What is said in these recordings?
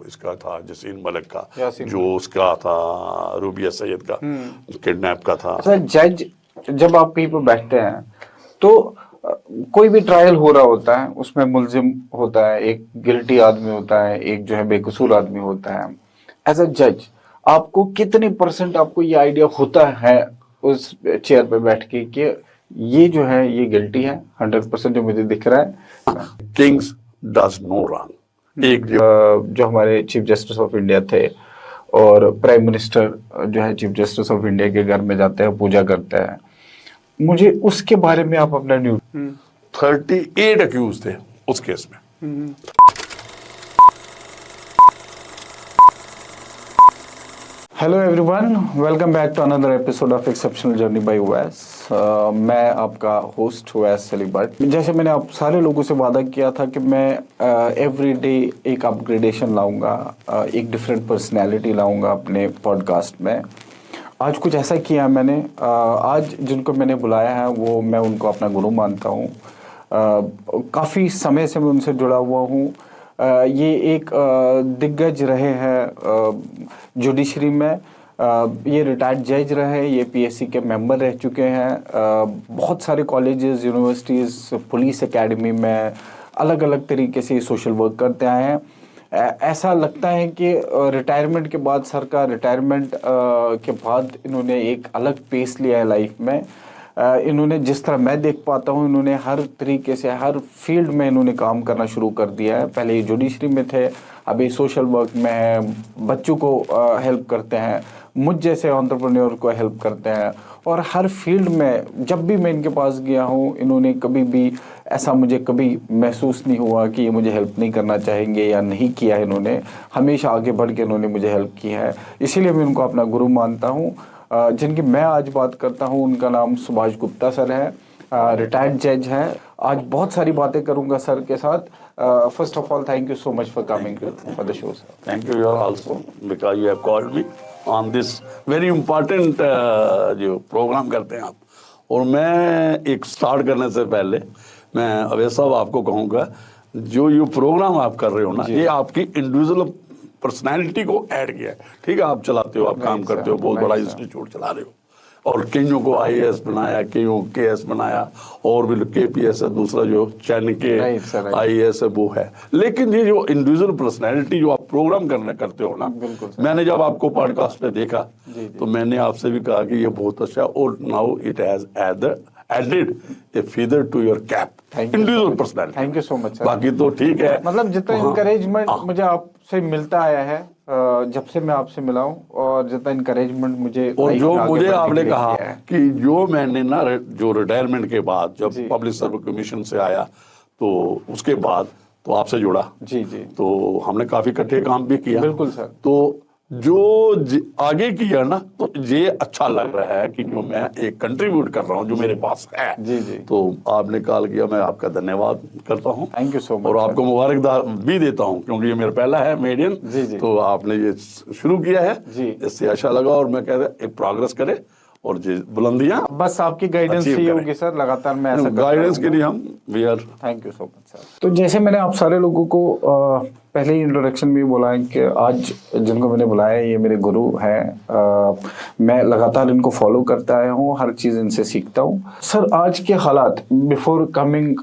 इसका था जसीन मलिक का, यासीन जो उसका था रूबिया सैयद का किडनैप का था। अच्छा, जज जब आप कहीं पर बैठते हैं तो कोई भी ट्रायल हो रहा होता है, उसमें मुल्जिम होता है, एक गिल्टी आदमी होता है, एक जो है बेकसूर आदमी होता है। एज अ जज आपको कितने % आपको ये आइडिया होता है उस चेयर पे बैठ के कि ये जो है ये गिल्टी है, 100% जो मुझे दिख रहा है। Kings does no wrong. एक जो हमारे चीफ जस्टिस ऑफ इंडिया थे और प्राइम मिनिस्टर जो है चीफ जस्टिस ऑफ इंडिया के घर में जाते हैं, पूजा करते हैं, मुझे उसके बारे में आप अपना न्यूज 38 अक्यूज थे उस केस में। Hello everyone, welcome back to another episode of exceptional journey by Uwais. मैं आपका होस्ट उवैस सली भट्ट। जैसे मैंने आप सारे लोगों से वादा किया था कि मैं एवरी डे एक अपग्रेडेशन लाऊंगा, एक डिफरेंट पर्सनैलिटी लाऊंगा अपने पॉडकास्ट में। आज कुछ ऐसा किया मैंने। आज जिनको मैंने बुलाया है वो मैं उनको अपना गुरु मानता हूँ। काफ़ी समय से मैं उनसे जुड़ा हुआ हूँ। ये एक दिग्गज रहे हैं जुडिशरी में। ये रिटायर्ड जज रहे, ये पीएससी के मेंबर रह चुके हैं। बहुत सारे कॉलेजेस, यूनिवर्सिटीज़, पुलिस एकेडमी में अलग अलग तरीके से सोशल वर्क करते आए हैं। ऐसा लगता है कि रिटायरमेंट के बाद, सर का रिटायरमेंट के बाद इन्होंने एक अलग पेस लिया है लाइफ में। इन्होंने जिस तरह मैं देख पाता हूँ, इन्होंने हर तरीके से हर फील्ड में इन्होंने काम करना शुरू कर दिया है। पहले ये जुडिशरी में थे, अभी सोशल वर्क में है, बच्चों को हेल्प करते हैं, मुझ जैसे एंटरप्रेन्योर को हेल्प करते हैं। और हर फील्ड में जब भी मैं इनके पास गया हूँ, इन्होंने कभी भी ऐसा मुझे कभी महसूस नहीं हुआ कि ये मुझे हेल्प नहीं करना चाहेंगे या नहीं किया है। इन्होंने हमेशा आगे बढ़ के इन्होंने मुझे हेल्प की है, इसीलिए मैं उनको अपना गुरु मानता हूँ। जिनकी मैं आज बात करता हूँ उनका नाम सुभाष गुप्ता सर है, रिटायर्ड जज हैं। आज बहुत सारी बातें करूँगा सर के साथ। First of all, thank you so much for coming for the show sir. Thank you यार also because you have called me on this very important जो प्रोग्राम करते हैं आप। और मैं एक स्टार्ट करने से पहले मैं अवैस साहब आपको कहूँगा, जो ये प्रोग्राम आप कर रहे हो ना, ये आपकी इंडिविजुअल पर्सनैलिटी को ऐड किया है। ठीक है, आप चलाते हो, आप काम करते हो, बहुत बड़ा इंस्टीट्यूट चला रहे हो, और कईयों को आईएएस बनाया, कईयों को केएस बनाया, और भी केपीएस है, दूसरा जो चैन के आईएएस है वो है। लेकिन ये जो इंडिविजुअल पर्सनैलिटी जो आप प्रोग्राम करते हो ना, मैंने जब आपको पॉडकास्ट पे देखा तो मैंने आपसे भी कहा कि ये बहुत अच्छा, और now it has added a feather to your cap, individual personality. Thank you so much sir. बाकी तो ठीक है, मतलब जितना इनकरेजमेंट मुझे आपसे मिलता आया है, जब से मैं आपसे मिला हूँ, और जितना इनकरेजमेंट मुझे, और जो मुझे आपने कहा कि जो मैंने ना जो रिटायरमेंट के बाद जब पब्लिक सर्विस कमीशन से आया तो उसके बाद तो आपसे जुड़ा। जी जी। तो हमने काफी इकट्ठे काम भी किया। बिल्कुल सर। तो जो आगे किया ना, तो ये अच्छा लग रहा है कि जो मैं एक कंट्रीब्यूट कर रहा हूँ जो मेरे पास है। जी जी। तो आपने कॉल किया, मैं आपका धन्यवाद करता हूँ। Thank you so much. और आपको मुबारकबाद भी देता हूँ क्योंकि ये मेरा पहला है मीडियम। जी जी। तो आपने ये शुरू किया है जी, इससे अच्छा लगा, और मैं कहता एक प्रोग्रेस करे और जी बुलंदियां, बस आपकी गाइडेंस चाहिए होगी सर, लगातार मैं ऐसा गाइडेंस के लिए हम we are. Thank you so much sir. तो जैसे मैंने आप सारे लोगों को पहले ही इंट्रोडक्शन में बोला है कि आज जिनको मैंने बुलाया है ये मेरे गुरु हैं। मैं लगातार इनको फॉलो करता आया हूँ, हर चीज़ इनसे सीखता हूँ। सर, आज के हालात, before coming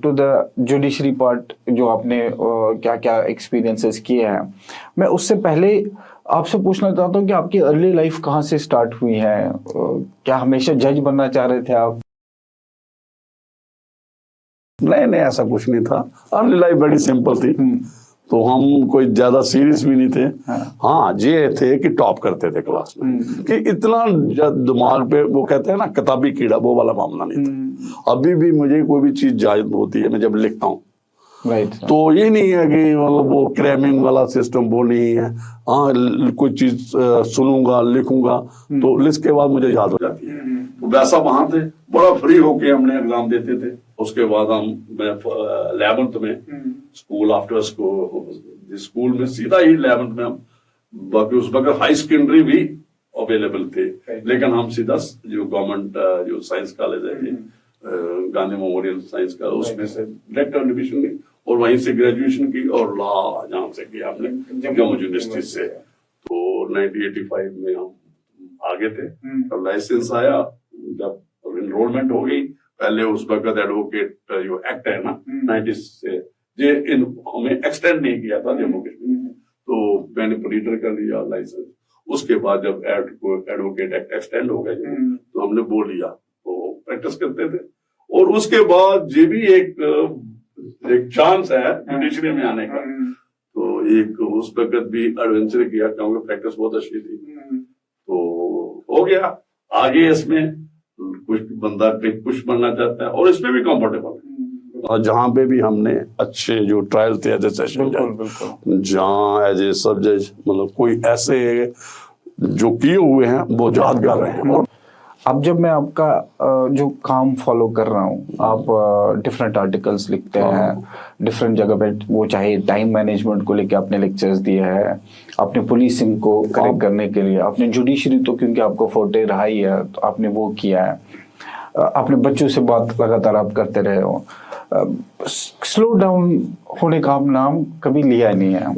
to the judiciary part, जो आपने क्या क्या एक्सपीरियंसेस किए हैं, मैं उससे पहले आपसे पूछना चाहता हूँ कि आपकी अर्ली लाइफ कहाँ से स्टार्ट हुई है? क्या हमेशा जज बनना चाह रहे थे आप? नहीं, ऐसा कुछ नहीं था। अर्ली लाइफ बड़ी सिंपल थी, तो हम कोई ज्यादा सीरियस भी नहीं थे। हाँ, ये थे कि टॉप करते थे क्लास में, कि इतना दिमाग पे वो कहते हैं ना किताबी कीड़ा, वो वाला मामला नहीं था। अभी भी मुझे कोई भी चीज जायज होती है मैं जब लिखता हूँ, तो ये नहीं है कि मतलब वो क्रैमिंग वाला सिस्टम वो नहीं है। हाँ, कोई चीज सुनूंगा, लिखूंगा तो लिस्ट के बाद मुझे याद हो जाती है। तो वैसा वहां थे, बड़ा फ्री होके हमने एग्जाम देते थे। उसके बाद हम 11th में स्कूल, आफ्टर स्कूल में सीधा ही 11th में हम, बाकी उस वक्त हाई सेकेंडरी भी अवेलेबल थे, लेकिन हम सीधा जो गवर्नमेंट जो साइंस कॉलेज है, गांधी मेमोरियल साइंस का, उसमें से डायरेक्ट एडमिशन नहीं, और वहीं से ग्रेजुएशन की और लॉ जहाँ से किया हमने जम्मू यूनिवर्सिटी से। तो 1985 में हम आगे थे, तब लाइसेंस आया, जब एनरोलमेंट हो गई। पहले उस वक्त एडवोकेट जो एक्ट है ना 90 से, ये हमें एक्सटेंड नहीं किया था जम्मू कश्मीर में, तो मैंने प्रीटर कर लिया लाइसेंस। उसके बाद जब एडवोकेट एक्ट एक्सटेंड हो गया तो हमने वो लिया, तो प्रैक्टिस करते थे। और उसके बाद ये भी एक चांस है जुडिशरी में आने का, तो एक उस वक्त भी एडवेंचर किया क्योंकि प्रैक्टिस बहुत अच्छी थी, तो हो गया आगे। इसमें कुछ बंदा कुछ बनना चाहता है और इसमें भी कंफर्टेबल है। और जहाँ पे भी हमने अच्छे जो ट्रायल थे एज ए सेशन जज, जहाँ एज ए सब जज, मतलब कोई ऐसे जो किए हुए हैं वो याद कर रहे हैं। और अब जब मैं आपका जो काम फॉलो कर रहा हूँ, आप डिफरेंट आर्टिकल्स लिखते हैं डिफरेंट जगह पे, वो चाहे टाइम मैनेजमेंट को लेके आपने लेक्चर्स दिए हैं, आपने पुलिसिंग को करेक्ट करने के लिए, आपने जुडिशरी तो क्योंकि आपको फोर्टे रहा ही है तो आपने वो किया है, आपने बच्चों से बात लगातार आप करते रहे हो, स्लो डाउन होने का आप नाम कभी लिया नहीं है।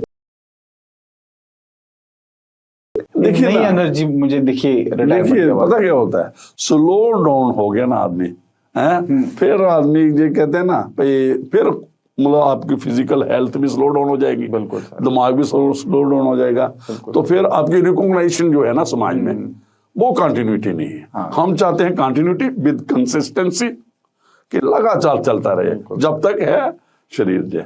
देखिए नई एनर्जी मुझे देखिए पता क्या होता है, स्लो डाउन हो गया ना आदमी है, फिर आदमी ये कहते हैं ना भाई, फिर मतलब आपकी फिजिकल हेल्थ भी स्लो डाउन हो जाएगी, बिल्कुल दिमाग भी स्लो डाउन हो जाएगा, तो फिर आपकी रिकॉग्निशन जो है ना समाज में वो कंटिन्यूटी नहीं है। हाँ। हम चाहते हैं कंटिन्यूटी विद कंसिस्टेंसी, कि लगातार चलता रहे जब तक है शरीर जे।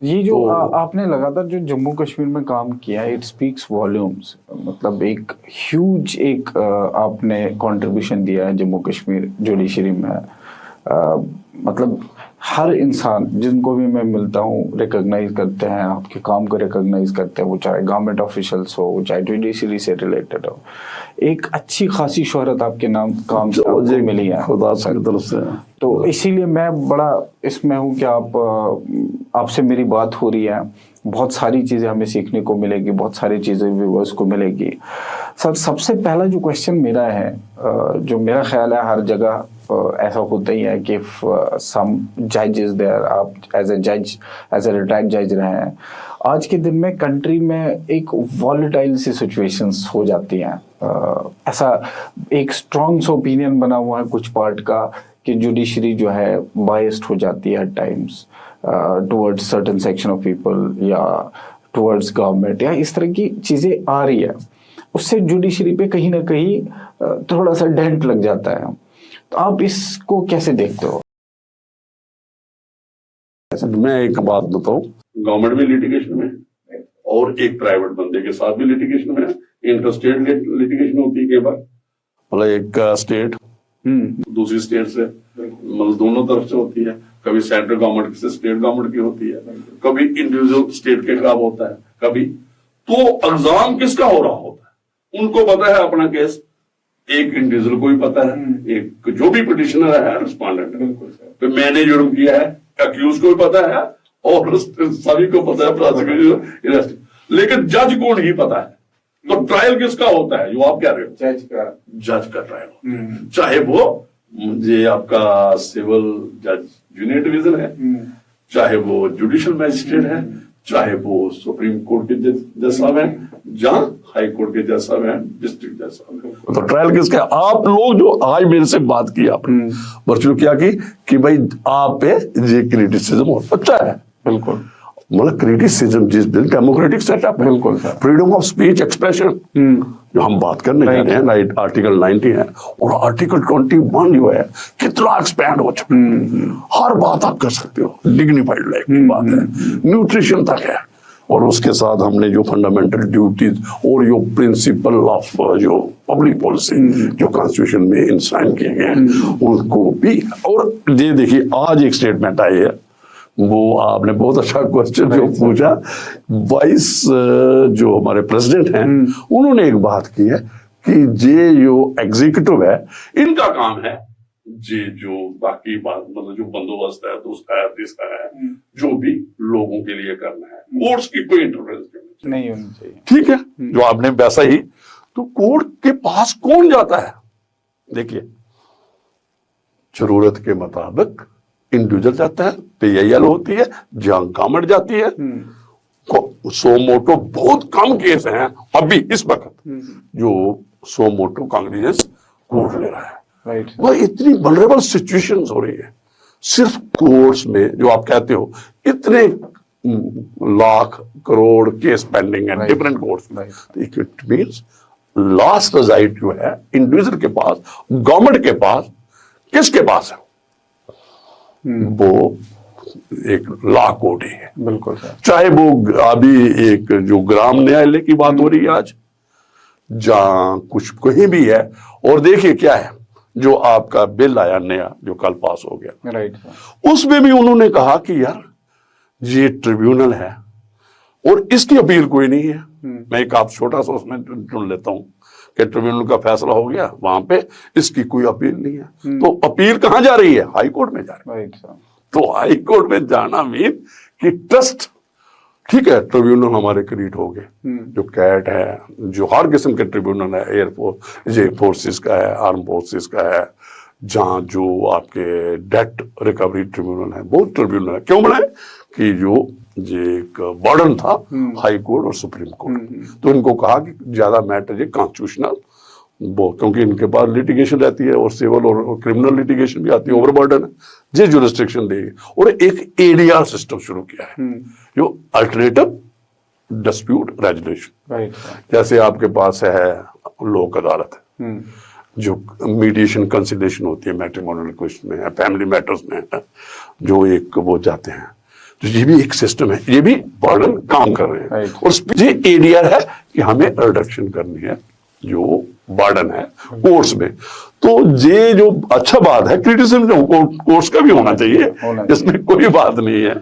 ये जो आपने लगातार जो जम्मू कश्मीर में काम किया है, इट स्पीक्स वॉल्यूम्स, मतलब एक ह्यूज एक आपने कंट्रीब्यूशन दिया है जम्मू कश्मीर जुडिशरी में। मतलब हर इंसान जिनको भी मैं मिलता हूँ रिकॉग्नाइज करते हैं, आपके काम को रिकॉग्नाइज करते हैं, वो चाहे गवर्नमेंट ऑफिशियल्स हो, चाहे जुडिशरी से रिलेटेड हो। एक अच्छी खासी शोहरत आपके नाम काम से आपको मिली है खुदा की तरफ से, तो इसीलिए मैं बड़ा इसमें हूँ कि आपसे मेरी बात हो रही है, बहुत सारी चीज़ें हमें सीखने को मिलेगी, बहुत सारी चीज़ें व्यूअर्स को मिलेगी। सर, सबसे पहला जो क्वेश्चन मेरा है, जो मेरा ख्याल है हर जगह ऐसा होता ही है कि सम जजेस देयर, आप एज ए जज, एज ए रिटायर्ड जज रहे हैं, आज के दिन में कंट्री में एक वॉलेटाइल सी सिचुएशंस हो जाती हैं। ऐसा एक स्ट्रॉन्ग सा ओपिनियन बना हुआ है कुछ पार्ट का कि जुडिशरी जो है बायस्ड हो जाती है at times towards certain section of people या टुवर्ड्स गवर्नमेंट, या इस तरह की चीज़ें आ रही है। उससे जुडिशरी पे कहीं ना कहीं थोड़ा सा डेंट लग जाता है। तो आप इसको कैसे देखते हो? मैं एक बात बताऊं, गवर्नमेंट भी लिटिगेशन में और एक प्राइवेट बंदे के साथ भी लिटिगेशन में, इंटरस्टेट लिटिगेशन होती है कई बार, मतलब एक स्टेट दूसरी स्टेट से, मतलब दोनों तरफ से होती है। कभी सेंट्रल गवर्नमेंट से स्टेट गवर्नमेंट की होती है, कभी इंडिविजुअल स्टेट के खिलाफ होता है, कभी तो एग्जाम किसका हो रहा होता है उनको पता है अपना केस, एक इंडिविजुअल को भी पता है, एक जो भी पिटिशनर है रिस्पोंडेंट, तो मैंने जुर्म किया है अक्यूज को भी पता है और सभी को पता है, प्रोसिक्यूटर, लेकिन जज को नहीं पता है। तो ट्रायल किसका होता है, जो आप कह रहे हो, जज का ट्रायल, चाहे वो ये आपका सिविल जज यूनियन डिवीजन है, चाहे वो जुडिशियल मैजिस्ट्रेट है, चाहे वो सुप्रीम कोर्ट के जज साहब हैं, जहां हाई कोर्ट के जज साहब हैं, डिस्ट्रिक्ट जज साहब हैं। तो ट्रायल किसका? आप लोग जो आज मेरे से बात की आपने, वर्चुअल क्या की कि भाई आप पे ये क्रिटिसिज्म और अच्छा है, बिल्कुल, मतलब क्रिटिसिज्म जिस दिन डेमोक्रेटिक सेटअप है, बिल्कुल, फ्रीडम ऑफ स्पीच एक्सप्रेशन जो हम बात करने जा रहे हैं, राइट, आर्टिकल 90 है और आर्टिकल 21 जो है कितना एक्सपैंड हो चुका है। हर बात आप कर सकते हो, डिग्निफाइड लाइफ की बात है, न्यूट्रिशन तक है, और उसके साथ हमने जो फंडामेंटल ड्यूटीज और जो प्रिंसिपल ऑफ जो पब्लिक पॉलिसी जो कॉन्स्टिट्यूशन में इंसाइन किए गए हैं उनको भी। और ये देखिए आज एक स्टेटमेंट आई है, वो आपने बहुत अच्छा क्वेश्चन जो पूछा, वाइस जो हमारे प्रेसिडेंट हैं उन्होंने एक बात की है कि ये जो एग्जीक्यूटिव है इनका काम है जी, जो बाकी बात मतलब जो बंदोबस्त है तो उसका है, इसका है, जो भी लोगों के लिए करना है, कोर्ट्स की कोई इंटरफेरेंस नहीं होनी चाहिए। ठीक है, जो आपने वैसा ही, तो कोर्ट के पास कौन जाता है? देखिए, जरूरत के मुताबिक इंडिविजुअल जाता है, PIL होती है, जहां गवर्नमेंट जाती है। सो मोटो बहुत कम केस हैं अभी इस वक्त जो सो मोटो कांग्रेस कोर्ट ले रहा है। राइट। वह इतनी वल्नरेबल सिचुएशंस हो रही है सिर्फ कोर्ट्स में, जो आप कहते हो इतने लाख करोड़ केस पेंडिंग है डिफरेंट कोर्ट्स में। इट मींस लास्ट रिजल्ट जो है इंडिविजुअल के पास, गवर्नमेंट के पास, किसके पास है? वो एक लॉ कोर्ट ही है। बिल्कुल सर। चाहे वो अभी एक जो ग्राम न्यायालय की बात हो रही है आज, जहां कुछ कहीं भी है, और देखिए क्या है जो आपका बिल आया नया जो कल पास हो गया, राइट, उसमें भी उन्होंने कहा कि यार ये ट्रिब्यूनल है और इसकी अपील कोई नहीं है। मैं एक आप छोटा सा उसमें चुन लेता हूं कि ट्रिब्यूनल का फैसला हो गया, वहां पे इसकी कोई अपील नहीं है। तो अपील कहां जा रही है? हाई कोर्ट में जा रही है। Right sir. तो हाई कोर्ट में जाना मीन कि ट्रस्ट, ठीक है, ट्रिब्यूनल हमारे क्रिएट हो गए, जो कैट है, जो हर किस्म के ट्रिब्यूनल है, एयरफोर्स, ये फोर्सेस का है, आर्म फोर्सेस का है, जहां जो आपके डेट रिकवरी ट्रिब्यूनल है, बहुत ट्रिब्यूनल है। क्यों बनाए? कि जो ये एक बर्डन था हाई कोर्ट और सुप्रीम कोर्ट, तो इनको कहा कि ज्यादा मैटर ये कॉन्स्टिट्यूशनल, वो क्योंकि इनके पास लिटिगेशन रहती है और सिविल और क्रिमिनल लिटिगेशन भी आती है, ओवरबर्डन है, ये जुरिस्डिक्शन देगी। और एक ADR सिस्टम शुरू किया है, जो अल्टरनेटिव डिस्प्यूट रेजोल्यूशन। राइट। जैसे आपके पास है लोक अदालत है, जो मीडिएशन कंसिलिएशन होती है मैट्रिमोनियल क्वेश्चन में, फैमिली मैटर्स में, जो एक वो जाते हैं। तो ये भी एक सिस्टम है, ये भी बर्डन काम कर रहे हैं। और ये ADR है कि हमें रिडक्शन करनी है जो बर्डन है कोर्ट्स में। तो ये जो अच्छा बात है, क्रिटिसिज्म जो कोर्ट्स का भी होना चाहिए, इसमें कोई बात नहीं है।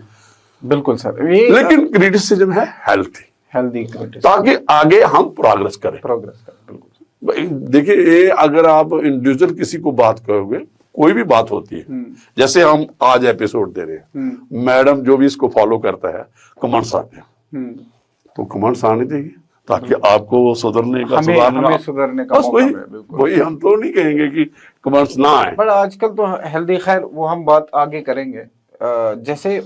बिल्कुल सर। लेकिन क्रिटिसिज्म है हेल्थी, ताकि आगे हम प्रोग्रेस करें। बिल्कुल। देखिए, ये अगर आप इंडिविजुअल किसी को बात करोगे, कोई भी बात होती है, जैसे हम आज एपिसोड दे रहे हैं, मैडम जो भी इसको फॉलो करता है, कमेंट्स आते हैं, तो कमेंट्स आने चाहिए ताकि आपको सुधरने का सुधरने का बस वही हम तो नहीं कहेंगे कि कमेंट्स ना आए। बट आजकल तो हेल्दी, खैर वो हम बात आगे करेंगे। जैसे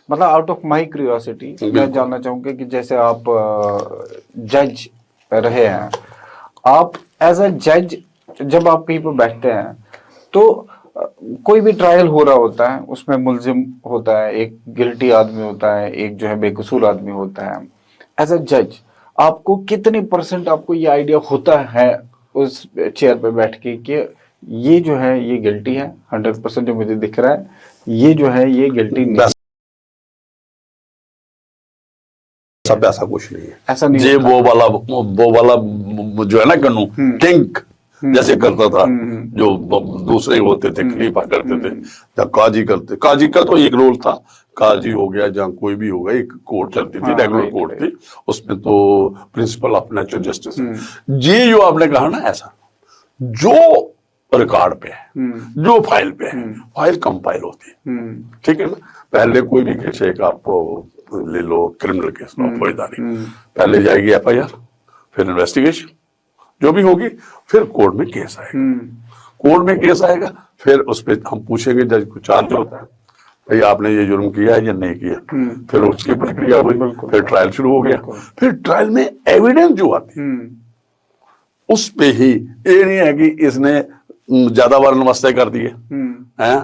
मतलब आउट ऑफ माई क्यूरियोसिटी मैं जानना चाहूंगा कि जैसे आप जज रहे हैं, आप एज अ जज जब आप कहीं पर बैठते हैं तो कोई भी ट्रायल हो रहा होता है, उसमें मुल्जिम होता है, एक गिल्टी आदमी होता है, एक जो है बेकसूर आदमी होता है। एज अ जज आपको कितने % आपको ये आइडिया होता है उस चेयर पे बैठ के कि ये जो है ये गिल्टी है, 100% जो मुझे दिख रहा है, ये जो है ये गिल्टी नहीं? सब ऐसा कुछ नहीं है, ऐसा नहीं। ये वो वाला जो है ना कानून थिंक जैसे करता था, जो दूसरे होते थे, खलीफा करते थे या काजी करते। काजी का तो एक रोल था, काजी हो गया जहाँ कोई भी होगा, एक कोर्ट चलती थी, रेगुलर कोर्ट थी, उसमें तो प्रिंसिपल ऑफ नेचुरल जस्टिस। ये जो आपने कहा ना, ऐसा जो रिकॉर्ड पे है, जो फाइल पे है, फाइल कंपाइल होती है, ठीक है ना। पहले कोई भी केस, एक आपको ले लो क्रिमिनल केस, फौजदारी, पहले जाएगी FIR, फिर इन्वेस्टिगेशन जो भी होगी, फिर कोर्ट में केस आएगा। कोर्ट में केस आएगा, फिर उस पर हम पूछेंगे, जज को चार्ज होता है, भाई आपने ये जुर्म किया है या नहीं किया। फिर उसकी प्रक्रिया हुई, फिर ट्रायल शुरू हो गया। फिर ट्रायल में एविडेंस जो आती है उस पे ही, ये नहीं है कि इसने ज्यादा बार नमस्ते कर दिए हैं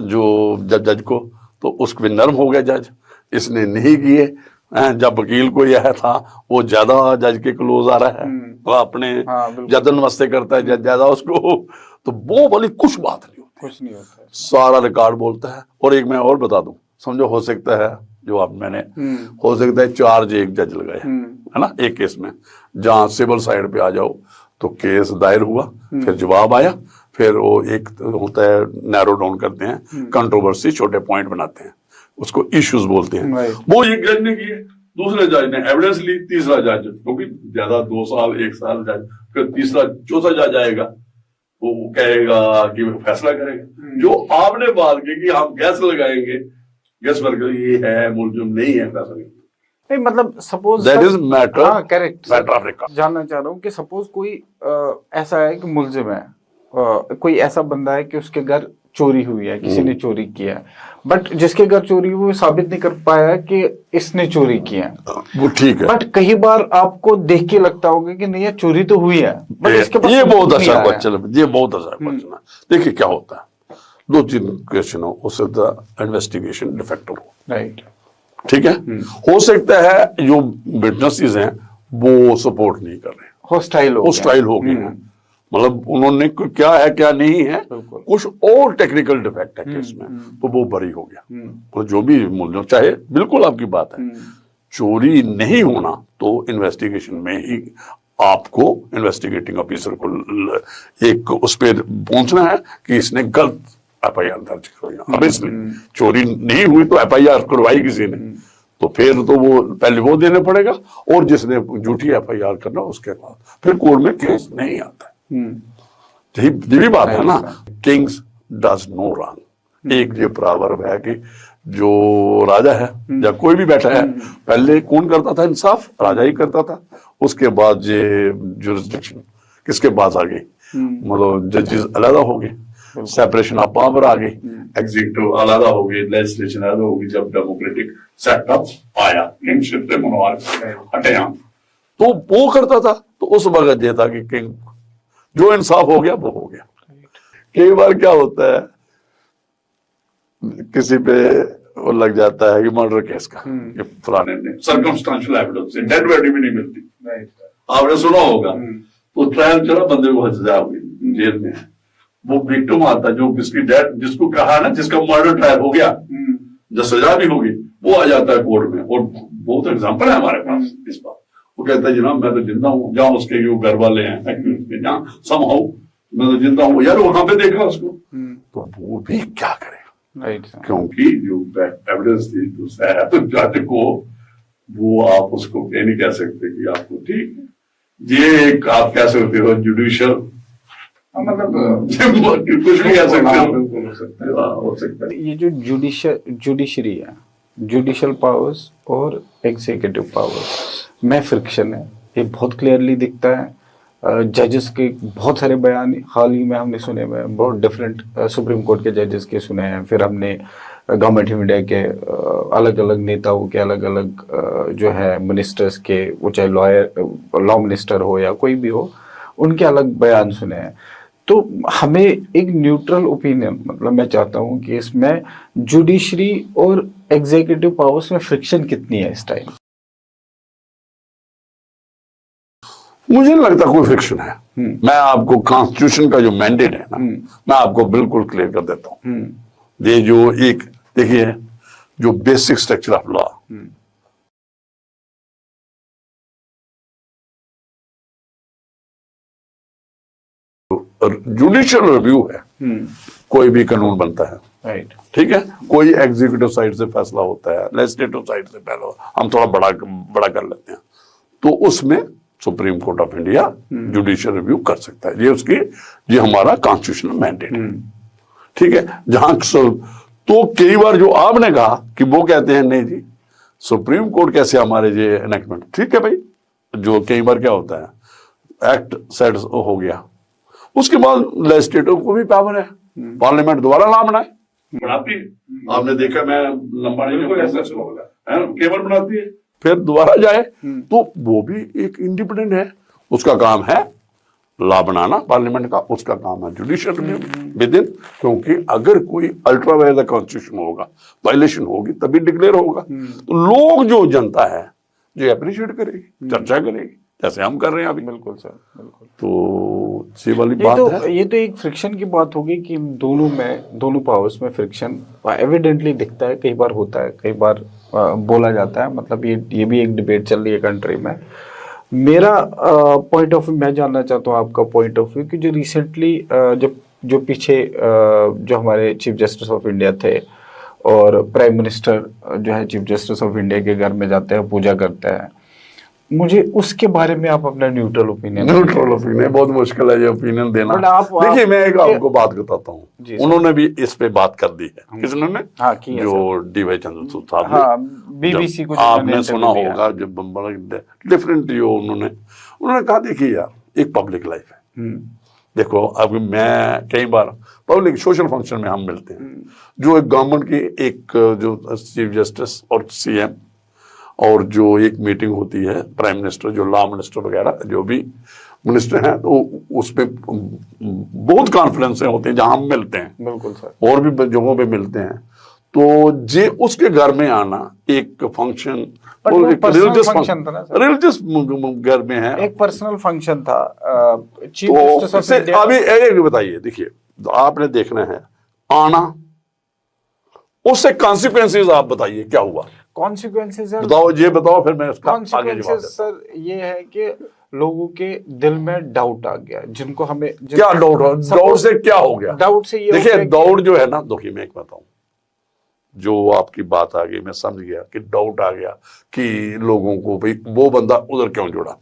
जो जज को, तो उसको भी नर्म हो गया जज, इसने नहीं किए। जब वकील को यह था वो ज्यादा जज के क्लोज आ रहा है, वो अपने ज्यादा नमस्ते करता है ज्यादा उसको, तो वो वाली कुछ बात नहीं होती, कुछ नहीं होता है, सारा रिकॉर्ड बोलता है। और एक मैं और बता दूं, समझो हो सकता है जो आप मैंने हो सकता है 4 एक जज लगाए है ना एक केस में, जहां सिविल साइड पे आ जाओ तो केस दायर हुआ, फिर जवाब आया, फिर वो एक होता है नैरो डाउन करते हैं, कंट्रोवर्सी छोटे पॉइंट बनाते हैं, उसको इश्यूज बोलते हैं। वो एक जज ने किए, दूसरे जज ने एविडेंस ली, तीसरा जज, क्योंकि ज्यादा 2 साल 1 साल जज, फिर तीसरा चौथा जज आएगा, वो कहेगा कि वो फैसला करेगा। जो आपने बात की कि हम गैस लगाएंगे, गैस पर ये है मुल्जिम नहीं है, फैसला नहीं, मतलब suppose that is matter, correct, matter of record. जानना चाह रहा हूँ कि सपोज कोई ऐसा है कि मुल्जिम है, कोई ऐसा बंदा है कि उसके घर चोरी हुई है, किसी ने चोरी किया है, बट जिसके घर चोरी हुई वो साबित नहीं कर पाया कि इसने चोरी किया है, वो ठीक है। बट कई बार आपको देख के लगता होगा कि नहीं, ये चोरी तो हुई है, बट इसके पास ये सबूत बहुत नहीं अच्छा आया है। क्वेश्चन, ये बहुत अच्छा क्वेश्चन है। देखिए क्या होता है, दो तीन क्वेश्चन हो, उससे इन्वेस्टिगेशन डिफेक्टिव हो, राइट। ठीक है। हो सकता है जो विटनेसेस हैं वो सपोर्ट नहीं कर रहे, हॉस्टाइल हो गए हैं, मतलब उन्होंने क्या है क्या नहीं है, बिल्कुल। कुछ और टेक्निकल डिफेक्ट है केस में, तो वो बरी हो गया। तो जो भी मूल्य चाहे, बिल्कुल आपकी बात है, चोरी नहीं होना तो इन्वेस्टिगेशन में ही आपको इन्वेस्टिगेटिंग ऑफिसर को एक उस पर पहुंचना है कि इसने गलत एफआईआर दर्ज करवाई। अब इसलिए चोरी नहीं हुई तो एफआईआर करवाई किसी ने, तो फिर तो वो पहले वो देना पड़ेगा, और जिसने झूठी एफआईआर करना उसके बाद फिर कोर्ट में केस नहीं आता है। यही भी बात है ना, किंग्स डज नो रॉन्ग। एक ये प्रॉवर्ब है कि जो राजा है या कोई भी बैठा है, पहले कौन करता था इंसाफ? राजा ही करता था। उसके बाद ये जुरिस्डिक्शन किसके पास आ गई, मतलब जजेस अलग हो गए, सेपरेशन ऑफ पावर आ गई, एग्जीक्यूटिव अलग हो गई, लेजिस्लेशन अलग हो गई। जब डेमोक्रेटिक सेटअप आया, किंगशिप से मोनोआर्की हटे हम, तो वो करता था। तो उस वक्त ये था कि किंग जो इंसाफ हो गया वो हो गया। कई बार क्या होता है, किसी पे वो लग जाता है कि मर्डर केस का, कि फलाने ने सर्कमस्टेंशियल एविडेंस से डेड बॉडी भी नहीं मिलती, आपने सुना होगा। तो ट्रायल चला, बंदे को सजा हुई, जेल में है, वो विक्टिम आता जो जिसकी डेथ, जिसको कहा ना, जिसका मर्डर ट्रायल हो गया, जो सजा भी होगी, वो आ जाता है कोर्ट में। और बहुत एग्जांपल है हमारे पास इस बात। वो कहता है जनाब मैं तो जिंदा हूँ, जहाँ उसके घर वाले हैं जहाँ समहाउ मैं तो जिंदा हूँ, यार वहां पे देखा उसको, तो वो भी क्या करे, क्योंकि जो एविडेंस थी तो जज को वो आप उसको ये नहीं कह सकते कि आपको ठीक है। ये एक आप कह सकते हो जुडिशियल, मतलब कुछ भी कह सकते हो सकता है। ये जो जुडिशरी है, जुडिशियल पावर्स और एग्जीक्यूटिव पावर्स में फ्रिक्शन है, ये बहुत क्लियरली दिखता है। जजेस के बहुत सारे बयान हाल ही में हमने सुने हुए हैं, बहुत डिफरेंट सुप्रीम कोर्ट के जजेस के सुने हैं, फिर हमने गवर्नमेंट ऑफ इंडिया के अलग अलग नेताओं के, अलग अलग जो है मिनिस्टर्स के, वो चाहे लॉ मिनिस्टर हो या कोई भी हो, उनके अलग बयान सुने हैं। तो हमें एक न्यूट्रल ओपिनियन, मतलब मैं चाहता हूं कि इसमें जुडिशरी और एग्जीक्यूटिव पावर्स में फ्रिक्शन कितनी है इस टाइम? मुझे नहीं लगता कोई फ्रिक्शन है। मैं आपको कॉन्स्टिट्यूशन का जो मैंडेट है ना, मैं आपको बिल्कुल क्लियर कर देता हूं। ये जो एक देखिए, जो basic structure of law, judicial review है, कोई भी कानून बनता है, राइट, ठीक है, कोई एग्जीक्यूटिव साइड से फैसला होता है, लेजिस्लेटिव साइड से पहले हम थोड़ा बड़ा कर लेते हैं, तो उसमें supreme Court of India judicial review कर सकता है। ये हमारा कॉन्स्टिट्यूशनल मैंडेट है, ठीक है। जहां तो कई बार जो आपने कहा कि वो कहते हैं नहीं जी सुप्रीम कोर्ट कैसे हमारे ये एनेक्टमेंट, ठीक है भाई, जो कई बार क्या होता है एक्ट सेट हो गया, उसके बाद लेजिस्लेटिव को भी पावर है, पार्लियामेंट दोबारा ला बनाती है। आपने देखा, मैं लंबा नहीं केवल बनाती है, फिर दोबारा जाए, तो वो भी एक इंडिपेंडेंट है, उसका काम है लॉ बनाना, पार्लियामेंट का उसका काम है जुडिशियल रिव्यू विद इन, क्योंकि अगर कोई अल्ट्रा वायलेशन कॉन्स्टिट्यूशन होगा, वायलेशन होगी, तभी डिक्लेयर होगा। तो लोग, जो जनता है, जो अप्रिशिएट करेगी, चर्चा करेगी, जैसे हम कर रहे हैं अभी। बिल्कुल सर, बिल्कुल। तो ये वाली बात है। ये तो एक फ्रिक्शन की बात होगी कि दोनों पावर्स में फ्रिक्शन एविडेंटली दिखता है, कई बार होता है, कई बार बोला जाता है, मतलब ये भी एक डिबेट चल रही है कंट्री में। मेरा पॉइंट ऑफ व्यू, मैं जानना चाहता हूँ आपका पॉइंट ऑफ व्यू कि जो रिसेंटली जो पीछे जो हमारे चीफ जस्टिस ऑफ इंडिया थे और प्राइम मिनिस्टर जो है चीफ जस्टिस ऑफ इंडिया के घर में जाते हैं, पूजा करते हैं, मुझे उसके बारे में आप अपना न्यूट्रल ओपिनियन बहुत मुश्किल है ये ओपिनियन देना। देखिए मैं एक आपको बात बताता हूँ, उन्होंने भी इस पे बात कर दी है, किसने? हाँ, जो डी.वाई. चंद्रचूड़ साहब, हाँ, बीबीसी को आपने सुना होगा, जब डिफरेंट जो उन्होंने कहा, देखिए यार एक पब्लिक लाइफ है, देखो अब मैं कई बार पब्लिक सोशल फंक्शन में हम मिलते हैं, जो एक गवर्नमेंट की एक जो चीफ जस्टिस और सीएम और जो एक मीटिंग होती है प्राइम मिनिस्टर, जो लॉ मिनिस्टर वगैरह जो भी मिनिस्टर हैं, तो उसमें बहुत कॉन्फ्रेंसें होती हैं जहां हम मिलते हैं। बिल्कुल सर। और भी जगहों पे मिलते हैं। तो जे उसके घर में आना एक फंक्शन, वो रिलीजियस फंक्शन था ना सर, रिलीजियस घर में है, एक पर्सनल फंक्शन था। चीफ तो जस्टिस ऑफ इससे इंडिया। अभी एक बताइए, देखिए आपने देखना है आना, उससे कॉन्सिक्वेंसेस आप बताइए क्या हुआ, कॉन्सिक्वेंसेस बताओ, ये बताओ, फिर मैं उसका आगे जवाब कॉन्सिक्वेंसेस देता हूं। सर ये है कि लोगों के दिल में डाउट आ गया, जिनको हमें क्या डाउट हो, डाउट से क्या हो गया? डाउट से ये हो देखिए गया कि- डाउट जो है ना, देखिए मैं एक बताऊं, जो आपकी बात आ गई मैं समझ गया कि डाउट आ गया कि लोगों को भाई वो बंदा उधर क्यों जुड़ा,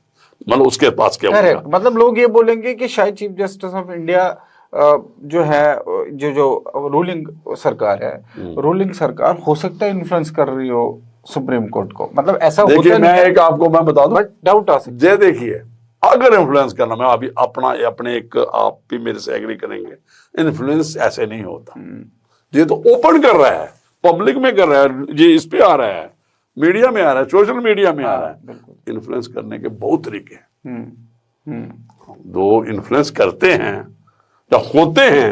मतलब उसके पास क्या करेक्ट, होगा। मतलब लोग ये बोलेंगे कि शायद चीफ जस्टिस ऑफ इंडिया जो है, जो रूलिंग सरकार है, रूलिंग सरकार हो सकता है इन्फ्लुएंस कर रही हो सुप्रीम कोर्ट को, मतलब ऐसा होता देखिए नहीं मैं है, एक आपको मैं बता दूं, बट डाउट आ सकता ये देखिए अगर इन्फ्लुएंस करना, मैं अभी अपने एक, आप भी मेरे से एग्री करेंगे, इन्फ्लुएंस ऐसे नहीं होता। ये तो ओपन कर रहा है, पब्लिक में कर रहा है, ये इस पे आ रहा है, मीडिया में आ रहा है, सोशल मीडिया में आ रहा है। इन्फ्लुएंस करने के बहुत तरीके हैं। दो इन्फ्लुएंस करते हैं या होते हैं,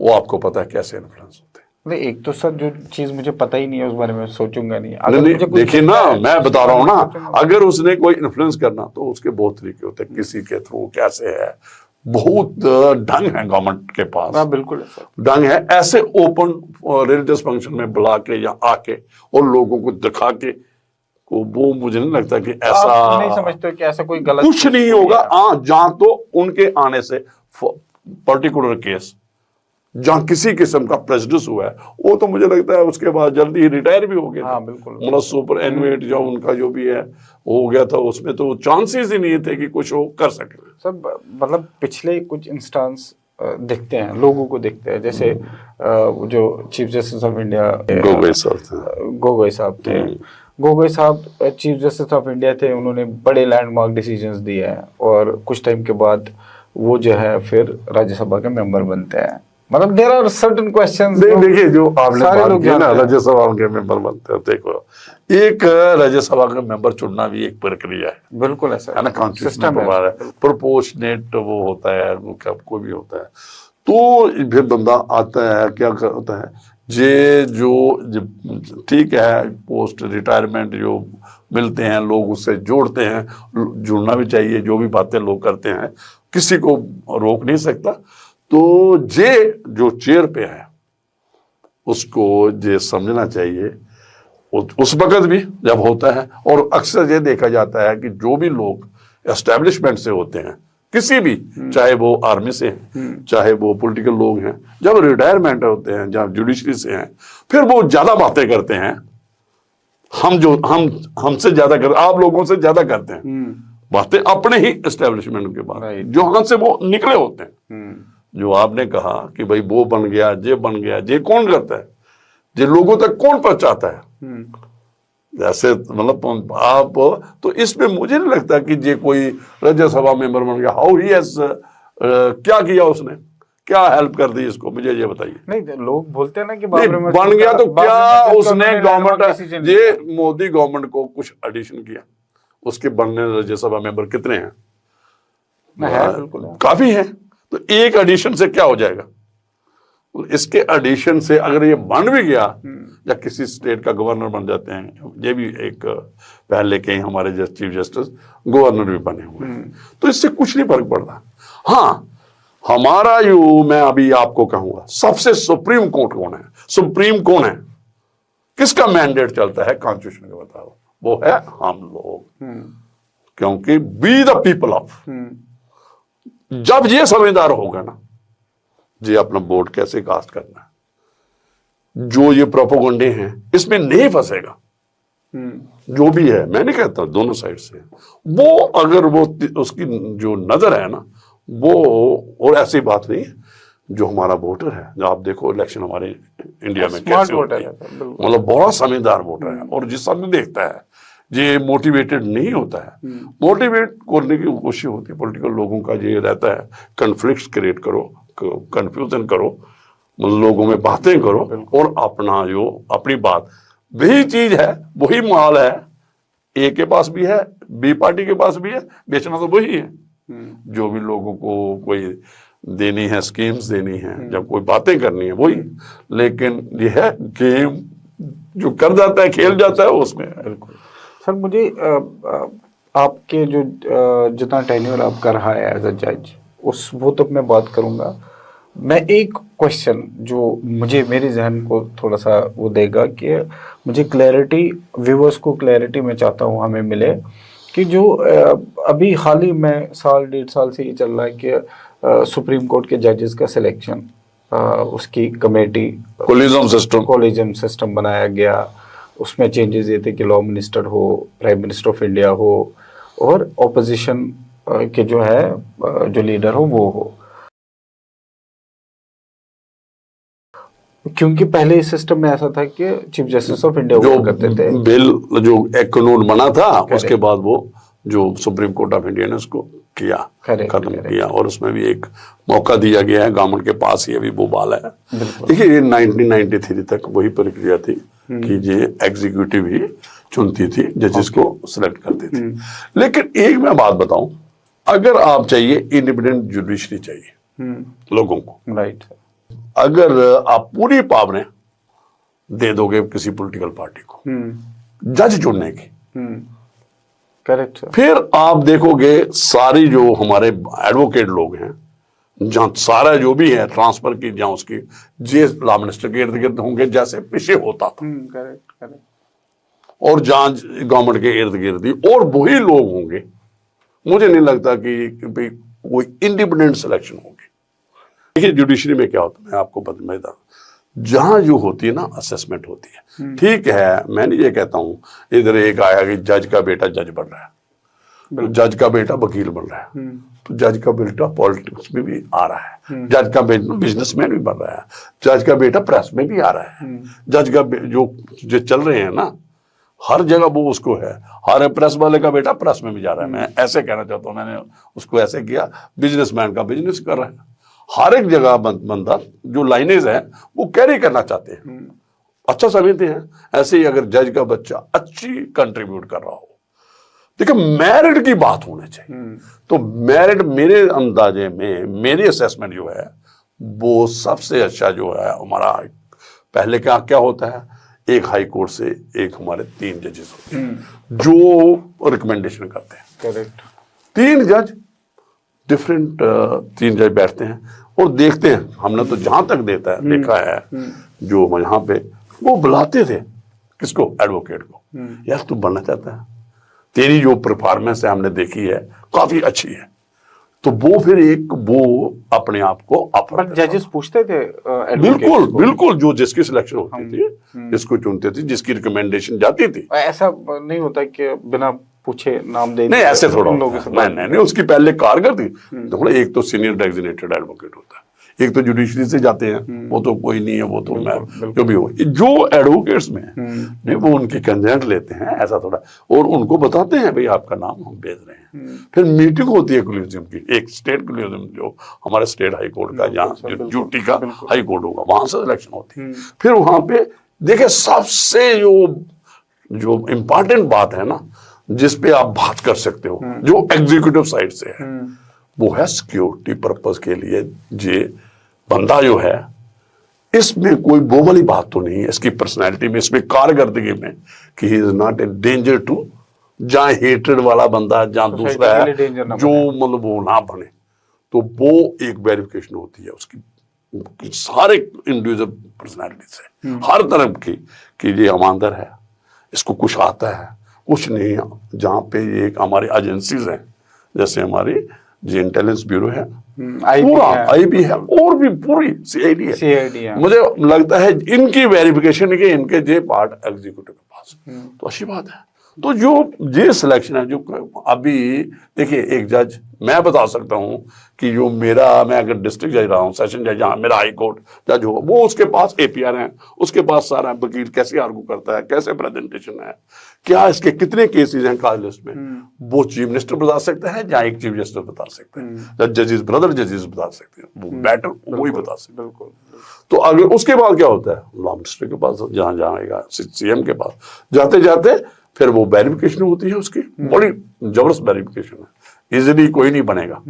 वो आपको पता है कैसे इन्फ्लुएंस होते हैं। नहीं, एक तो सर जो चीज मुझे पता ही नहीं है उस बारे में सोचूंगा नहीं। नहीं, मुझे कुछ देखिए पता ना, है, मैं बता रहा हूं ना, सोचूंगा। अगर उसने कोई इन्फ्लुएंस करना तो उसके बहुत तरीके होते हैं, किसी के थ्रू कैसे है, बहुत ढंग है गवर्नमेंट के पास। हाँ बिल्कुल है सर। ढंग है ऐसे ओपन रिलीजियस फंक्शन में बुला के या आके और लोगों को दिखा के, वो मुझे नहीं लगता कि ऐसा, आप नहीं समझते कि ऐसा कोई गलत कुछ नहीं होगा। हाँ, जहां तो उनके आने से पर्टिकुलर केस जहां किसी किस्म का प्रेजुडिस हुआ है, वो तो मुझे लगता है उसके बाद जल्दी ही रिटायर भी हो गया। हाँ बिल्कुल, मतलब सुपर एनुएट जो उनका जो भी है हो गया था, उसमें तो चांसेस ही नहीं थे कि कुछ वो कर सके। सब मतलब पिछले कुछ इंस्टांस दिखते हैं, लोगों को दिखते हैं, जैसे जो chief justice of India Gogoi साहब थे। गोगोई साहब चीफ जस्टिस ऑफ इंडिया थे, उन्होंने बड़े लैंडमार्क डिसीजंस दिए हैं और कुछ टाइम के बाद वो जो है फिर राज्यसभा के मेंबर बनते हैं। मतलब देयर आर सर्टेन क्वेश्चंस। देखिए जो आपने सारे बात लोग की ना, जानते हैं। राज्यसभा के मेंबर बनते हैं, देखो एक राज्यसभा का मेंबर चुनना भी एक प्रक्रिया है, बिल्कुल है सर, है ना, कॉन्स्टिट्यूशन सिस्टम है, प्रोपोर्शनेट वो होता है, वो क्या कोई भी होता है। तो फिर बंदा आता है, क्या होता है, ये जो ठीक है, पोस्ट रिटायरमेंट जो मिलते हैं लोग उससे जोड़ते हैं, जुड़ना भी चाहिए, जो भी बातें लोग करते हैं किसी को रोक नहीं सकता। तो ये जो चेयर पे है उसको ये समझना चाहिए उस वक्त भी जब होता है, और अक्सर ये देखा जाता है कि जो भी लोग एस्टेब्लिशमेंट से होते हैं, किसी भी, चाहे वो आर्मी से हैं, चाहे वो पॉलिटिकल लोग हैं, जब रिटायरमेंट होते हैं, जब जुडिशरी से हैं, फिर वो ज्यादा बातें करते हैं। हमसे ज्यादा कर, आप लोगों से ज्यादा करते हैं बातें अपने ही एस्टेब्लिशमेंट के बाद, जो हाथ से वो निकले होते हैं। जो आपने कहा कि भाई वो बन गया, ये बन गया, ये कौन करता है, ये लोगों तक कौन पहुंचाता है, जैसे मतलब आप, तो इसमें मुझे नहीं लगता कि ये कोई राज्यसभा मेंबर बन गया, हाउ ही हैज क्या किया उसने, क्या हेल्प कर दी इसको, मुझे ये बताइए। नहीं, लोग बोलते हैं ना कि बन गया तो क्या उसने गवर्नमेंट, ये मोदी गवर्नमेंट को कुछ एडिशन किया, उसके बनने राज्यसभा मेंबर कितने हैं? बिल्कुल काफी है। तो एक एडिशन से क्या हो जाएगा? इसके एडिशन से अगर ये बन भी गया या किसी स्टेट का गवर्नर बन जाते हैं, ये भी एक पहले के हमारे चीफ जस्टिस गवर्नर भी बने हुए हैं, तो इससे कुछ नहीं फर्क पड़ता। हाँ, हमारा यू, मैं अभी आपको कहूंगा सबसे सुप्रीम कोर्ट कौन है, सुप्रीम कौन है, किसका मैंडेट चलता है कॉन्स्टिट्यूशन के, बताओ, वो है हम लोग, क्योंकि वी द पीपल ऑफ। जब ये समझदार होगा ना, ये अपना वोट कैसे कास्ट करना है, जो ये प्रोपोगंडे हैं इसमें नहीं फंसेगा, जो भी है, मैं नहीं कहता दोनों साइड से, वो अगर वो उसकी जो नजर है ना वो, और ऐसी बात नहीं है, जो हमारा वोटर है, जो आप देखो इलेक्शन हमारे इंडिया में कैसे होता है, मतलब बहुत समझदार वोटर है, और जिस समय देखता है ये मोटिवेटेड नहीं होता है। मोटिवेट करने की कोशिश होती है पॉलिटिकल लोगों का, ये रहता है कन्फ्लिक्ट क्रिएट करो, कंफ्यूजन करो, मतलब लोगों में बातें करो और अपना जो अपनी बात, वही चीज है, वही माल है, ए के पास भी है, बी पार्टी के पास भी है, बेचना तो वही है। जो भी लोगों को कोई देनी है, स्कीम्स देनी है, जब कोई बातें करनी है वही, लेकिन यह है गेम जो कर जाता है, खेल जाता है उसमें। बिल्कुल सर, मुझे आपके जो जितना टेन्योर आपका रहा है एज अ जज, उस वो तो मैं बात करूंगा। मैं एक क्वेश्चन जो मुझे मेरे जहन को थोड़ा सा वो देगा कि मुझे क्लैरिटी, व्यूअर्स को क्लैरिटी मैं चाहता हूँ हमें मिले कि जो अभी हाल ही में साल 1.5 साल से ये चल रहा है कि सुप्रीम कोर्ट के जजेस का सिलेक्शन, उसकी कमेटी, कोलिजियम सिस्टम बनाया गया। उसमें चेंजेस ये थे कि लॉ मिनिस्टर हो, प्राइम मिनिस्टर ऑफ इंडिया हो और ऑपोजिशन के जो है जो लीडर हो वो हो। क्योंकि पहले इस सिस्टम में ऐसा था कि चीफ जस्टिस ऑफ इंडिया जो करते थे। बिल जो एक कानून बना था उसके बाद वो जो सुप्रीम कोर्ट ऑफ इंडिया ने उसको किया, खत्म किया, और उसमें भी एक मौका दिया गया है गवर्नमेंट के पास, ये भी वो बाल है। देखिए ये 1993 तक वही प्रक्रिया थी कि ये एग्जीक्यूटिव ही चुनती थी, जजेस को सिलेक्ट करती थी। लेकिन एक मैं बात बताऊं, अगर आप चाहिए इंडिपेंडेंट जुडिशरी चाहिए लोगों को, राइट, अगर आप पूरी पावरें दे दोगे किसी पॉलिटिकल पार्टी को जज चुनने की, करेक्ट, फिर आप देखोगे सारी जो हमारे एडवोकेट लोग हैं, जहां सारा जो भी है ट्रांसफर की, जहां उसकी जे लॉ मिनिस्टर के इर्द गिर्द होंगे जैसे पीछे होता था, करेक्ट, और जहां गवर्नमेंट के इर्द गिर्द ही और वही लोग होंगे। मुझे नहीं लगता कि कोई इंडिपेंडेंट सिलेक्शन होगी। देखिए जुडिशरी में क्या होता है, मैं आपको बता, जहां जो होती है ना असेसमेंट होती है, ठीक है, मैं नहीं ये कहता हूं इधर एक आया कि जज का बेटा जज बन रहा है, तो जज का बेटा वकील बन रहा है, तो जज का बेटा पॉलिटिक्स में भी आ रहा है, जज का बेटा बिजनेसमैन भी बन रहा है, जज का बेटा प्रेस में भी आ रहा है, जज का जो चल रहे हैं ना हर जगह वो उसको है, हर प्रेस वाले का बेटा प्रेस में भी जा रहा है। मैं ऐसे कहना चाहता हूँ, मैंने उसको ऐसे किया, बिजनेसमैन का बिजनेस कर रहा है, हर एक जगह बंदा जो लाइनेज है वो कैरी करना चाहते हैं, अच्छा समझते हैं। ऐसे ही अगर जज का बच्चा अच्छी कंट्रीब्यूट कर रहा हो, देखिए मेरिट की बात होनी चाहिए, तो मेरिट मेरे अंदाजे में, मेरी असेसमेंट जो है वो सबसे अच्छा जो है हमारा, पहले क्या होता है, एक हाई कोर्ट से एक हमारे 3 जजेस होते हैं जो रिकमेंडेशन करते हैं, करेक्ट, 3 जज डिफरेंट 3 जज बैठते हैं और देखते हैं। हमने तो जहां तक देखा है जो यहाँ पे वो बुलाते थे किसको, एडवोकेट को, यार तू बनना चाहता है, तेरी जो परफॉर्मेंस है हमने देखी है काफी अच्छी है, तो वो फिर एक वो अपने आप को अपर जजेस पूछते थे, बिल्कुल जो जिसकी सिलेक्शन होती थी, जिसको चुनते थे, जिसकी रिकमेंडेशन जाती थी। ऐसा नहीं होता कि बिना पूछे नाम दे, नहीं ऐसे थोड़ा नहीं, उसकी पहले कारगर थी। थोड़ा एक तो सीनियर डेजिग्नेटेड एडवोकेट होता है, एक तो जुडिशरी से जाते हैं, वो तो कोई नहीं है, वो तो मैं जो भी हो, जो एडवोकेट्स में नहीं वो उनकी कंसेंट लेते हैं, ऐसा थोड़ा, और उनको बताते हैं भाई आपका नाम हम भेज रहे हैं। फिर मीटिंग होती है कोलिजियम की, एक स्टेट कोलिजियम जो हमारे स्टेट हाई कोर्ट का, जहाँ ड्यूटी का हाई कोर्ट होगा, वहां से सिलेक्शन होती है। फिर वहां पे देखिए सबसे जो इम्पोर्टेंट बात है ना, जिसपे आप बात कर सकते हो, जो एग्जीक्यूटिव साइड से है, वो है सिक्योरिटी पर्पस के लिए ये बंदा जो है, इसमें कोई वो वाली बात तो नहीं है इसकी पर्सनैलिटी में, इसमें कारकर्दगी में, कि he is not a danger to, जहां हेट्रेड वाला बंदा, जहां दूसरा है जो मतलब वो ना बने, तो वो एक वेरिफिकेशन होती है उसकी सारे इंडिविजुअल पर्सनैलिटी से, हर तरफ की, कि ये ईमानदार है, इसको कुछ आता है, कुछ नहीं। जहाँ पे ये हमारी एजेंसीज हैं, जैसे हमारी जो इंटेलिजेंस ब्यूरो है, पूरा आईबी है, और भी पूरी सीआईडी है, मुझे लगता है इनकी वेरिफिकेशन के इनके जे पार्ट एग्जीक्यूटिव के पास, तो अच्छी बात है। तो जो ये सिलेक्शन है, जो अभी देखिए, एक जज मैं बता सकता हूं कि जो मैं अगर डिस्ट्रिक्ट जज रहा हूं, सेशन जज, जहां मेरा हाई कोर्ट जज हो, वो उसके पास एपीआर है, उसके पास सारा वकील कैसे आर्गू करता है, कैसे प्रेजेंटेशन है, क्या इसके कितने केसेस हैं काज लिस्ट में, वो चीफ मिनिस्टर बता सकता है या एक चीफ जस्टिस बता सकते हैं, जजेस ब्रदर जजेस बता सकते हैं, वो बेटर वही बता सकते हैं। बिल्कुल। तो अगर उसके बाद क्या होता है, लॉ मिनिस्टर के पास जहां जाएगा, सीएम के पास जाते जाते फिर वो वेरिफिकेशन होती है, उसकी बड़ी जबरदस्त वेरिफिकेशन है, इजीली कोई नहीं बनेगा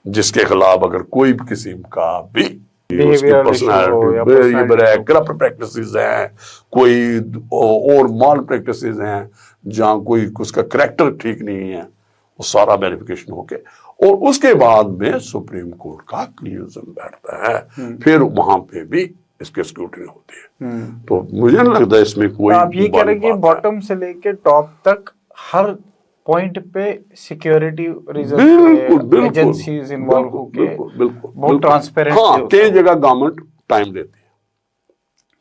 जिसके खिलाफ अगर कोई किसी का भी उसकी पर्सनैलिटी है, करप्ट प्रैक्टिसेस हैं, कोई और मॉल प्रैक्टिसेस हैं, जहां कोई उसका करैक्टर ठीक नहीं है, वो सारा वेरिफिकेशन होके और उसके बाद में सुप्रीम कोर्ट का कंक्लूजन बैठता है, फिर वहां पे भी इसकी स्क्रूटनी होती है। तो मुझे नहीं लगता इसमें कोई, आप ये कह रहे हैं कि बॉटम से लेके टॉप तक हर पॉइंट पे सिक्योरिटी रीजन एजेंसीज इन्वॉल्व होके बहुत ट्रांसपेरेंट। हाँ, कई जगह गवर्नमेंट टाइम देती है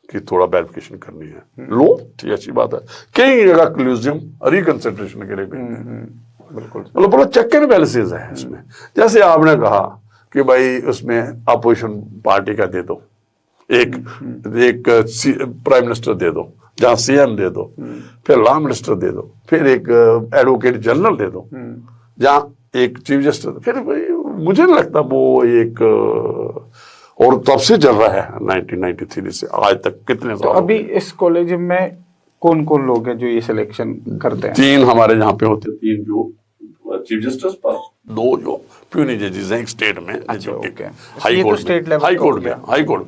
कि थोड़ा वेरिफिकेशन करनी है, लो ठीक अच्छी बात है, कई जगह कंक्लूजन रिकंसिडरेशन के लिए बिल्कुल, मतलब बड़ा चेक एंड बैलेंसेस है इसमें। जैसे आपने कहा कि भाई उसमें अपोजिशन पार्टी का दे दो, एक प्राइम मिनिस्टर दे दो, जहां सीएम दे दो, फिर लॉ मिनिस्टर दे दो, फिर एक एडवोकेट जनरल दे दो, जहां एक चीफ जस्टिस, फिर मुझे नहीं लगता वो एक, और तब से चल रहा है 1993 से आज तक कितने साल। अभी इस कॉलेज में कौन कौन लोग हैं जो ये सिलेक्शन करते हैं? 3 हमारे यहाँ पे होते हैं, 3 जो चीफ जस्टिस पर, 2 जो प्यूनी जजेस हैं एक स्टेट में, हाई कोर्ट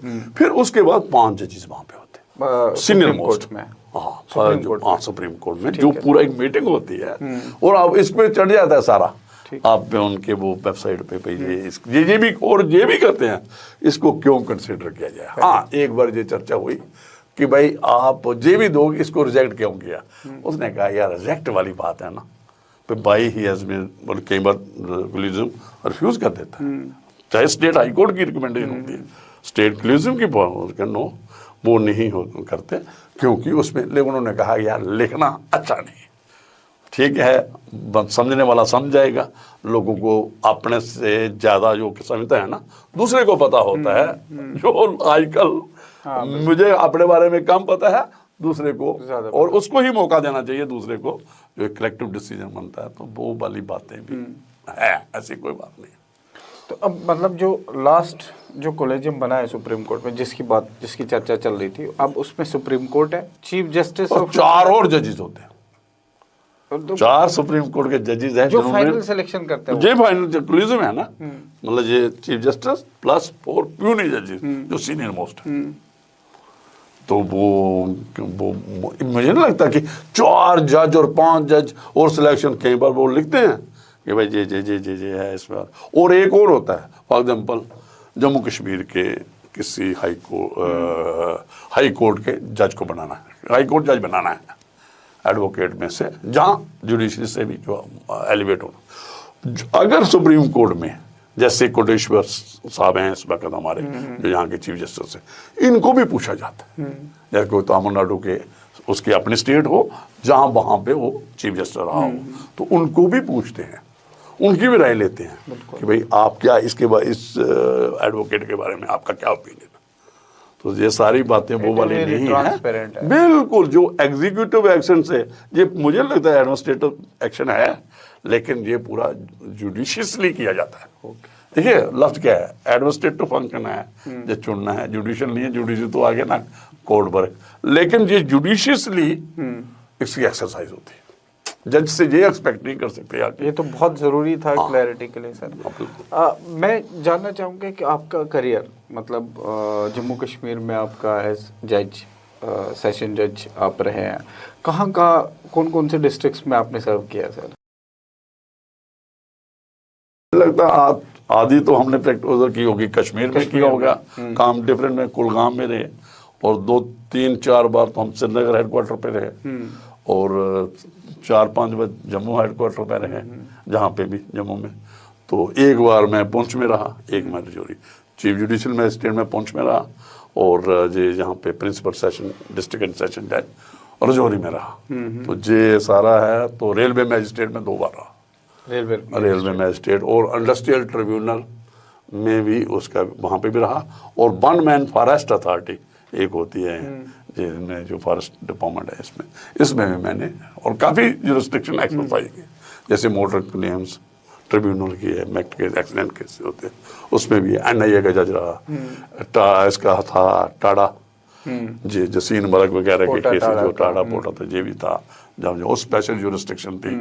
में, फिर उसके बाद 5 जजेस वहां पे होते हैं सीनियर मोस्ट में, सुप्रीम कोर्ट में, जो पूरा एक मीटिंग होती है और अब इस पे चढ़ जाता है सारा, आप उनके वो वेबसाइट पे ये भी और ये भी करते हैं, इसको क्यों कंसिडर किया जाए। हाँ, एक बार ये चर्चा हुई कि भाई आप ये भी दोगे, इसको रिजेक्ट क्यों किया, उसने कहा यार रिजेक्ट वाली बात है ना, तो भाई ही हैज बीन, कई बार कंक्लूजन रिफ्यूज कर देता है, चाहे स्टेट हाई कोर्ट की रिकमेंडेशन होती है, स्टेट कंक्लूजन की नो वो नहीं करते, क्योंकि उसमें लेकिन उन्होंने कहा यार लिखना अच्छा नहीं, ठीक है समझने वाला समझ जाएगा, लोगों को अपने से ज्यादा जो समझता है ना दूसरे को पता होता है, जो आजकल मुझे अपने बारे में कम पता है दूसरे को, और उसको ही मौका देना चाहिए दूसरे को, जो एक कलेक्टिव डिसीजन बनता है, तो वो वाली बातें भी है, ऐसी कोई बात नहीं। तो अब मतलब जो लास्ट जो कॉलेजियम बना है सुप्रीम कोर्ट में, जिसकी चर्चा चल रही थी, अब उसमें सुप्रीम कोर्ट है, चीफ जस्टिस और 4 और जजेस होते हैं, तो 4 सुप्रीम कोर्ट के जजेस हैं जो फाइनल सिलेक्शन करते हैं, ये फाइनल कंक्लूजन है ना, मतलब ये चीफ जस्टिस प्लस 4 प्यूनी जजेस जो सीनियर मोस्ट है। तो वो मुझे नहीं लगता कि 4 जज और 5 जज और सिलेक्शन, कई बार वो लिखते हैं कि भाई जे है इसमें, और एक और होता है, फॉर एग्जांपल जम्मू कश्मीर के किसी हाई कोर्ट के जज को बनाना है, हाई कोर्ट जज बनाना है एडवोकेट में से, जहाँ जुडिशरी से भी जो एलिवेट होना। अगर सुप्रीम कोर्ट में जैसे कोटेश्वर साहब हैं इस वक्त हमारे, जो यहाँ के चीफ जस्टिस हैं, इनको भी पूछा जाता है, जैसे कोई तमिलनाडु के उसकी अपनी स्टेट हो जहाँ वहाँ पे वो चीफ जस्टिस रहा हो, तो उनको भी पूछते हैं, उनकी भी राय लेते हैं कि भाई आप क्या इसके बाद इस एडवोकेट के बारे में आपका क्या ओपिनियन है। तो ये सारी बातें वो वाली नहीं है, बिल्कुल जो एग्जीक्यूटिव एक्शन से, ये मुझे लगता है एडमिनिस्ट्रेटिव एक्शन है, लेकिन ये पूरा जुडिशियसली किया जाता है। देखिए लफ्ज क्या है, एडमिनिस्ट्रेटिव फंक्शन है, जो चुनना है, जुडिशियल नहीं है, जुडिशियल तो आगे ना कोर्ट पर, लेकिन ये जुडिशियसली इसकी एक्सरसाइज होती है, जज से ये एक्सपेक्ट नहीं कर सकते यार। ये तो बहुत ज़रूरी था क्लैरिटी के लिए सर। मैं जानना चाहूँगा कि आपका करियर मतलब जम्मू कश्मीर में आपका एज जज, सेशन जज आप रहे हैं, कहाँ का कौन कौन से डिस्ट्रिक्ट्स में आपने सर्व किया सर? लगता आदि तो हमने प्रैक्टिस उधर की होगी, कश्मीर में किया होगा काम डिफरेंट में, कुलगाम में रहे, और 2-3-4 बार तो हम श्रीनगर हेडक्वार्टर पे रहे, और 4-5 बार जम्मू हेडक्वार्टर पे रहे, जहाँ पे भी जम्मू में। तो एक बार मैं पुंछ में रहा, एक मैं रजौरी चीफ जुडिशियल मैजिस्ट्रेट में पुंछ में रहा, और ये यहाँ पे principal session district and session जज रजौरी में रहा। तो जे सारा है तो रेलवे मैजिस्ट्रेट में 2 बार रहा, रेलवे मैजिस्ट्रेट, और इंडस्ट्रियल ट्रिब्यूनल में भी उसका वहाँ पे भी रहा, और वन मैन फॉरेस्ट अथॉरिटी एक होती है जिसमें जो फॉरेस्ट डिपार्टमेंट है, इसमें भी मैंने और काफ़ी जुरिस्डिक्शन एक्सरसाइज की, जैसे मोटर क्लेम्स ट्रिब्यूनल की है, मैक्ट के एक्सीडेंट केस होते हैं उसमें भी NIA का जज रहा, इसका था टाडा जी जसीन मलक वगैरह के केस जो टाडा पोटा था ये भी था, जब जो स्पेशल जुरिस्डिक्शन थी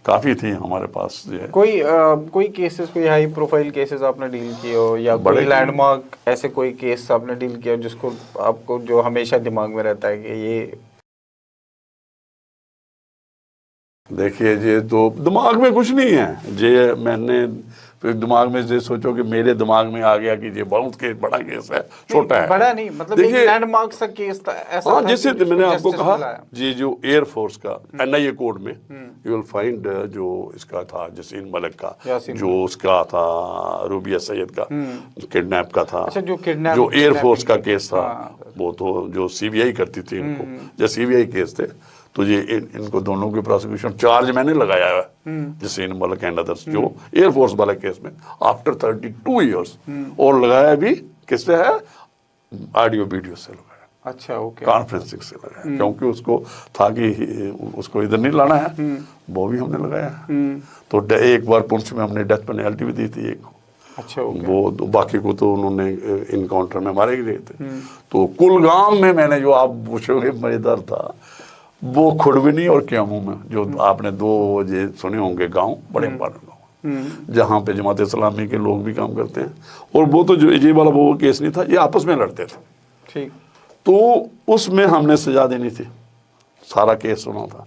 काफ़ी थी हमारे पास जो है। कोई केसेस, कोई हाई प्रोफाइल केसेस आपने डील किए हो, या कोई लैंडमार्क ऐसे कोई केस आपने डील किया जिसको आपको जो हमेशा दिमाग में रहता है कि ये? देखिए ये तो दिमाग में कुछ नहीं है, ये मैंने फिर दिमाग में ये सोचो कि मेरे दिमाग में आ गया कि ये बहुत केस बड़ा केस है, छोटा है, बड़ा नहीं, मतलब एक लैंडमार्क सा केस था ऐसा। हाँ, जैसे मैंने आपको कहा जी जो एयरफोर्स का NIA कोड में यू विल फाइंड जो इसका था जसीन मलिक का, जो उसका था रूबिया सैयद का किडनैप का था, अच्छा, जो एयरफोर्स का केस था वो तो जो CBI करती थी इनको, जो CBI केस थे, तो ये इनको दोनों की प्रोसिक्यूशन चार्ज मैंने लगाया है जसीन मलिक एंड अदर्स जो एयरफोर्स वाले केस में आफ्टर 32 इयर्स, और लगाया भी किससे है, ऑडियो वीडियो से लगाया, अच्छा ओके, कॉन्फ्रेंसिंग से लगाया, क्योंकि उसको था कि उसको इधर नहीं लाना है, वो भी हमने लगाया। तो एक बार पुंछ में हमने डेथ पेनल्टी भी दी थी एक, अच्छा वो बाकी को तो उन्होंने इनकाउंटर में मारे गए थे। तो कुलगाम में मैंने जो आप पूछोगे मजेदार था वो खुड़विनी और क्यामू में, जो आपने 2 ये सुने होंगे गांव, बड़े इंपॉर्टेंट गाँव जहाँ पे जमात इस्लामी के लोग भी काम करते हैं, और वो तो जो ये वाला वो केस नहीं था, ये आपस में लड़ते थे, ठीक, तो उसमें हमने सजा देनी थी, सारा केस सुना था,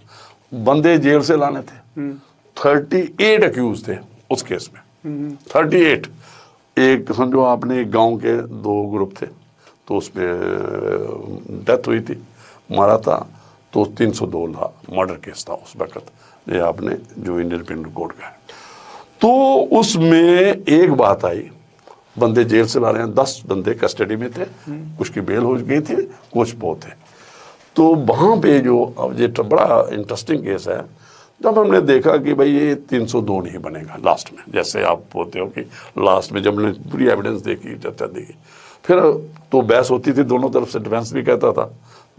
बंदे जेल से लाने थे, 38 अक्यूज थे उस केस में, 38, एक समझो आपने एक गाँव के 2 ग्रुप थे, तो उसमें डेथ हुई थी, मारा था, तो 302 था, मर्डर केस था उस वक्त, ये आपने जो इंडियन पिनल कोड का है। तो उसमें एक बात आई, बंदे जेल से ला रहे हैं, 10 बंदे कस्टडी में थे, कुछ की बेल हो गई थी, कुछ बहुत थे। तो वहाँ पे जो ये बड़ा इंटरेस्टिंग केस है, जब हमने देखा कि भाई ये 302 नहीं बनेगा लास्ट में, जैसे आप बोलते हो कि लास्ट में जब हमने पूरी एविडेंस देखी, चर्चा देखी, फिर तो बहस होती थी, दोनों तरफ से डिफेंस भी कहता था,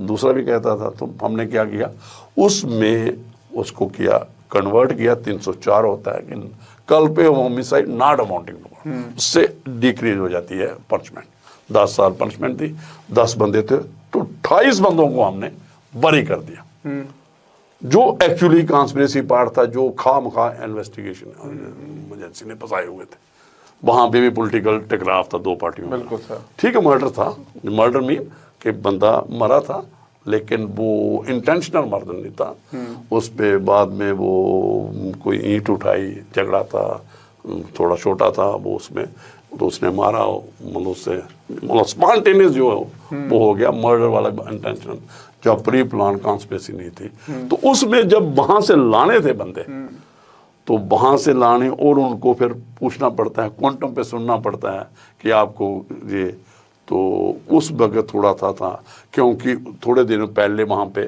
दूसरा भी कहता था, तो हमने क्या किया, उसमें उसको किया कन्वर्ट किया, 304 होता है कि कल पे होमिसाइड नॉट अमाउंटिंग टू, उससे डिक्रीज हो जाती है पनिशमेंट, 10 साल पनिशमेंट थी, 10 बंदे थे, तो 28 बंदों को हमने बरी कर दिया, जो एक्चुअली कॉन्स्पिरेसी पार्ट था, जो खामखा इन्वेस्टिगेशन एजेंसी ने फंसाए हुए थे, वहां पे भी पॉलिटिकल टकराव था 2 पार्टियों में, बिल्कुल सर, ठीक है, मर्डर था, मर्डर मीन कि बंदा मरा था, लेकिन वो इंटेंशनल मर्डर नहीं था, उस पे बाद में वो कोई ईंट उठाई, झगड़ा था, थोड़ा छोटा था वो उसमें, तो उसने मारा, मतलब उससे मतलब स्पॉन्टेनियस जो है वो हो गया, मर्डर वाला इंटेंशनल, जब प्री प्लान कॉन्स्पिरेसी नहीं थी। तो उसमें जब वहां से लाने थे बंदे, तो वहां से लाने और उनको फिर पूछना पड़ता है, क्वांटम पे सुनना पड़ता है कि आपको ये, तो उस वक्त थोड़ा था क्योंकि थोड़े दिनों पहले वहाँ पे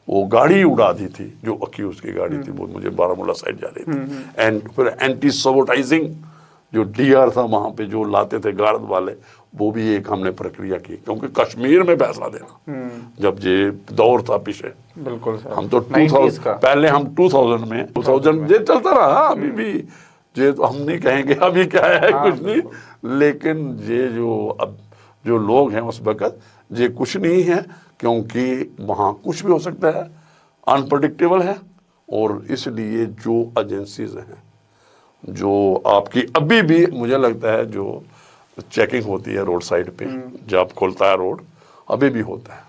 वो गाड़ी उड़ा दी थी, जो अक्यूज की गाड़ी थी, वो मुझे बारामूला साइड जा रही थी, एंड फिर एंटी सबोटाइजिंग जो DR था वहाँ पे जो लाते थे गार्ड वाले, वो भी एक हमने प्रक्रिया की, क्योंकि कश्मीर में फैसला देना जब ये दौर था पीछे, बिल्कुल सर, हम तो 2000 पहले हम 2000 में ये चलता रहा, अभी भी ये तो हम नहीं कहेंगे अभी क्या है, कुछ नहीं, लेकिन ये जो अब जो लोग हैं उस वक्त ये कुछ नहीं है, क्योंकि वहाँ कुछ भी हो सकता है, अनप्रडिक्टेबल है, और इसलिए जो एजेंसीज हैं जो आपकी अभी भी मुझे लगता है जो चेकिंग होती है रोड साइड पे, जब खुलता है रोड अभी भी होता है,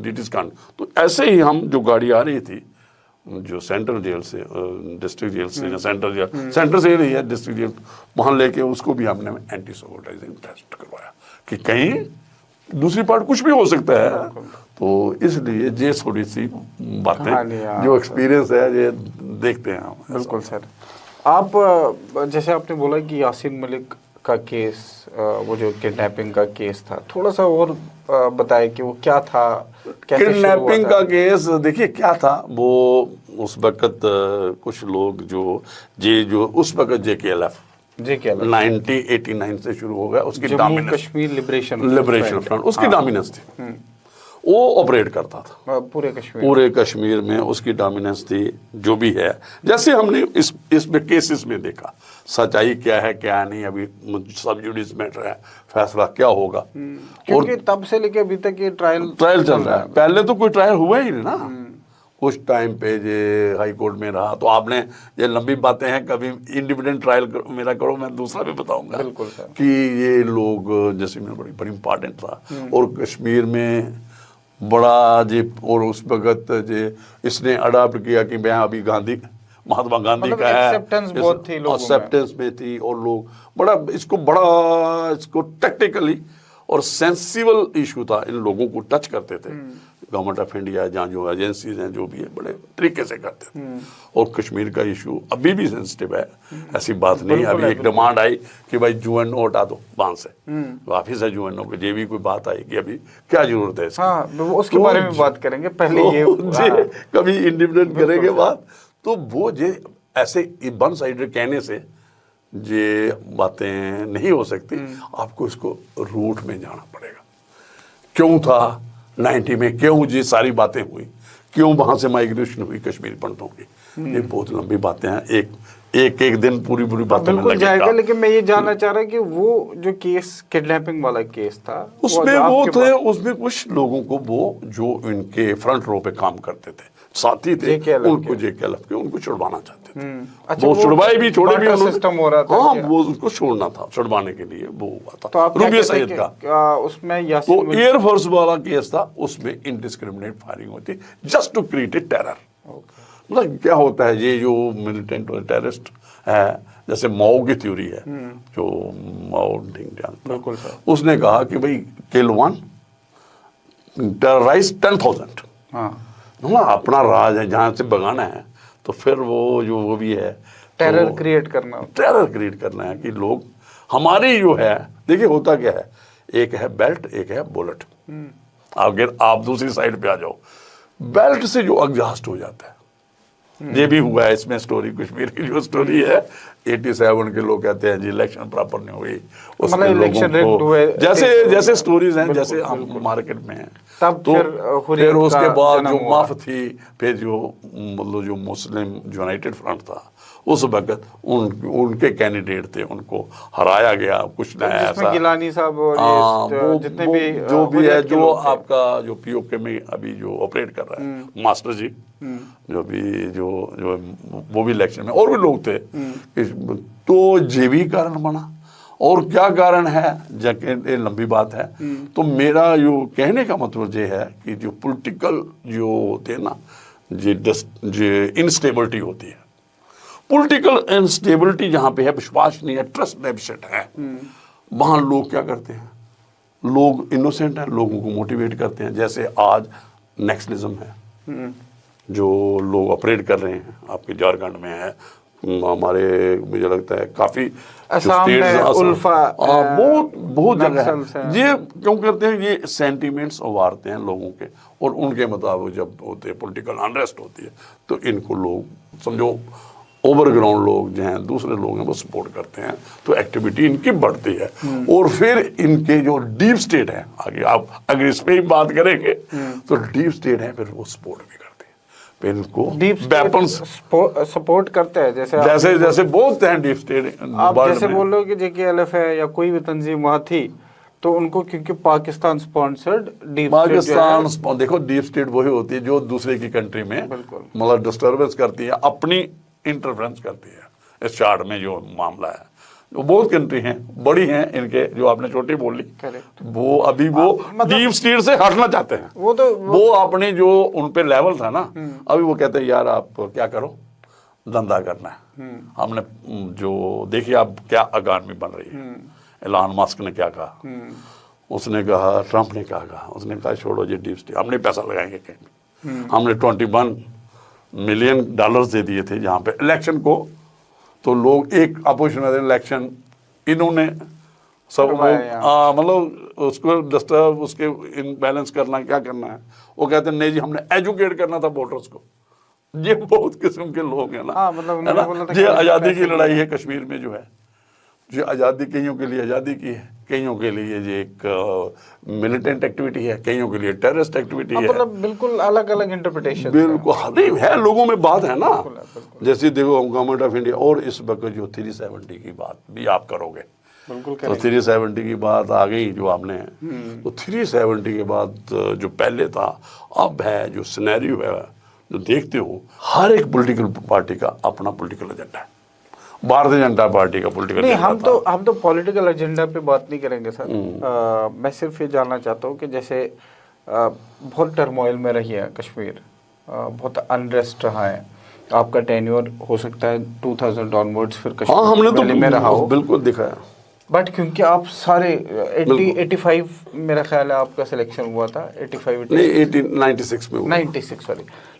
इट इज कांड। तो ऐसे ही हम जो गाड़ी आ रही थी जो सेंट्रल जेल से, डिस्ट्रिक्ट जेल से, सेंट्रल जेल, सेंट्रल से ही रही है डिस्ट्रिक्ट जेल, वहाँ लेके उसको भी हमने एंटी सबोटाइजिंग टेस्ट करवाया कि कहीं दूसरी पार्ट कुछ भी हो सकता है। तो इसलिए ये थोड़ी सी बातें जो एक्सपीरियंस है ये देखते हैं हम। बिल्कुल सर। आप जैसे आपने बोला कि यासीन मलिक का केस, वो जो किडनैपिंग का केस था, थोड़ा सा और बताए कि वो क्या था, कैसे शुरू हुआ किडनैपिंग था? का केस देखिए क्या था वो, उस वक्त कुछ लोग जो उस वक्त JKLF जी क्या 1989 से शुरू हो गया, उसकी Jammu dominance, Kashmir liberation front, उसकी डोमिनेंस थी, वो ऑपरेट करता था पूरे कश्मीर पूरे कश्मीर में, उसकी डोमिनेंस थी। जो भी है, जैसे हमने इसमें केसेस में देखा, सच्चाई क्या है क्या नहीं, अभी सब जुडिस मैटर है, फैसला क्या होगा। क्योंकि तब से लेके अभी तक ये ट्रायल चल रहा है, पहले तो कोई ट्रायल हुआ ही नहीं ना, कुछ टाइम पे ये हाई कोर्ट में रहा। तो आपने ये लंबी बातें हैं, कभी इंडिपेंडेंट ट्रायल मेरा करो, मैं दूसरा भी बताऊंगा। बिल्कुल सर। कि ये लोग जैसे में बड़ी बड़ी इंपॉर्टेंट था, और कश्मीर में बड़ा जी, और उस वक्त जे इसने अडॉप्ट किया कि मैं अभी महात्मा गांधी मतलब का है, acceptance बहुत थी लोगों में। एक्सेप्टेंस में थी, और लोग बड़ा इसको टेक्निकली और सेंसिबल इशू था, इन लोगों को टच करते थे। गवर्नमेंट ऑफ इंडिया जहाँ जो एजेंसीज हैं जो भी है, बड़े तरीके से करते थे। और कश्मीर का इशू अभी भी सेंसिटिव है, ऐसी बात नहीं। अभी एक डिमांड आई कि भाई UNO हटा दो वहां से, वापिस है UNO को, ये भी कोई बात आई कि अभी क्या जरूरत है इसकी। हाँ, उसके बारे में बात करेंगे, पहले ये कभी इंडिपेंडेंट करेंगे बात। तो वो जे ऐसे वन साइडेड कहने से ये बातें नहीं हो सकती, आपको इसको रूट में जाना पड़ेगा। क्यों था 90 में, क्यों ये सारी बातें हुई, क्यों वहां से माइग्रेशन हुई कश्मीरी पंडितों की, ये बहुत लंबी बातें हैं, एक दिन पूरी बातों में बिल्कुल जाएगा। लगेगा। लेकिन मैं ये जानना चाह रहा कि वो जो केस, किडनैपिंग वाला केस था, उसमें वो थे, उसमें कुछ लोगों को वो जो इनके फ्रंट रो पे काम करते थे, साथी थे, उनको JKLF के, उनको छुड़वाना चाहते थे। अच्छा, वो छुड़वाए भी, छोड़े भी उन्होंने, सिस्टम हो रहा था। हाँ, वो उनको छोड़ना था, छुड़वाने के लिए वो हुआ था। तो आप रूबिया सईद का उसमें तो एयरफोर्स वाला केस था, उसमें इनडिस्क्रिमिनेट फायरिंग होती जस्ट टू क्रिएट टेरर। मतलब क्या होता है, ये जो मिलिटेंट और टेररिस्ट है, जैसे माओ की थ्योरी है, जो माओ बिल्कुल, उसने कहा कि भाई किल 1 टेरराइज 10,000। हाँ, अपना राज है, जहाँ से भगाना है, तो फिर वो भी है, टेरर क्रिएट करना है कि लोग हमारी जो है, देखिए होता क्या है, एक है बेल्ट, एक है बुलेट। अगर आप दूसरी साइड पे आ जाओ, बेल्ट से जो एग्जॉस्ट हो जाता है, ये भी हुआ है इसमें स्टोरी, कश्मीर की जो स्टोरी है 87 के लोग कहते हैं जी इलेक्शन प्रॉपर नहीं हुई, उसमें लोगों को जैसे स्टोरीज हैं, जैसे हम मार्केट में हैं, तब तो फिर उसके बाद जो माफ थी, फिर जो मतलब जो मुस्लिम यूनाइटेड फ्रंट था, उस वक्त उनके कैंडिडेट थे, उनको हराया गया, कुछ नया ऐसा गिलानी साहब और जितने भी जो भी है, जो आपका जो POK में अभी जो ऑपरेट कर रहा है मास्टर जी, जो भी जो वो भी इलेक्शन में, और भी लोग थे। तो ये भी कारण बना, और क्या कारण है, ये लंबी बात है। तो मेरा जो कहने का मतलब ये है कि जो पॉलिटिकल जो होते हैं ना, ये इनस्टेबिलिटी होती है, पॉलिटिकल इनस्टेबिलिटी जहाँ पे है, विश्वास नहीं है, ट्रस्ट डेफिसिट है, वहाँ लोग क्या करते हैं, लोग इनोसेंट हैं, लोगों को मोटिवेट करते हैं। जैसे आज नेक्सलिज्म है, जो लोग ऑपरेट कर रहे हैं, आपके झारखंड में है, हमारे मुझे लगता है काफी बहुत जगह है। ये क्यों करते हैं, ये सेंटिमेंट्स उभारते हैं लोगों के, और उनके मुताबिक जब होते हैं पॉलिटिकल अनरेस्ट होती है, तो इनको लोग समझो ओवरग्राउंड लोग जो हैं, दूसरे लोग हैं, वो सपोर्ट करते हैं, तो एक्टिविटी इनकी बढ़ती है। और फिर इनके जो डीप स्टेट है, आगे आप अगर इस पे ही बात करेंगे, तो डीप स्टेट है, फिर वो सपोर्ट भी करते हैं, इनको वेपन्स सपोर्ट करते हैं। जैसे बोलते हैं डीप स्टेट, आप जैसे बोल रहे हो कि JKLF है या कोई भी तंजीम वहाँ थी, तो उनको क्योंकि पाकिस्तान स्पॉन्सर्ड देखो डीप स्टेट वही होती है जो दूसरे की कंट्री में मतलब डिस्टर्बेंस करती है, अपनी इंटरफेरेंस करती है। इस चार्ट में जो मामला है, वो बहुत कंट्री हैं, बड़ी हैं, इनके जो आपने छोटी बोली, वो अभी वो डीप स्टेट से हटना चाहते हैं। वो अपने जो उन पे लेवल था ना, अभी वो कहते हैं यार आप क्या करो, धंधा करना है। हमने जो देखिए आप क्या अकानमी बन रही है, एलन मस्क ने क्या कहा, उसने कहा, ट्रंप ने क्या कहा, उसने कहा छोड़ो ये डीप स्टेट, हमने पैसा लगाएंगे कहीं। हमने $21 मिलियन दे दिए थे जहाँ पे इलेक्शन को, तो लोग एक अपोजिशन इलेक्शन इन्होंने सब करवाया यहाँ। मतलब उसको डिस्टर्ब, उसके इनबैलेंस करना, क्या करना है। वो कहते हैं नहीं जी हमने एजुकेट करना था वोटर्स को। ये बहुत किस्म के लोग हैं ना, हाँ, मतलब है उन्होंने ना। बोला था ये कि आज़ादी की पैसे लड़ाई है कश्मीर में जो है, जो आज़ादी कईयों के लिए आज़ादी की है, कईयों के लिए ये एक मिलिटेंट एक्टिविटी है, कईयों के लिए टेररिस्ट एक्टिविटी है। मतलब बिल्कुल अलग अलग इंटरप्रिटेशन बिल्कुल नहीं है, लोगों में बात है ना। बिल्कुल। जैसे देखो गवर्नमेंट ऑफ इंडिया, और इस वक्त जो 370 की बात भी आप करोगे, बिल्कुल तो 370 की बात आ गई जो आपने, तो 370 के बाद जो पहले था अब है, जो सिनेरियो है जो देखते हो, हर एक पॉलिटिकल पार्टी का अपना पॉलिटिकल एजेंडा है। भारतीय जनता पार्टी का पॉलिटिकल नहीं, एजेंडा हम तो पॉलिटिकल एजेंडा पे बात नहीं करेंगे सर। मैं सिर्फ ये जानना चाहता हूँ कि जैसे बहुत टर्मोइल में रही है कश्मीर, बहुत अनरेस्ट रहा है, आपका टेन्योर हो सकता है 2000 ऑनवर्ड्स फिर हाँ हमने कश्मीर वैली में रहा तो हो, बिल्कुल दिखाया। बट क्योंकि आप सारे 85 मेरा ख्याल है आपका सिलेक्शन हुआ था, 85 नहीं 96 में हुआ।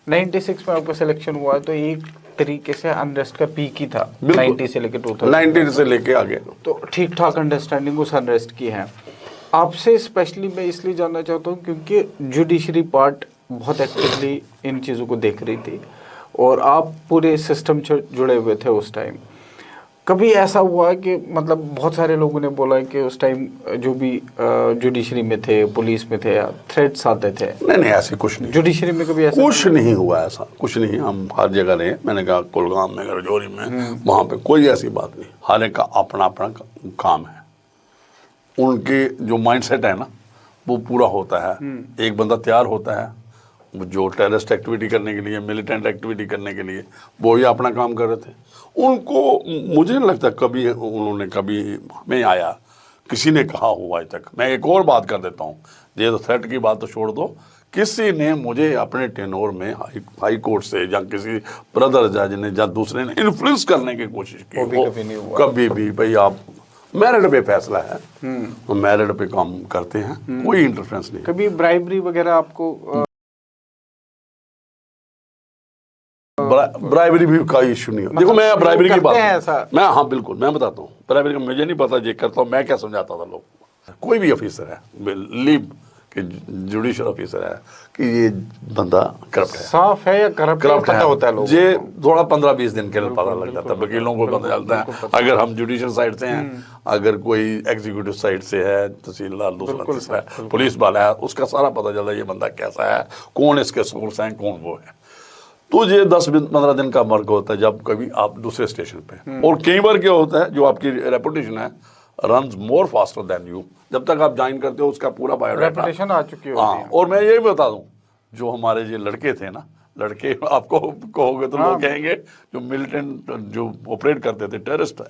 96 में आपका सिलेक्शन हुआ है, तो एक तरीके से अनरेस्ट का पीक ही था, बिल्कुल। 90 से लेकर 2000, 90 से लेके आगे। तो ठीक ठाक अंडरस्टैंडिंग उस अनरेस्ट की है। आपसे स्पेशली मैं इसलिए जानना चाहता हूँ क्योंकि जुडिशरी पार्ट बहुत एक्टिवली इन चीज़ों को देख रही थी और आप पूरे सिस्टम से जुड़े हुए थे उस टाइम। कभी ऐसा हुआ कि मतलब बहुत सारे लोगों ने बोला कि उस टाइम जो भी जुडिशरी में थे, पुलिस में थे, थ्रेट्स आते थे? नहीं ऐसी कुछ नहीं, जुडिशरी में कभी ऐसा कुछ नहीं हुआ, ऐसा कुछ नहीं। हम हर जगह रहे, मैंने कहा कुलगाम में, रजौरी में, वहाँ पे कोई ऐसी बात नहीं। हर एक का अपना अपना काम है, उनके जो माइंडसेट है ना वो पूरा होता है। एक बंदा तैयार होता है जो टेररिस्ट एक्टिविटी करने के लिए, मिलिटेंट एक्टिविटी करने के लिए, वो ही अपना काम कर रहे थे। उनको मुझे नहीं लगता कभी उन्होंने कभी हमें आया किसी ने कहा हो आज तक। मैं एक और बात कर देता हूँ, ये तो थ्रेट की बात तो छोड़ दो, किसी ने मुझे अपने टेनोर में हाई कोर्ट से या किसी ब्रदर जज ने या दूसरे ने इन्फ्लुएंस करने की कोशिश की हो, कभी नहीं हुआ। कभी भी। भाई आप मेरिट पे फैसला है, तो मेरिट पे काम करते हैं, कोई इंटरफेरेंस नहीं। कभी ब्राइबरी वगैरह आपको ब्राइबरी भी का इशू नहीं है। देखो मैं ब्राइबरी की बात, ऐसा? मैं हाँ बिल्कुल मैं बताता हूँ, ब्राइबरी का मुझे नहीं पता, ये करता हूँ मैं, क्या समझाता था लोग। कोई भी ऑफिसर है, लीव कि जुडिशियल ऑफिसर है, कि ये बंदा करप्ट है, साफ है या करप्ट पता होता है लोगों को? ये थोड़ा 15-20 दिन के लिए पता लग जाता है, वकीलों को पता चलता है। अगर हम जुडिशियल साइड से हैं, अगर कोई एग्जीक्यूटिव साइड से है, तहसीलदार, दूसरा तीसरा है, पुलिस वाला है, उसका सारा पता चलता है ये बंदा कैसा है, कौन इसके सोर्स हैं, कौन वो है। तो ये 10-15 दिन का वर्क होता है जब कभी आप दूसरे स्टेशन पे, और कई बार क्या होता है जो आपकी रेपुटेशन है runs more faster than you, जब तक आप ज्वाइन करते हो उसका पूरा बायोडाटा रेपुटेशन आ चुकी होती हाँ। है। और मैं यही बता दूं, जो हमारे ये लड़के थे ना, लड़के आपको कहोगे तो लोग कहेंगे जो मिलिटेंट जो ऑपरेट करते थे, टेररिस्ट,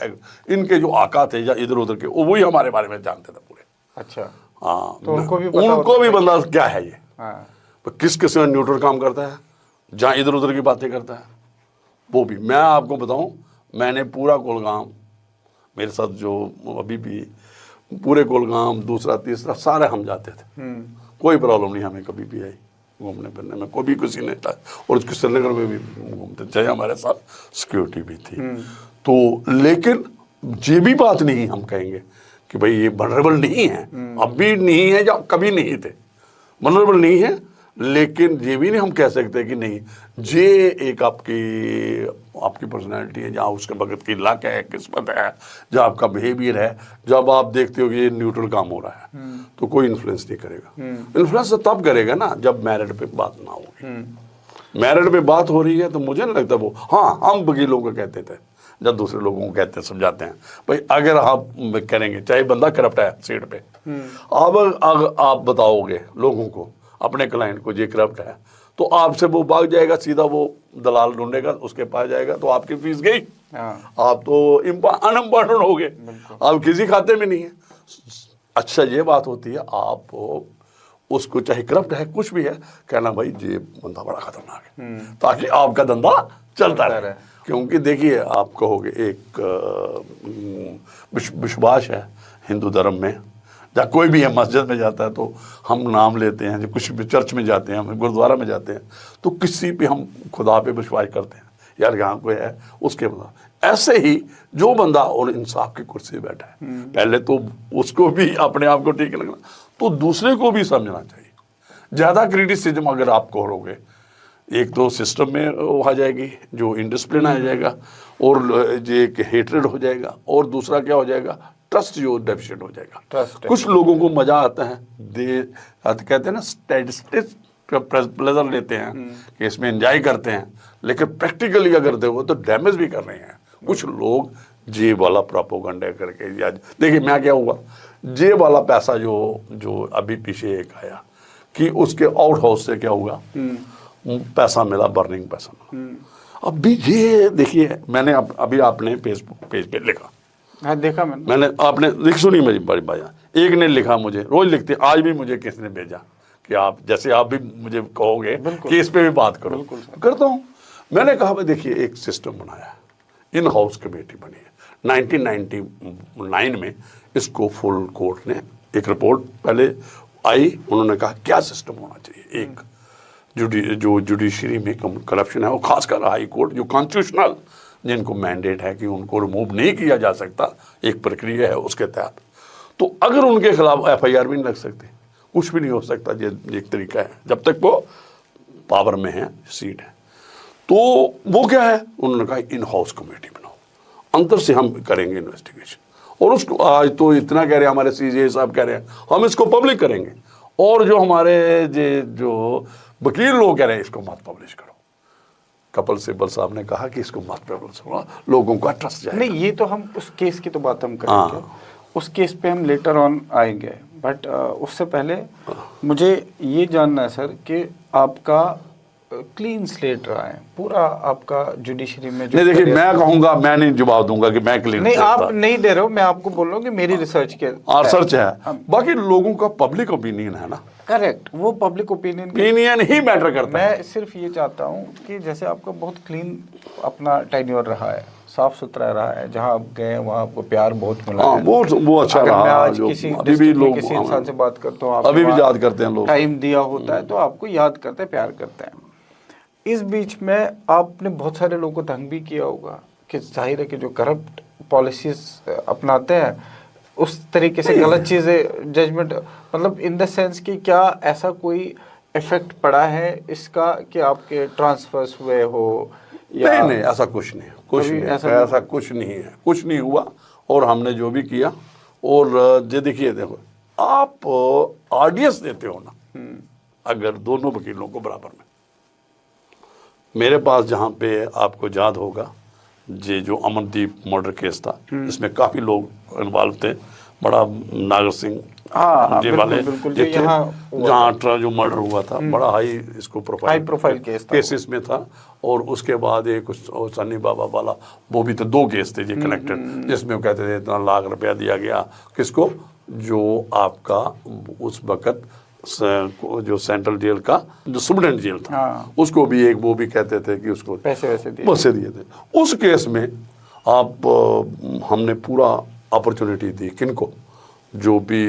इनके जो आका थे या इधर उधर के, वही हमारे बारे में जानते थे पूरे। अच्छा, हाँ, तो उनको भी बंदा क्या है ये, हाँ। किस किस में न्यूट्रल काम करता है, जहाँ इधर उधर की बातें करता है, वो भी। मैं आपको बताऊं, मैंने पूरा कुलगाम, मेरे साथ जो अभी भी पूरे कुलगाम, दूसरा तीसरा सारे हम जाते थे, कोई प्रॉब्लम नहीं हमें कभी भी आई घूमने फिरने में, कोई भी किसी ने, और श्रीनगर में भी घूमते थे, हमारे साथ सिक्योरिटी भी थी। तो लेकिन ये भी बात नहीं हम कहेंगे कि भाई ये वनरेबल नहीं है, अब भी नहीं है या कभी नहीं थे, वनरेबल नहीं है। लेकिन ये भी नहीं हम कह सकते कि नहीं, ये एक आपकी पर्सनैलिटी है, जहाँ उसके बगत की लक है, किस्मत है, जहाँ आपका बिहेवियर है, जब आप देखते हो कि ये न्यूट्रल काम हो रहा है, तो कोई इन्फ्लुएंस नहीं करेगा। इन्फ्लुएंस तो तब करेगा ना जब मेरिट पे बात ना होगी। मेरिट पे बात हो रही है तो मुझे नहीं लगता वो, हाँ हम वकीलों को कहते थे जब दूसरे लोगों को कहते हैं, समझाते हैं, भाई अगर आप करेंगे, चाहे बंदा करप्ट है सीट पे, अब आप बताओगे लोगों को, अपने क्लाइंट को ये करप्ट है, तो आपसे वो भाग जाएगा, सीधा वो दलाल ढूंढेगा, उसके पास जाएगा, तो आपकी फीस गई, आप तो अनएम्प्लॉयड हो गए, आप किसी खाते में नहीं है। अच्छा ये बात होती है, आप उसको चाहे करप्ट है कुछ भी है, कहना भाई ये बंदा बड़ा खतरनाक है, ताकि आपका धंधा चलता रहे। क्योंकि देखिए आप कहोगे एक विश्वास है हिंदू धर्म में, या कोई भी है मस्जिद में जाता है तो हम नाम लेते हैं, जो कुछ भी चर्च में जाते हैं, हम गुरुद्वारा में जाते हैं, तो किसी पे हम खुदा पे विश्वास करते हैं, यार यहाँ कोई है उसके बंदा। ऐसे ही जो बंदा और इंसाफ की कुर्सी पे बैठा है, पहले तो उसको भी अपने आप को ठीक लगना, तो दूसरे को भी समझना चाहिए। ज़्यादा क्रिटिसिज्म अगर आप करोगे, एक तो सिस्टम में वो आ जाएगी जो इंडिसिप्लिन आ जाएगा, और ये एक हेट्रेड हो जाएगा, और दूसरा क्या हो जाएगा, ट्रस्ट जो डेफिशिएंट हो जाएगा। ट्रस्ट कुछ लोगों को मजा आता है, कहते हैं ना स्टैटिस्टिक्स का प्लेजर लेते हैं कि इसमें एंजॉय करते हैं, लेकिन प्रैक्टिकली अगर देखो तो डैमेज भी कर रहे हैं कुछ लोग। जे वाला प्रोपोगंडा करके, या देखिए मैं क्या हुआ, जे वाला पैसा जो अभी पीछे एक आया कि उसके आउट हाउस से क्या हुआ, पैसा मिला, बर्निंग पैसा मिला। अभी ये देखिए, मैंने अभी आपने फेसबुक पेज पे लिखा, हाँ देखा मैंने आपने लिख सुनी मेरी बड़ी बात, एक ने लिखा, मुझे रोज लिखते, आज भी मुझे किसी ने भेजा कि आप जैसे आप भी मुझे कहोगे कि इस पे भी बात करो, करता हूँ। मैंने कहा भाई देखिए, एक सिस्टम बनाया है, इन हाउस कमेटी बनी है 1999 में, इसको फुल कोर्ट ने एक रिपोर्ट पहले आई, उन्होंने कहा क्या सिस्टम होना चाहिए। एक जो जुडिशरी में करप्शन है, वो खासकर हाई कोर्ट जो कॉन्स्टिट्यूशनल जिनको मैंडेट है कि उनको रिमूव नहीं किया जा सकता, एक प्रक्रिया है उसके तहत, तो अगर उनके खिलाफ FIR भी नहीं लग सकते, कुछ भी नहीं हो सकता, ये एक तरीका है जब तक वो पावर में है, सीट है। तो वो क्या है, उन्होंने कहा इन हाउस कमेटी बनाओ, अंदर से हम करेंगे इन्वेस्टिगेशन, और उसको आज तो इतना कह रहे हैं हमारे CJ साहब कह रहे हैं हम इसको पब्लिक करेंगे, और जो हमारे जो वकील लोग कह रहे हैं इसको मत पब्लिश करो। कपिल सिब्बल साहब ने कहा कि इसको मत पब्लिश करो, लोगों का ट्रस्ट जाएगा। नहीं, ये तो हम उस केस की तो बात हम करेंगे, उस केस पे हम लेटर ऑन आएंगे, बट उससे पहले मुझे ये जानना है सर कि आपका क्लीन स्लेट रहा है पूरा, आपका जुडिशरी में जो, नहीं देखिए, मैं कहूंगा, मैं नहीं जवाब दूंगा कि मैं क्लीन, नहीं आप नहीं दे रहे हो, मैं आपको बोल रहा हूँ कि मेरी रिसर्च के रिसर्च है, बाकी लोगों का पब्लिक ओपिनियन है ना, करेक्ट, वो पब्लिक ओपिनियन ही मैटर करता है। मैं सिर्फ ये चाहता हूँ कि जैसे आपका बहुत क्लीन अपना टेन्योर रहा है, साफ सुथरा रहा है, जहाँ आप गए वहाँ आपको प्यार बहुत मिला है, वो अच्छा रहा। मैं आज जो किसी अभी भी लोग किसी इंसान से बात करता हूँ, अभी भी याद करते हैं लोग, टाइम दिया होता है तो आपको याद करते हैं, प्यार करते हैं। इस बीच में आपने बहुत सारे लोगों को तंग भी किया होगा कि जाहिर है कि जो करप्ट पॉलिसीज अपनाते हैं उस तरीके से गलत चीज़ें जजमेंट, मतलब इन द सेंस कि क्या ऐसा कोई इफेक्ट पड़ा है इसका कि आपके ट्रांसफर्स हुए हो या नहीं ऐसा कुछ नहीं, ऐसा कुछ नहीं है, कुछ नहीं हुआ। और हमने जो भी किया, और ये देखिए, देखो आप ऑडियंस देते हो ना, अगर दोनों वकीलों को बराबर में, मेरे पास जहाँ पे आपको याद होगा ये जो अमनदीप मर्डर केस था, इसमें काफ़ी लोग इन्वॉल्व थे, बड़ा नागर सिंह जी वाले जहाँ जो मर्डर हुआ था, बड़ा हाई इसको प्रोफाइल केसेस में था। और उसके बाद एक सन्नी बाबा वाला, वो भी तो 2 केस थे ये कनेक्टेड, जिसमें वो कहते थे इतना लाख रुपया दिया गया किसको, जो आपका उस वक़्त जो सेंट्रल जेल का जो सुप्रीटेंडेंट जेल था, उसको भी एक वो भी कहते थे कि उसको पैसे दिए थे। उस केस में आप हमने पूरा अपॉर्चुनिटी दी किनको, जो भी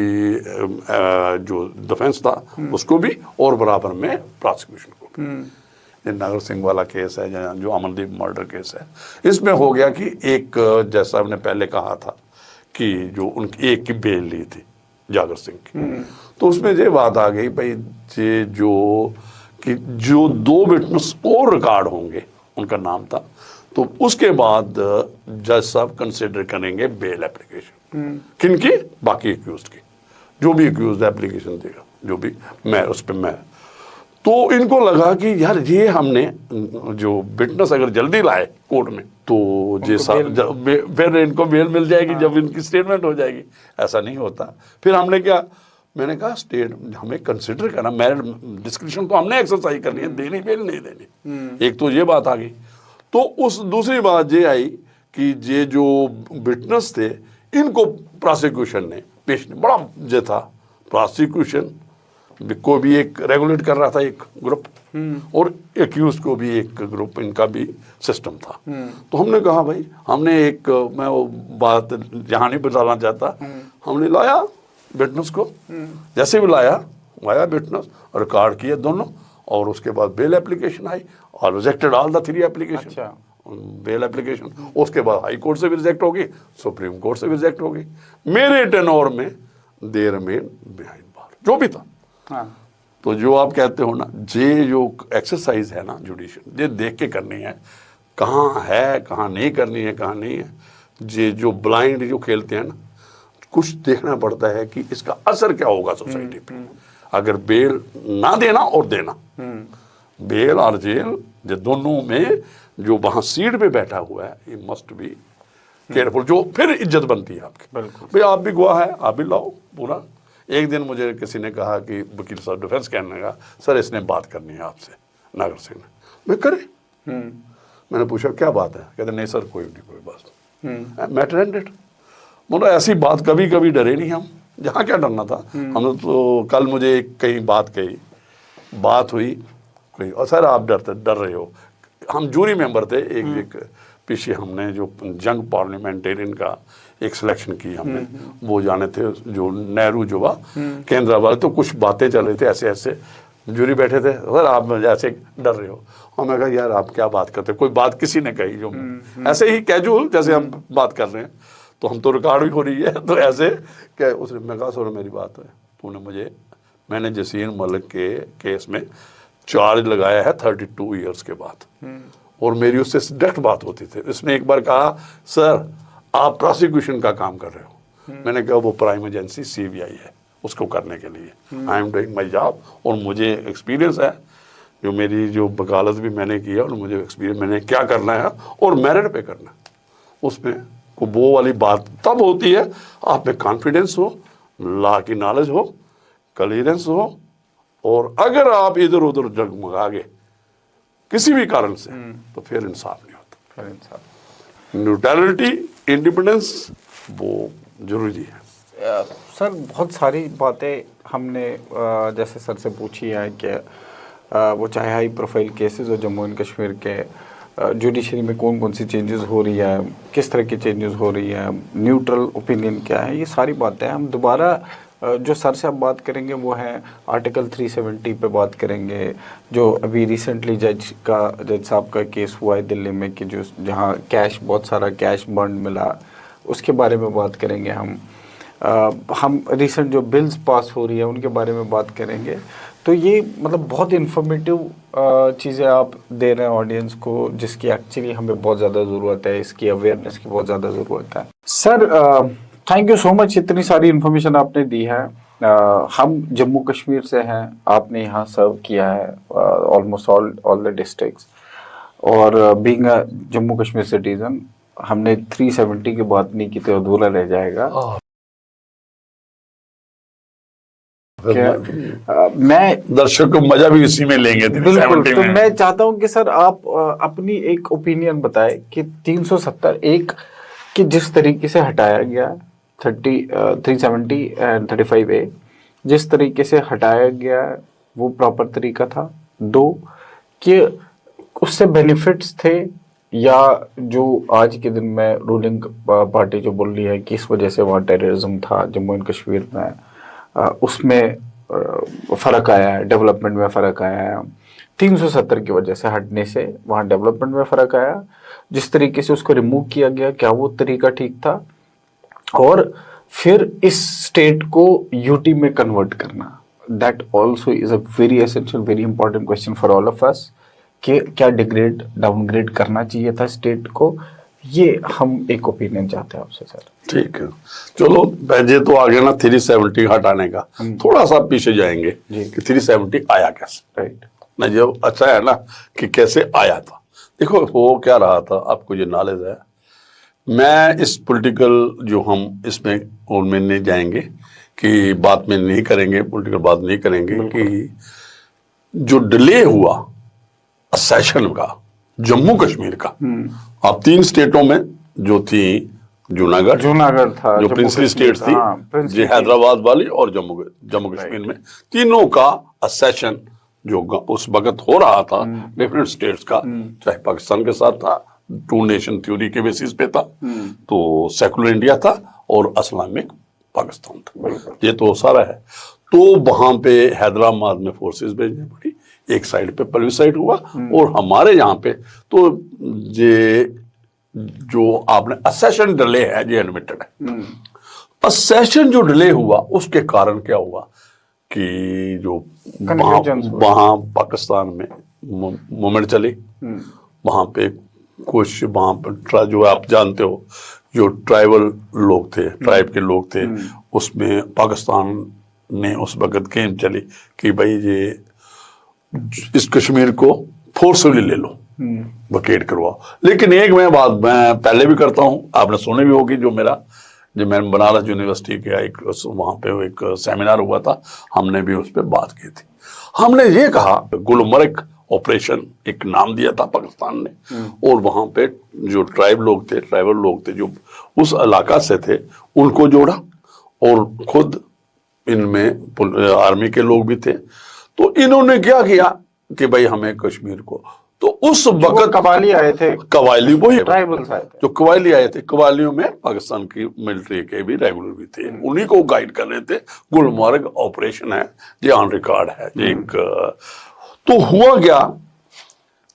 जो डिफेंस था उसको भी, और बराबर में प्रोसिक्यूशन को भी। नागर सिंह वाला केस है, जो अमनदीप मर्डर केस है, इसमें हो गया कि एक, जैसा हमने पहले कहा था कि जो उनकी एक की बेल ली थी जागर सिंह की, तो उसमें ये बात आ गई भाई ये जो 2 विटनेस और रिकॉर्ड होंगे, उनका नाम था, तो उसके बाद जज साहब कंसिडर करेंगे बेल एप्लीकेशन किनकी, बाकी एक्यूज्ड की, जो भी एक्यूज्ड एप्लीकेशन देगा, जो भी मैं उस पर मैं। तो इनको लगा कि यार ये हमने जो विटनेस अगर जल्दी लाए कोर्ट में तो ये फिर इनको बेल मिल जाएगी जब इनकी स्टेटमेंट हो जाएगी। ऐसा नहीं होता। फिर हमने क्या, मैंने कहा स्टेट हमें कंसिडर करना, मेरिट डिस्क्रिप्शन तो हमने एक्सरसाइज करनी है, देनी बेल नहीं देनी। एक तो ये बात आ गई। तो उस दूसरी बात ये आई कि ये जो विटनेस थे इनको प्रोसिक्यूशन ने पेश नहीं, बड़ा ये था, प्रोसिक्यूशन को भी एक रेगुलेट कर रहा था एक ग्रुप, और एक्यूज को भी एक ग्रुप, इनका भी सिस्टम था। तो हमने कहा भाई, हमने एक, मैं वो बात यहाँ नहीं बताना चाहता, हमने लाया विटनेस को, जैसे भी लाया विटनेस, रिकॉर्ड किए दोनों, और उसके बाद बेल एप्लीकेशन आई और rejected all the 3 application. Bail application, उसके बाद हाई कोर्ट से भी रिजेक्ट होगी, सुप्रीम कोर्ट से भी रिजेक्ट होगी। मेरे टेनोर में दे रिमेन बिहाइंड बार, जो भी था। हाँ। तो जो आप कहते हो ना, ये जो एक्सरसाइज है ना जुडिशियल, ये देख के करनी है, कहाँ है, कहाँ नहीं करनी है, कहाँ नहीं है। ये जो ब्लाइंड जो खेलते हैं ना, कुछ देखना पड़ता है कि इसका असर क्या होगा सोसाइटी पे। अगर बेल ना देना और देना, बेल और जेल, ये दोनों में जो वहां सीट पे बैठा हुआ है, ये मस्ट बी केयरफुल। जो फिर इज्जत बनती है आपकी, भाई आप भी गवाह है, आप भी लाओ पूरा। एक दिन मुझे किसी ने कहा कि वकील साहब डिफेंस कहने लगा, सर इसने बात करनी है आपसे, नागर सिंह ने। मैं करे, मैंने पूछा क्या बात है, कहते नहीं सर कोई बात, मैटर एंडेड। मतलब ऐसी बात कभी कभी डरे नहीं हम, जहाँ क्या डरना था। हम तो कल मुझे कहीं बात हुई कोई, और सर आप डर रहे हो। हम जूरी मेंबर थे, एक पीछे हमने जो जंग पार्लियामेंटेरियन का एक सिलेक्शन की हमने, वो जाने थे जो नेहरू युवा केंद्र वाले। तो कुछ बातें चल रही थी, ऐसे ऐसे जूरी बैठे थे, सर आप ऐसे डर रहे हो। और मैं कहा यार आप क्या बात करते हो, कोई बात किसी ने कही जो ऐसे ही कैजुअल जैसे हम बात कर रहे हैं, तो हम तो रिकॉर्ड भी हो रही है, तो ऐसे क्या उसने, मैं कहा सुनो मेरी बात है, तूने मैंने जसीर मलिक के केस में चार्ज लगाया है 32 ईयर्स के बाद, और मेरी उससे डायरेक्ट बात होती थी। उसने एक बार कहा सर आप प्रोसिक्यूशन का काम कर रहे हो, मैंने कहा वो प्राइम एजेंसी CBI है, उसको करने के लिए I am doing my job, और मुझे एक्सपीरियंस है, जो मेरी जो वकालत भी मैंने किया और मुझे एक्सपीरियंस, मैंने क्या करना है और मेरिट पे करना है। उसमें को वो वाली बात तब होती है आप में कॉन्फिडेंस हो, लॉ की नॉलेज हो, क्लियरेंस हो, और अगर आप इधर उधर जगमगा गए किसी भी कारण से, तो फिर इंसाफ नहीं होता। फिर इंसाफ, न्यूट्रलिटी, इंडिपेंडेंस वो जरूरी है। सर बहुत सारी बातें हमने जैसे सर से पूछी है कि वो चाहे हाई प्रोफाइल केसेस और जम्मू एंड कश्मीर के जुडिशरी में कौन कौन सी चेंजेस हो रही है, किस तरह की चेंजेस हो रही है, न्यूट्रल ओपिनियन क्या है, ये सारी बातें हम दोबारा जो सर से अब बात करेंगे वो है आर्टिकल 370 पे बात करेंगे, जो अभी रिसेंटली जज साहब का केस हुआ है दिल्ली में कि जो जहाँ बहुत सारा कैश बर्न मिला, उसके बारे में बात करेंगे हम रिसेंट जो बिल्स पास हो रही है उनके बारे में बात करेंगे। तो ये मतलब बहुत इन्फॉर्मेटिव चीज़ें आप दे रहे हैं ऑडियंस को, जिसकी एक्चुअली हमें बहुत ज़्यादा ज़रूरत है, इसकी अवेयरनेस की बहुत ज़्यादा ज़रूरत है। Sir thank you so much, इतनी सारी इन्फॉर्मेशन आपने दी है। हम जम्मू कश्मीर से हैं, आपने यहाँ सर्व किया है ऑलमोस्ट ऑल द डिस्ट्रिक्ट्स, और being a Jammu Kashmir citizen हमने 370 की बात नहीं की तो अधूरा रह जाएगा। मैं दर्शक को मजा भी इसी में लेंगे। बिल्कुल, तो मैं चाहता हूं कि सर आप अपनी एक ओपिनियन बताएं कि 370 एक कि जिस तरीके से हटाया गया 370 एंड 35A, जिस तरीके से हटाया गया वो प्रॉपर तरीका था। 2 कि उससे बेनिफिट्स थे, या जो आज के दिन में रूलिंग पार्टी जो बोल रही है कि इस वजह से वहाँ टेररिज्म था जम्मू एंड कश्मीर में, उसमें फ़र्क आया है, डेवलपमेंट में फ़र्क आया है। 370 की वजह से हटने से वहाँ डेवलपमेंट में फ़र्क आया। जिस तरीके से उसको रिमूव किया गया, क्या वो तरीका ठीक था? और फिर इस स्टेट को यूटी में कन्वर्ट करना, that also is a very essential, very important question for all of us, कि क्या डिग्रेड डाउनग्रेड करना चाहिए था स्टेट को? ये हम एक ओपिनियन चाहते हैं आपसे सर। ठीक है, चलो पहले तो आ गया ना 370 हटाने का, थोड़ा सा पीछे जाएंगे कि 370 आया कैसे। राइट ना, जो अच्छा है ना कि कैसे आया था। देखो वो क्या रहा था, आपको ये नॉलेज है। मैं इस पॉलिटिकल जो हम इसमें उनमें नहीं जाएंगे कि बात में नहीं करेंगे, पॉलिटिकल बात नहीं करेंगे कि जो डिले हुआ सेशन का जम्मू कश्मीर का, आप 3 स्टेटों में जो थी, जूनागढ़ था जो प्रिंसली स्टेट थी, जो हैदराबाद वाली, और जम्मू कश्मीर में, तीनों का सेशन जो उस वक्त हो रहा था डिफरेंट स्टेट्स का, चाहे पाकिस्तान के साथ था, 2 नेशन थ्योरी के बेसिस पे था, तो सेकुलर इंडिया था, और इस्लामिक पाकिस्तान था, ये तो सारा है। तो वहां पे हैदराबाद में फोर्सेस भेजनी पड़ी, एक साइड पे प्लेबिसाइट हुआ और हमारे यहाँ पे तो ये जो आपने असेशन डिले है ये एडमिटेड है। असेशन जो डिले हुआ उसके कारण क्या हुआ कि जो वहां पाकिस्तान में मूवमेंट चली, वहां पे कुछ वहां पर जो आप जानते हो जो ट्राइबल लोग थे, ट्राइब के लोग थे, उसमें पाकिस्तान ने उस वक्त गेम चली कि भाई ये इस कश्मीर को फोर्सफुली ले लो, वकेट करवाओ। लेकिन एक मैं बात मैं पहले भी करता हूं, आपने सुनी भी होगी, जो मैं बनारस यूनिवर्सिटी के एक वहां पे एक सेमिनार हुआ था, हमने भी उस पर बात की थी। हमने ये कहा गुलमर्ग ऑपरेशन एक नाम दिया था पाकिस्तान ने, और वहां पे जो ट्राइबल लोग थे जो उस इलाका से थे उनको जोड़ा, और खुद इनमें आर्मी के लोग भी थे। तो इन्होंने क्या किया कि भाई हमें कश्मीर को, तो उस वक्त कबाली आए थे, कबाली वही ट्राइबल्स आए थे, जो कबाली आए थे, कबालियों में पाकिस्तान की मिलिट्री के भी रेगुलर भी थे, उन्हीं को गाइड कर रहे थे। गुलमर्ग ऑपरेशन है, ये ऑन रिकॉर्ड है। एक तो हुआ क्या,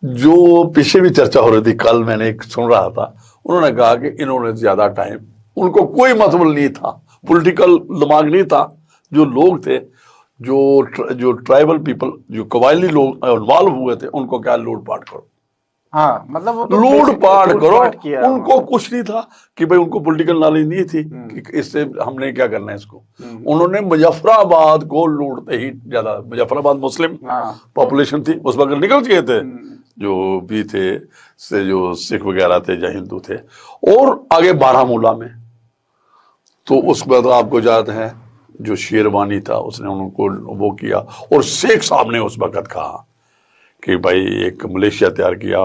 जो पीछे भी चर्चा हो रही थी, कल मैंने एक सुन रहा था, उन्होंने कहा कि इन्होंने ज्यादा टाइम, उनको कोई मतलब नहीं था, पॉलिटिकल दिमाग नहीं था। जो लोग थे, जो ट्राइबल पीपल, जो कबायली लोग इन्वॉल्व हुए थे, उनको क्या लूटपाट करो। हाँ, मतलब वो तो लूटपाट करो, उनको कुछ नहीं था कि भाई, उनको पॉलिटिकल नॉलेज नहीं थी कि इससे हमने क्या करना है इसको। उन्होंने मुजफ्फराबाद को लूटते ही ज्यादा, मुजफ्फराबाद मुस्लिम पॉपुलेशन थी उस वक्त, निकल गए थे जो भी थे, से जो सिख वगैरह थे या हिंदू थे, और आगे बारामूला में तो उस वक्त आपको याद है जो शेरवानी था उसने उनको वो किया, और शेख साहब ने उस वक्त कहा कि भाई एक मलेशिया तैयार किया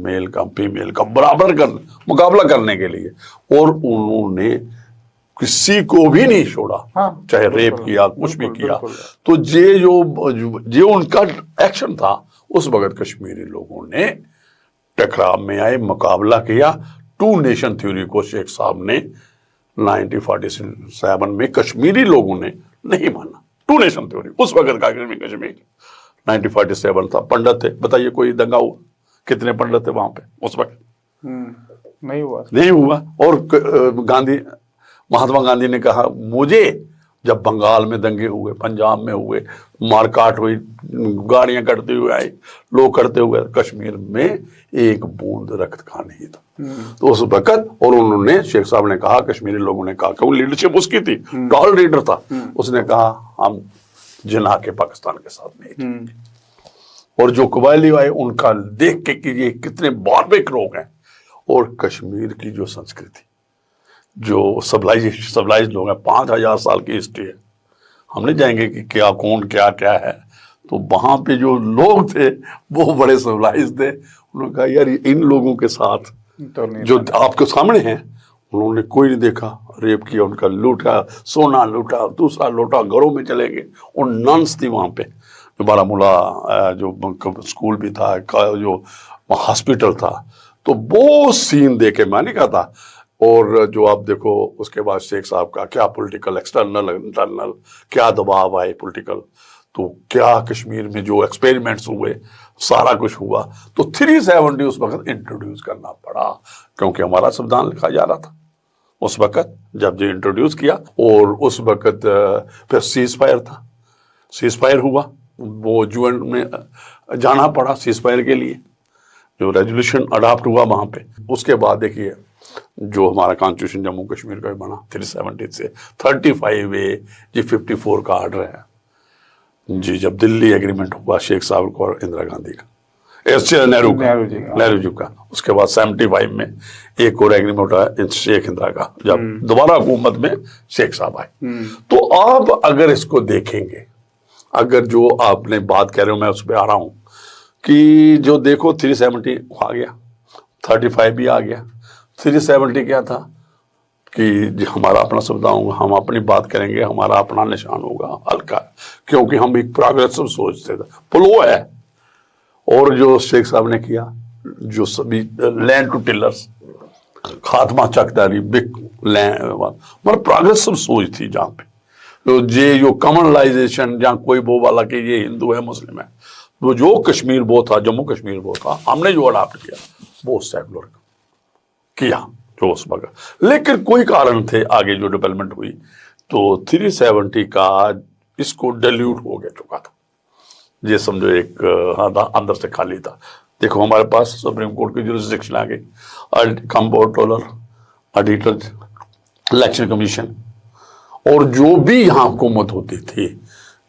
मेल का फीमेल का बराबर मुकाबला करने के लिए, और उन्होंने किसी को भी नहीं छोड़ा। हाँ, चाहे रेप किया, कुछ भी किया। तो ये उनका एक्शन था। उस वक्त कश्मीरी लोगों ने टकराव में आए, मुकाबला किया। टू नेशन थ्योरी को शेख साहब ने 1947 में कश्मीरी लोगों ने नहीं माना। टू नेशन थ्योरी उस वक्त का कश्मीर 1947 था। पंडित थे, बताइए कोई दंगा हुआ? कितने पंडित थे वहां पे उस वक्त? नहीं हुआ। और महात्मा गांधी ने कहा, मुझे जब बंगाल में दंगे हुए, पंजाब में हुए, मारकाट हुई, गाड़ियां कटती हुए आई, लोग करते हुए, कश्मीर में एक बूंद रक्त का नहीं था। तो उस वक्त, और उन्होंने, शेख साहब ने कहा, कश्मीरी लोगों ने कहा, क्यों लीडरशिप उसकी थी, टॉल लीडर था, उसने कहा हम जिना के पाकिस्तान के साथ नहीं थे। और जो कबायली आए उनका देख के कि ये कितने बार्बिक लोग हैं, और कश्मीर की जो संस्कृति, जो सबलाइज लोग हैं, 5000 साल की हिस्ट्री है। हम नहीं जाएंगे कि क्या कौन क्या क्या है। तो वहां पे जो लोग थे वो बड़े सबलाइज थे। उन्होंने कहा यार इन लोगों के साथ तो जो आपके सामने हैं, उन्होंने कोई नहीं देखा, रेप किया, उनका लूटा, सोना लूटा, दूसरा लूटा, घरों में चले गए। और नन्स थी वहां पे, जो बारामूला जो स्कूल भी था, जो हॉस्पिटल था। तो वो सीन देखे मैं नहीं कहता। और जो आप देखो उसके बाद शेख साहब का क्या पॉलिटिकल, एक्सटर्नल इंटरनल क्या दबाव आए पॉलिटिकल, तो क्या कश्मीर में जो एक्सपेरिमेंट्स हुए, सारा कुछ हुआ। तो 370 उस वक्त इंट्रोड्यूस करना पड़ा, क्योंकि हमारा संविधान लिखा जा रहा था उस वक्त जब जो इंट्रोड्यूस किया। और उस वक्त फिर सीज फायर था, सीज फायर हुआ, वो यूएन में जाना पड़ा सीज फायर के लिए, जो रेजोल्यूशन अडॉप्ट हुआ वहां पे। उसके बाद देखिए जो हमारा कॉन्स्टिट्यूशन जम्मू कश्मीर का बना 370 से 35A जी 54 का ऑर्डर है जी। जब दिल्ली एग्रीमेंट हुआ शेख साहब को और इंदिरा गांधी का, नेहरू जी का, उसके बाद 75 में एक और एग्रीमेंट हुआ शेख इंदिरा का, जब दोबारा हुकूमत में शेख साहब आए। तो आप अगर इसको देखेंगे, अगर जो आपने बात कह रहे हो, मैं उस पर आ रहा हूं कि जो देखो 370 आ गया, 35 भी आ गया। 370 क्या था कि हमारा अपना संविधान होगा, हम अपनी बात करेंगे, हमारा अपना निशान होगा हल्का, क्योंकि हम एक प्रोग्रेसिव सोचते थे। फ्लो है। और जो शेख साहब ने किया, जो सभी लैंड टू टिलर्स, खात्मा चकदारी, बिग लैंड, मतलब प्रोग्रेसिव सोच थी जहाँ पे, तो ये जो कम्युनलाइजेशन, जहाँ कोई वो वाला कि ये हिंदू है मुस्लिम है, वो जो कश्मीर वो था, जम्मू कश्मीर वो था, हमने जो अडॉप्ट किया वो सेकुलर किया जो उस वक्त। लेकिन कोई कारण थे आगे जो डेवलपमेंट हुई तो 370 का इसको डिल्यूट हो गया चुका था। ये समझो एक अंदर से खाली था। देखो हमारे पास सुप्रीम कोर्ट की जुरिस्डिक्शन आ गई, कंट्रोलर, ऑडिटर, इलेक्शन कमीशन, और जो भी यहाँ हुकूमत होती थी,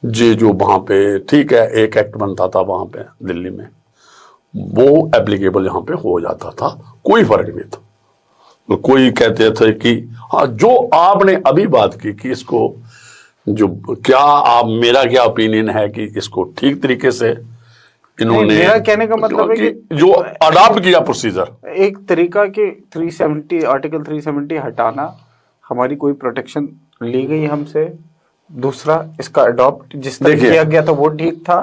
ये जो वहाँ पे ठीक है एक एक्ट बनता था वहाँ पे दिल्ली में, वो एप्लीकेबल यहाँ पे हो जाता था, कोई फर्क नहीं था। तो कोई कहते थे कि हाँ जो आपने अभी बात की कि इसको जो क्या आप, मेरा क्या ओपिनियन है कि इसको ठीक तरीके से इन्होंने, मेरा कहने का मतलब है कि जो अडॉप्ट किया प्रोसीजर, एक तरीका के 370 आर्टिकल 370 हटाना, हमारी कोई प्रोटेक्शन ली गई हमसे, दूसरा इसका अडॉप्ट जिस तरह किया गया था वो ठीक था,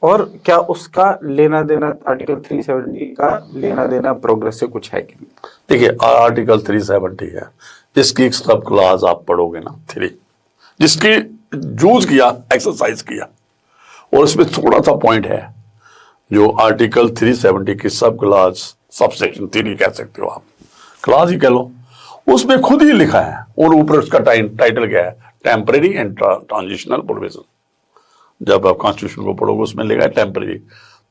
और क्या उसका लेना देना आर्टिकल 370 का लेना देना प्रोग्रेस से कुछ है कि नहीं? देखिए आर्टिकल 370 है, इसकी एक सब क्लास आप पढ़ोगे ना 3, जिसकी यूज किया, एक्सरसाइज किया, और इसमें थोड़ा सा पॉइंट है जो आर्टिकल 370 की सब क्लास, सब सेक्शन 3 कह सकते हो आप, क्लास ही कह लो, उसमें खुद ही लिखा है, और ऊपर उसका टाइटल क्या है, टेम्परेरी एंड ट्रांजिशनल प्रोविजन। जब आप कॉन्स्टिट्यूशन को पढ़ोगे उसमें लिखा है टेम्परेरी,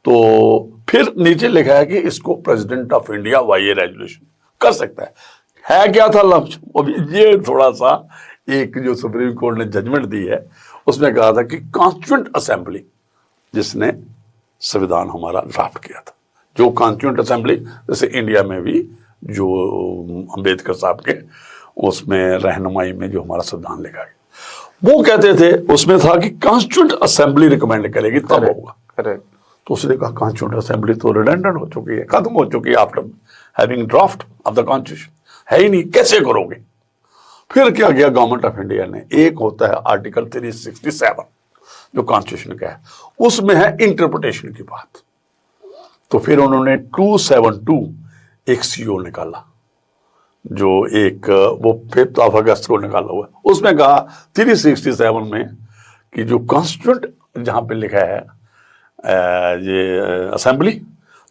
तो फिर नीचे लिखा है कि इसको President of India by resolution कर सकता है क्या था लफ्ज, ये थोड़ा सा एक जो सुप्रीम कोर्ट ने जजमेंट दी है उसमें कहा था कि कॉन्स्टिट्यूएंट असेंबली जिसने संविधान हमारा ड्राफ्ट किया था, जो कॉन्स्टिट्यूएंट असेंबली जैसे इंडिया में भी जो अंबेडकर साहब के उसमें रहनुमाई में जो हमारा संविधान लिखा गया, वो कहते थे उसमें था कि कॉन्स्टिट्यूएंट असेंबली रिकमेंड करेगी तब होगा। तो उसने कहा कॉन्स्टिट्यूएंट असेंबली तो रिडेंडेंट हो चुकी है, खत्म हो चुकी है after having draft of the constitution, है ही नहीं, कैसे करोगे। फिर क्या किया गवर्नमेंट ऑफ इंडिया ने, एक होता है आर्टिकल 367 जो कॉन्स्टिट्यूशन का है, उसमें है इंटरप्रिटेशन की बात, तो फिर उन्होंने 272 एक सीओ निकाला जो एक वो 5 अगस्त को निकाला हुआ, उसमें कहा 367 में कि जो कॉन्स्टिट्यूएंट जहां पे लिखा है ये असेंबली,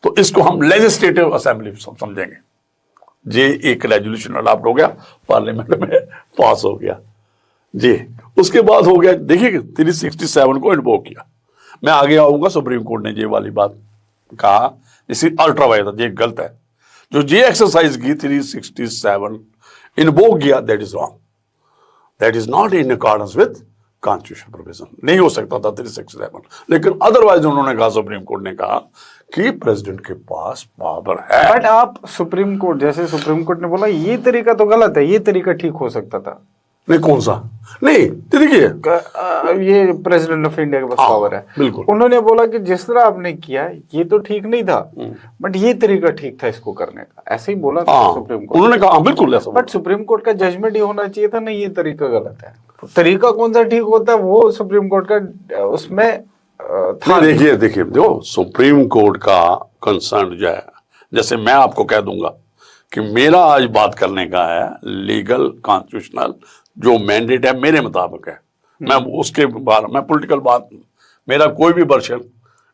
तो इसको हम लेजिस्लेटिव असेंबली समझेंगे। ये एक रेजोल्यूशन अडॉप्ट हो गया, पार्लियामेंट में पास हो गया जी। उसके बाद हो गया, देखिए 367 को इन्वोक किया। मैं आगे आऊंगा, सुप्रीम कोर्ट ने ये वाली बात कहा, इसी अल्ट्रा वायलेंस ये गलत है, जो ये एक्सरसाइज की 367 इन्वोक किया, that is wrong, that is not in accordance with constitution provision, नहीं हो सकता था 367। लेकिन अदरवाइज उन्होंने कहा, सुप्रीम कोर्ट ने कहा कि प्रेसिडेंट के पास पावर है। बट आप सुप्रीम कोर्ट, जैसे सुप्रीम कोर्ट ने बोला ये तरीका तो गलत है, ये तरीका ठीक हो सकता था, नहीं कौन सा, नहीं देखिए ये प्रेसिडेंट ऑफ इंडिया के पास पावर है, बिल्कुल। उन्होंने बोला कि जिस तरह आपने किया ये तो ठीक नहीं था, बट ये तरीका ठीक था इसको करने का, ऐसे ही बोला था सुप्रीम कोर्ट, उन्होंने कहा बिल्कुल ऐसा। बट सुप्रीम कोर्ट का जजमेंट ये होना चाहिए था, नहीं ये तरीका गलत है। तरीका कौन सा ठीक होता है वो सुप्रीम कोर्ट का उसमें था। देखिए जो सुप्रीम कोर्ट का कंसर्न जो है, जैसे मैं आपको कह दूंगा कि मेरा आज बात करने का है लीगल कॉन्स्टिट्यूशनल जो मैंडेट है मेरे मुताबिक है, मैं उसके बारे में पॉलिटिकल बात, मेरा कोई भी वर्षन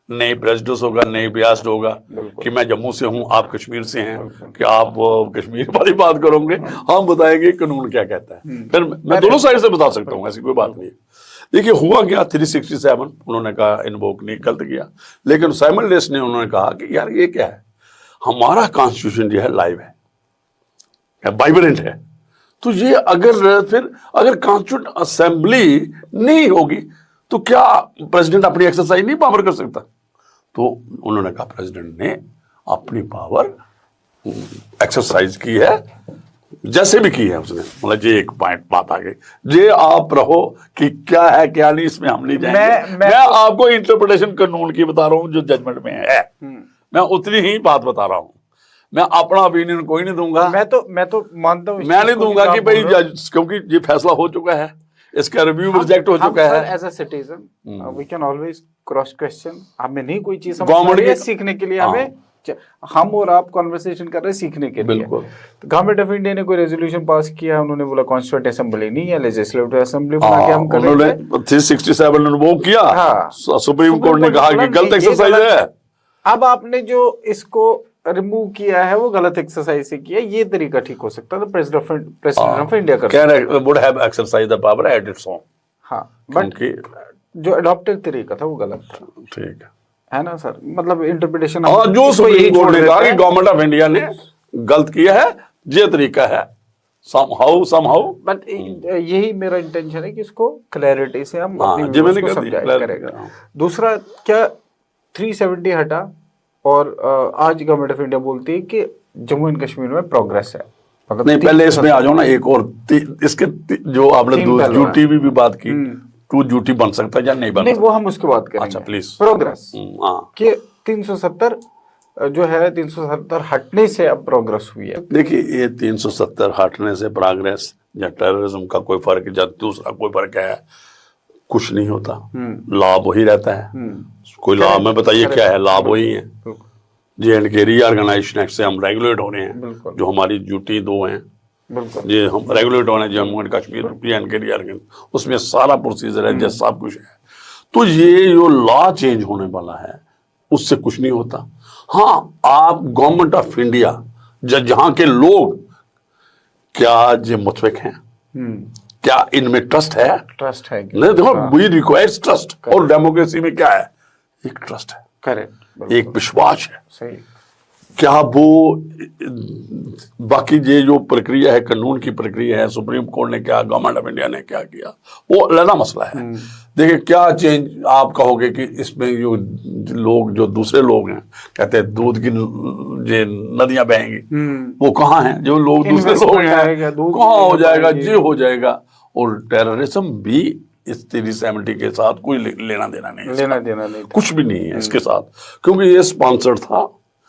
नहीं प्रेजुडिस होगा, नहीं बियास्ड होगा कि मैं जम्मू से हूं आप कश्मीर से हैं, कि आप कश्मीर वाली बात करोगे, हम बताएंगे कानून क्या कहता है, फिर मैं दोनों साइड से बता सकता हूं, ऐसी कोई बात नहीं है। देखिए हुआ क्या, 367 उन्होंने कहा इन्वोक नहीं, गलत किया, लेकिन साइमल्टेनियस ने उन्होंने कहा कि यार ये क्या है, हमारा कॉन्स्टिट्यूशन जो है लाइव है, वाइब्रेंट है, तो ये अगर कॉन्स्टिट्यूंट असेंबली नहीं होगी तो क्या प्रेसिडेंट अपनी एक्सरसाइज नहीं पावर कर सकता। तो उन्होंने कहा प्रेसिडेंट ने अपनी पावर एक्सरसाइज की है, जैसे भी की है उसने, मतलब ये एक पॉइंट बात आ गई। ये आप रहो कि क्या है क्या नहीं, इसमें हम नहीं जाएंगे, मैं आपको इंटरप्रिटेशन कानून की बता रहा हूं जो जजमेंट में है, मैं उतनी ही बात बता रहा हूं, मैं अपना ओपिनियन कोई नहीं दूंगा। मैं तो मानता हूं, मैं नहीं दूंगा कि भाई क्योंकि ये फैसला हो चुका है, इसका रिव्यू रिजेक्ट हो चुका है। As a citizen we can always cross question, हमें नहीं कोई चीज समझ सीखने के लिए हमें हम और आप कॉन्वर्सेशन कर रहे हैं सीखने के लिए। बिल्कुल। तो गवर्नमेंट ऑफ इंडिया ने कोई रेजोल्यूशन पास किया, उन्होंने बोला कॉन्स्टिट्यूएंट असेंबली नहीं है, लेजिस्लेटिव असेंबली बना के हम करेंगे। उन्होंने 367 ने वो किया। हाँ। सुप्रीम कोर्ट ने कहा कि गलत एक्सरसाइज है। अब आपने जो इसको रिमूव किया है वो गलत एक्सरसाइज से किया, ये तरीका ठीक हो सकता है तो प्रेसिडेंट ऑफ इंडिया कर can would have exercise the power at its own. हाँ, बट जो अडॉप्टेड तरीका था वो गलत था। ठीक है ना सर, मतलब इंटरप्रिटेशन। हाँ, जो सुप्रीम कोर्ट ने कहा कि गवर्नमेंट ऑफ इंडिया ने गलत किया है, ये तरीका है somehow बट यही मेरा इंटेंशन है कि इसको क्लैरिटी से हम हाँ, अपनी व्यूअर्स को समझाया करेगा। दूसरा, क्या 370 हटा और आज गवर्नमेंट ऑफ इंडिया बोलती है कि जम्मू एंड कश्मीर में प्रोग्रेस है। मतलब नहीं, पहले इसमें आ जाओ ना, एक और इसके जो आपने ड्यूटी भी बात की, टू ड्यूटी बन सकता है या नहीं बन नहीं, सकता? वो हम उसके बात करेंगे। अच्छा प्लीज। प्रोग्रेस कि 370 जो है 370 हटने से अब प्रोग्रेस हुई है। देखिए, ये 370 हटने से प्रोग्रेस या टेररिज्म का कोई फर्क या दूसरा कोई फर्क है? कुछ नहीं होता। लाभ वही रहता है। कोई लाभ में बताइए क्या है? लाभ वही है। J&K रीऑर्गेनाइजेशन एक्ट से हम रेगुलेट हो रहे हैं, जो हमारी ड्यूटी 2 हैं, ये हम रेगुलेट हो रहे हैं। Jammu and Kashmir J&K reorganisation, उसमें सारा प्रोसीजर है, जैसा सब कुछ है। तो ये जो लॉ चेंज होने वाला है उससे कुछ नहीं होता। हाँ, आप गवर्नमेंट ऑफ इंडिया जहां के लोग, क्या ये मुतफिक हैं? क्या इनमें ट्रस्ट है? ट्रस्ट है नहीं, देखो, वी रिक्वायर्स ट्रस्ट। और डेमोक्रेसी में क्या है? एक ट्रस्ट है, करेक्ट, एक विश्वास है। सही। क्या वो बाकी ये जो प्रक्रिया है, कानून की प्रक्रिया है, सुप्रीम कोर्ट ने क्या, गवर्नमेंट ऑफ इंडिया ने क्या किया, वो अलग मसला है। देखिए, क्या चेंज आप कहोगे कि इसमें जो लोग, जो दूसरे लोग हैं, कहते हैं दूध की ये नदियां बहेंगी, वो कहाँ हैं? जो लोग दूसरे लोग हैं, कहाँ हो जाएगा? ये हो जाएगा। और टेररिज्म भी इस 370 के साथ कोई लेना देना नहीं, कुछ भी नहीं है इसके साथ, क्योंकि ये स्पॉन्सर्ड था।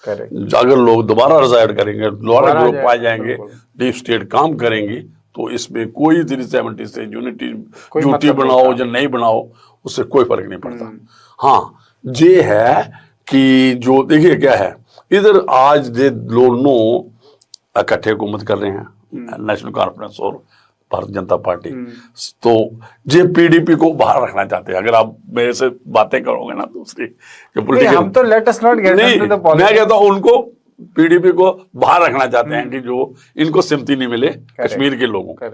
अगर लोग दोबारा रिजाइड करेंगे, दोबारा ग्रुप पाए जाएंगे, डीप स्टेट काम करेंगी, तो इसमें कोई 370 से यूनिटी ड्यूटी बनाओ या नहीं बनाओ, उससे कोई फर्क नहीं पड़ता। हाँ, ये है कि जो देखिए क्या है, इधर आज ये दोनों इकट्ठे हुकूमत कर रहे हैं, नेशनल कॉन्फ्रेंस और भारतीय जनता पार्टी। तो ये पीडीपी को बाहर रखना चाहते हैं। अगर आप मेरे से बातें करोगे ना दूसरी, हम तो let us not get into the politics. मैं कहता हूं उनको, पीडीपी को बाहर रखना चाहते हैं कि जो इनको सिम्पैथी नहीं मिले कश्मीर के लोगों को।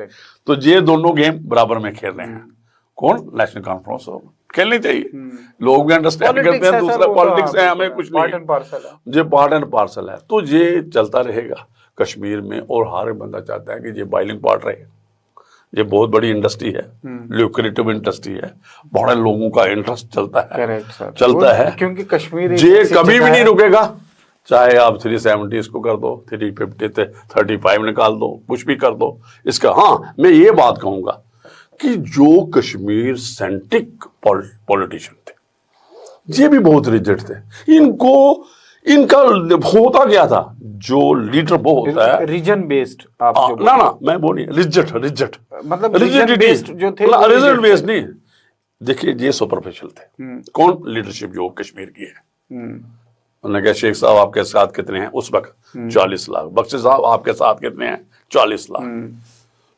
तो ये दोनों गेम बराबर में खेल रहे हैं। कौन? नेशनल कॉन्फ्रेंस खेलनी चाहिए। लोग भी अंडरस्टैंड करते हैं, दूसरा पॉलिटिक्स है, हमें कुछ नहीं, ये पार्ट एंड पार्सल है। तो ये चलता रहेगा कश्मीर में, और हर बंदा चाहता है कि ये बाइलिंग पार्ट रहे। ये बहुत बड़ी इंडस्ट्री है, ल्यूक्रेटिव इंडस्ट्री है, बड़े लोगों का इंटरेस्ट चलता है, चलता है, क्योंकि कश्मीर ये कभी भी नहीं रुकेगा। चाहे आप 370 इसको कर दो, 350 से 35 निकाल दो, कुछ भी कर दो इसका। हाँ, मैं ये बात कहूंगा कि जो कश्मीर सेंट्रिक पॉलिटिशियन थे, ये भी बहुत रिजिड थे। इनका होता क्या था, जो लीडर वो होता है रीजन बेस्ड। ना मैं वो नहीं, रिजिड मतलब रीजन बेस्ड जो थे, रिजिड बेस्ड नहीं। देखिए, ये सुपरफिशियल थे। कौन? लीडरशिप जो कश्मीर की है। उन्होंने कहा, शेख साहब आपके साथ कितने हैं उस वक्त? 40 लाख। बख्शी साहब आपके साथ कितने हैं? 40 लाख।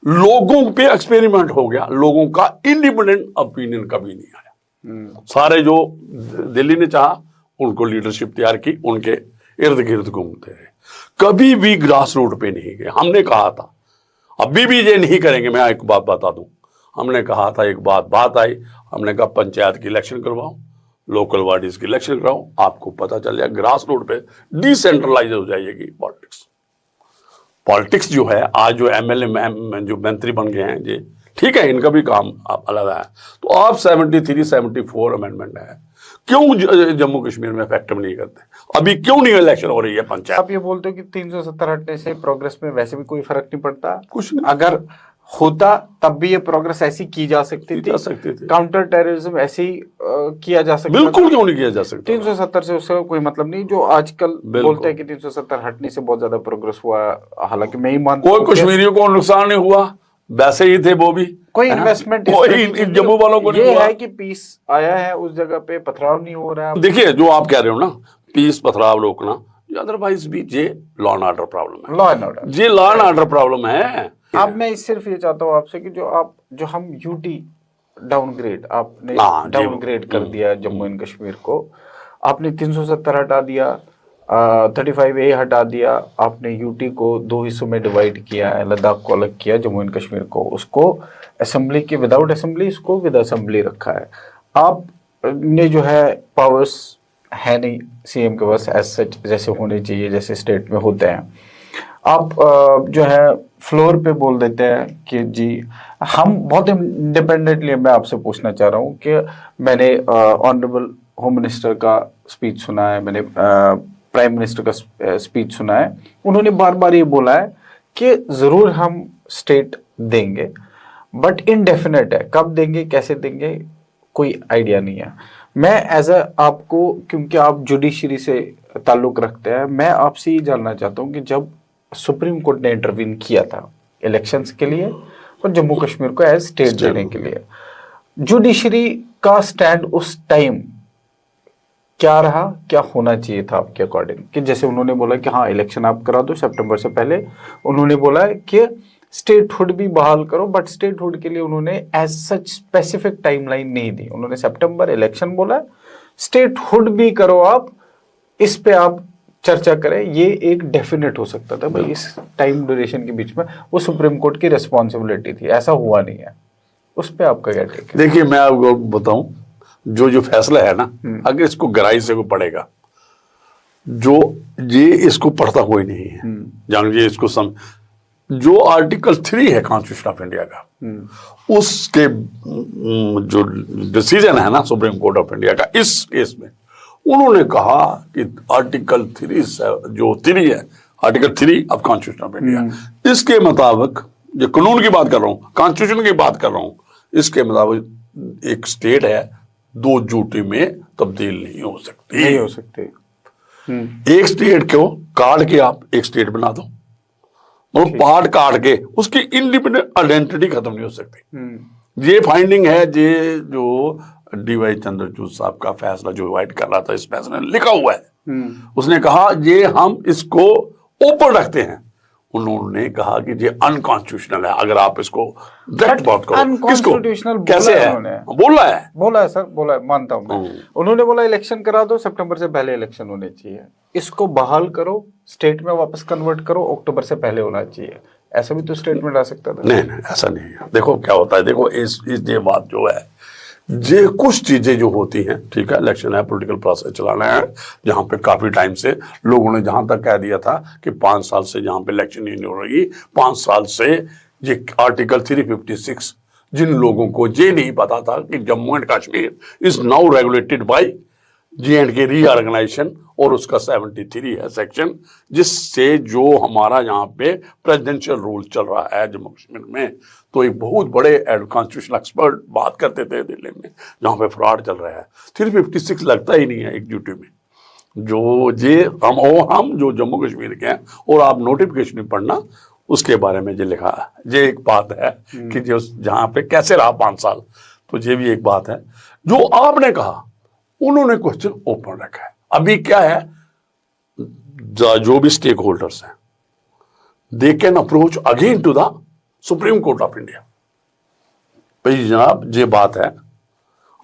लोगों पे एक्सपेरिमेंट हो गया, लोगों का इंडिपेंडेंट ओपिनियन कभी नहीं आया। सारे जो दिल्ली ने चाहा उनको लीडरशिप तैयार की, उनके इर्द गिर्द घूमते रहे, कभी भी ग्रास रूट पे नहीं गए। हमने कहा था, अभी भी ये नहीं करेंगे। मैं एक बात बता दूं, हमने कहा था, एक बात आई, हमने कहा पंचायत की इलेक्शन करवाओ, लोकल बॉडीज की इलेक्शन कराओ, आपको पता चल जाए ग्रास रूट पे डिसेंट्रलाइज हो जाएगी पॉलिटिक्स जो है। आज जो एमएलए जो मंत्री बन गए हैं, ये ठीक है, इनका भी काम अलग है। तो आप 73, 74 अमेंडमेंट है, क्यों जम्मू कश्मीर में इफेक्टिव नहीं करते? अभी क्यों नहीं इलेक्शन हो रही है पंचायत? आप ये बोलते हो कि 370 हटने से प्रोग्रेस में वैसे भी कोई फर्क नहीं पड़ता? कुछ नहीं। अगर होता तब भी ये प्रोग्रेस ऐसी की जा सकती थी। काउंटर टेररिज्म ऐसे ही किया जा सकता। बिल्कुल क्यों नहीं किया जा सकता? 370 से उसका कोई मतलब नहीं। जो आजकल बोलते हैं कि 370 हटने से बहुत ज्यादा प्रोग्रेस हुआ, हालांकि मैं ही मानता हूं कोई कश्मीरियों को नुकसान नहीं हुआ, वैसे ही थे वो भी। कोई इन्वेस्टमेंट जम्मू वालों को नहीं हुआ। है कि पीस आया है उस जगह पे, पथराव नहीं हो रहा है। देखिए, जो आप कह रहे हो ना, पीस पथराव रोकना, अदरवाइज भी ये लॉ एंड ऑर्डर प्रॉब्लम है, लॉ एंड ऑर्डर, ये लॉ एंड ऑर्डर प्रॉब्लम है। अब मैं सिर्फ ये चाहता हूँ आपसे कि जो हम यूटी डाउनग्रेड, आपने हाँ, जी, डाउनग्रेड कर दिया जम्मू एंड कश्मीर को, आपने 370 हटा दिया, 35A हटा दिया, आपने यूटी को 2 हिस्सों में डिवाइड किया है, लद्दाख को अलग किया, जम्मू एंड कश्मीर को उसको असेंबली के विदाउट असेंबली, इसको विद असेंबली रखा है। आप ने जो है पावर्स है नहीं सीएम के पास एज सच, जैसे होने चाहिए, जैसे स्टेट में होते हैं। आप जो है फ्लोर पे बोल देते हैं कि जी हम बहुत इंडिपेंडेंटली, मैं आपसे पूछना चाह रहा हूँ कि मैंने ऑनरेबल होम मिनिस्टर का स्पीच सुना है, मैंने प्राइम मिनिस्टर का स्पीच सुना है, उन्होंने बार बार ये बोला है कि ज़रूर हम स्टेट देंगे बट इनडेफिनेट है, कब देंगे कैसे देंगे कोई आइडिया नहीं है। मैं एज अ आपको, क्योंकि आप जुडिशरी से ताल्लुक़ रखते हैं, मैं आपसे ये जानना चाहता हूँ कि जब सुप्रीम कोर्ट ने इंटरवीन किया था इलेक्शंस के लिए और जम्मू कश्मीर को एज स्टेट देने के लिए, जुडिशरी का स्टैंड उस टाइम क्या रहा, क्या होना चाहिए था आपके अकॉर्डिंग? कि जैसे उन्होंने बोला कि हाँ इलेक्शन आप करा दो सितंबर से पहले, उन्होंने बोला है कि स्टेटहुड भी बहाल करो, बट स्टेटहुड के लिए उन्होंने एज सच स्पेसिफिक टाइमलाइन नहीं दी। उन्होंने सितंबर इलेक्शन बोला, स्टेटहुड भी करो आप, इस पे आप चर्चा करें, ये एक डेफिनेट हो सकता था भाई इस टाइम ड्यूरेशन के बीच में, वो सुप्रीम कोर्ट की रिस्पॉन्सिबिलिटी थी, ऐसा हुआ नहीं है। उस पे आपका क्या टेक है? देखिए मैं आपको बताऊं, जो फैसला है ना, अगर इसको गहराई से कोई पढ़ेगा, जो ये इसको पढ़ता कोई नहीं है, जानिए इसको जो आर्टिकल 3 है कॉन्स्टिट्यूशन ऑफ इंडिया का, उसके जो डिसीजन है ना सुप्रीम कोर्ट ऑफ इंडिया का इस केस में, उन्होंने कहा कि आर्टिकल 3 जो 3 है, article 3 of constitution of India, इसके मुताबिक, जो कानून की बात कर रहा हूं, कॉन्स्टिट्यूशन की बात कर रहा हूं, इसके मुताबिक एक स्टेट है 2 यूटी में तब्दील नहीं हो सकती, नहीं हो सकती। एक स्टेट को काट के आप एक स्टेट बना दो और पार्ट काट के उसकी इंडिपेंडेंट आइडेंटिटी खत्म नहीं हो सकती। ये फाइंडिंग है, ये जो डीवाई चंद्रचूड़ साहब का फैसला जो वाइट कर रहा था, इस फैसले में लिखा हुआ है। उसने कहा ये हम इसको ओपन रखते हैं, उन्होंने कहा कि ये अनकॉन्स्टिट्यूशनल है। अगर आप इसको डायरेक्ट बात करो, अनकॉन्स्टिट्यूशनल कैसे है? बोला है सर, बोला है, मानता हूं मैं। उन्होंने बोला इलेक्शन करा दो, सितंबर से पहले इलेक्शन होने चाहिए, इसको बहाल करो, स्टेट में वापस कन्वर्ट करो, अक्टूबर से पहले होना चाहिए। ऐसा भी तो स्टेटमेंट आ सकता था। नहीं, ऐसा नहीं है। देखो क्या होता है, देखो इस ये बात जो है, ये कुछ चीजें जो होती हैं, ठीक है, इलेक्शन है, पॉलिटिकल प्रोसेस चलाना है, जहां पे काफी टाइम से लोगों ने जहां तक कह दिया था कि 5 साल से जहां पे इलेक्शन ही नहीं हो रही, 5 साल से ये आर्टिकल 356, जिन लोगों को ये नहीं पता था कि Jammu and Kashmir is now regulated by J&K reorganisation, और उसका 73 है सेक्शन, जिससे जो हमारा यहाँ पे प्रेसिडेंशियल रूल चल रहा है जम्मू कश्मीर में। तो एक बहुत बड़े कॉन्स्टिट्यूशनल एक्सपर्ट बात करते थे दिल्ली में, जहाँ पे फ्रॉड चल रहा है। 356 लगता ही नहीं है एक ड्यूटी में। जो ये हम जो जम्मू कश्मीर के हैं, और आप नोटिफिकेशन में पढ़ना, उसके बारे में ये लिखा है। ये एक बात है कि जो जहाँ पे कैसे रहा 5 साल, तो ये भी एक बात है। जो आपने कहा, उन्होंने क्वेश्चन ओपन रखा है। अभी क्या है, जो भी स्टेक होल्डर्स हैं, they can approach again to the Supreme Court of India. भाई जनाब ये बात है,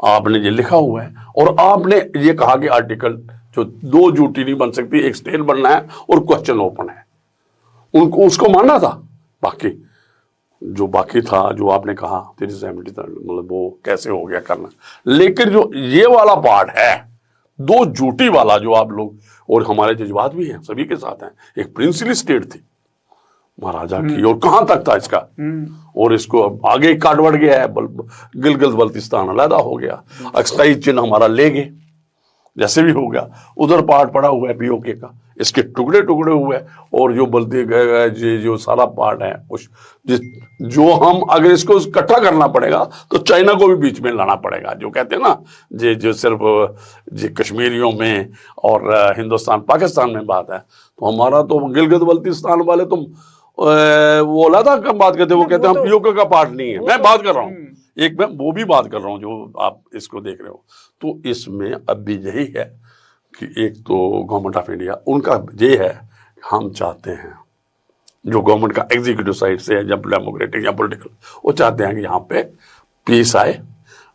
आपने ये लिखा हुआ है, और आपने ये कहा कि आर्टिकल जो 2 ड्यूटी नहीं बन सकती, एक स्टेट बनना है, और क्वेश्चन ओपन है, उनको उसको मानना था। बाकी जो बाकी था, जो आपने कहा 370, मतलब वो कैसे हो गया करना। लेकिन जो ये वाला पार्ट है 2 ड्यूटी वाला, जो आप लोग, और हमारे जज्बात भी हैं, सभी के साथ हैं, एक प्रिंसली स्टेट थी महाराजा की, और कहां तक था इसका, और इसको अब आगे काट बढ़ गया है, गिलगित बल्तिस्तान अलहदा हो गया, अक्साई चिन्ह हमारा ले गए, जैसे भी हो गया। उधर पार्ट पड़ा हुआ है पीओके का, इसके टुकड़े टुकड़े हुए, और जो बल्ती गए जो सारा पार्ट है उस जो हम अगर इसको इकट्ठा करना पड़ेगा तो चाइना को भी बीच में लाना पड़ेगा। जो कहते हैं ना, जो सिर्फ जो कश्मीरियों में और हिंदुस्तान पाकिस्तान में बात है, तो हमारा तो गिलगित बल्तिस्तान वाले तुम वो अलहदा का बात करते, वो कहते हैं हम पीओके का पार्ट नहीं है। मैं बात कर रहा हूँ, एक मैं वो भी बात कर रहा हूँ जो आप इसको देख रहे हो। तो इसमें अब भी यही है कि एक तो गवर्नमेंट ऑफ इंडिया उनका ये है, हम चाहते हैं जो गवर्नमेंट का एग्जीक्यूटिव साइड से है, जब डेमोक्रेटिक या पॉलिटिकल, वो चाहते हैं कि यहाँ पे पीस आए,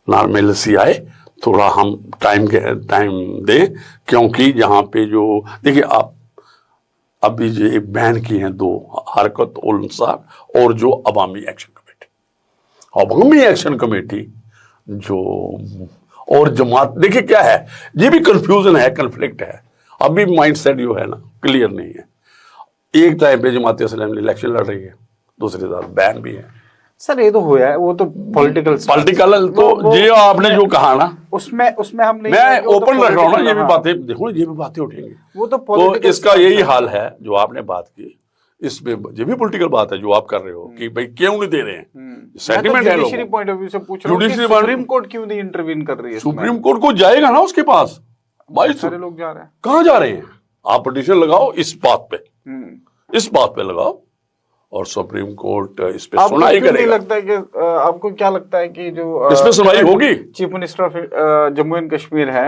नॉर्मेलिसी आए, थोड़ा हम टाइम दें, क्योंकि यहाँ पे जो देखिए आप अभी जो बैन की हैं 2 हरकत उल इंसाफ और जो अवामी एक्शन कमेटी, अवामी एक्शन कमेटी जो और जमात, देखिए क्या है, ये भी कंफ्यूजन है, कन्फ्लिक्ट है, अभी माइंडसेट जो है ना क्लियर नहीं है। एक टाइम पे जमात इस्लामी इलेक्शन लड़ रही है, दूसरी तरफ बैन भी है। सर ये तो हुआ है, वो तो पॉलिटिकल तो ये आपने जो कहा ना, उसमें हम नहीं, मैं ओपन रख रहा हूँ ना, ये भी बातें देखो, ये भी बातें उठेंगी, वो तो इसका यही हाल है जो आपने बात की, इसमें ये भी पॉलिटिकल बात है जो आप कर रहे हो कि भाई क्यों नहीं दे रहे हैं, सेंटिमेंट है लोगों, पॉइंट ऑफ व्यू से पूछ रहा हूं कि सुप्रीम कोर्ट क्यों नहीं इंटरवीन कर रही है? सुप्रीम कोर्ट को जाएगा ना उसके पास, भाई सारे लोग जा रहे हैं, कहाँ जा रहे हैं? आप पिटीशन लगाओ इस बात पे, इस बात पे लगाओ और सुप्रीम कोर्ट इस पे सुनवाई करेगा। लगता है कि आपको क्या लगता है कि जो इसमें सुनवाई होगी? Chief minister of Jammu and Kashmir है,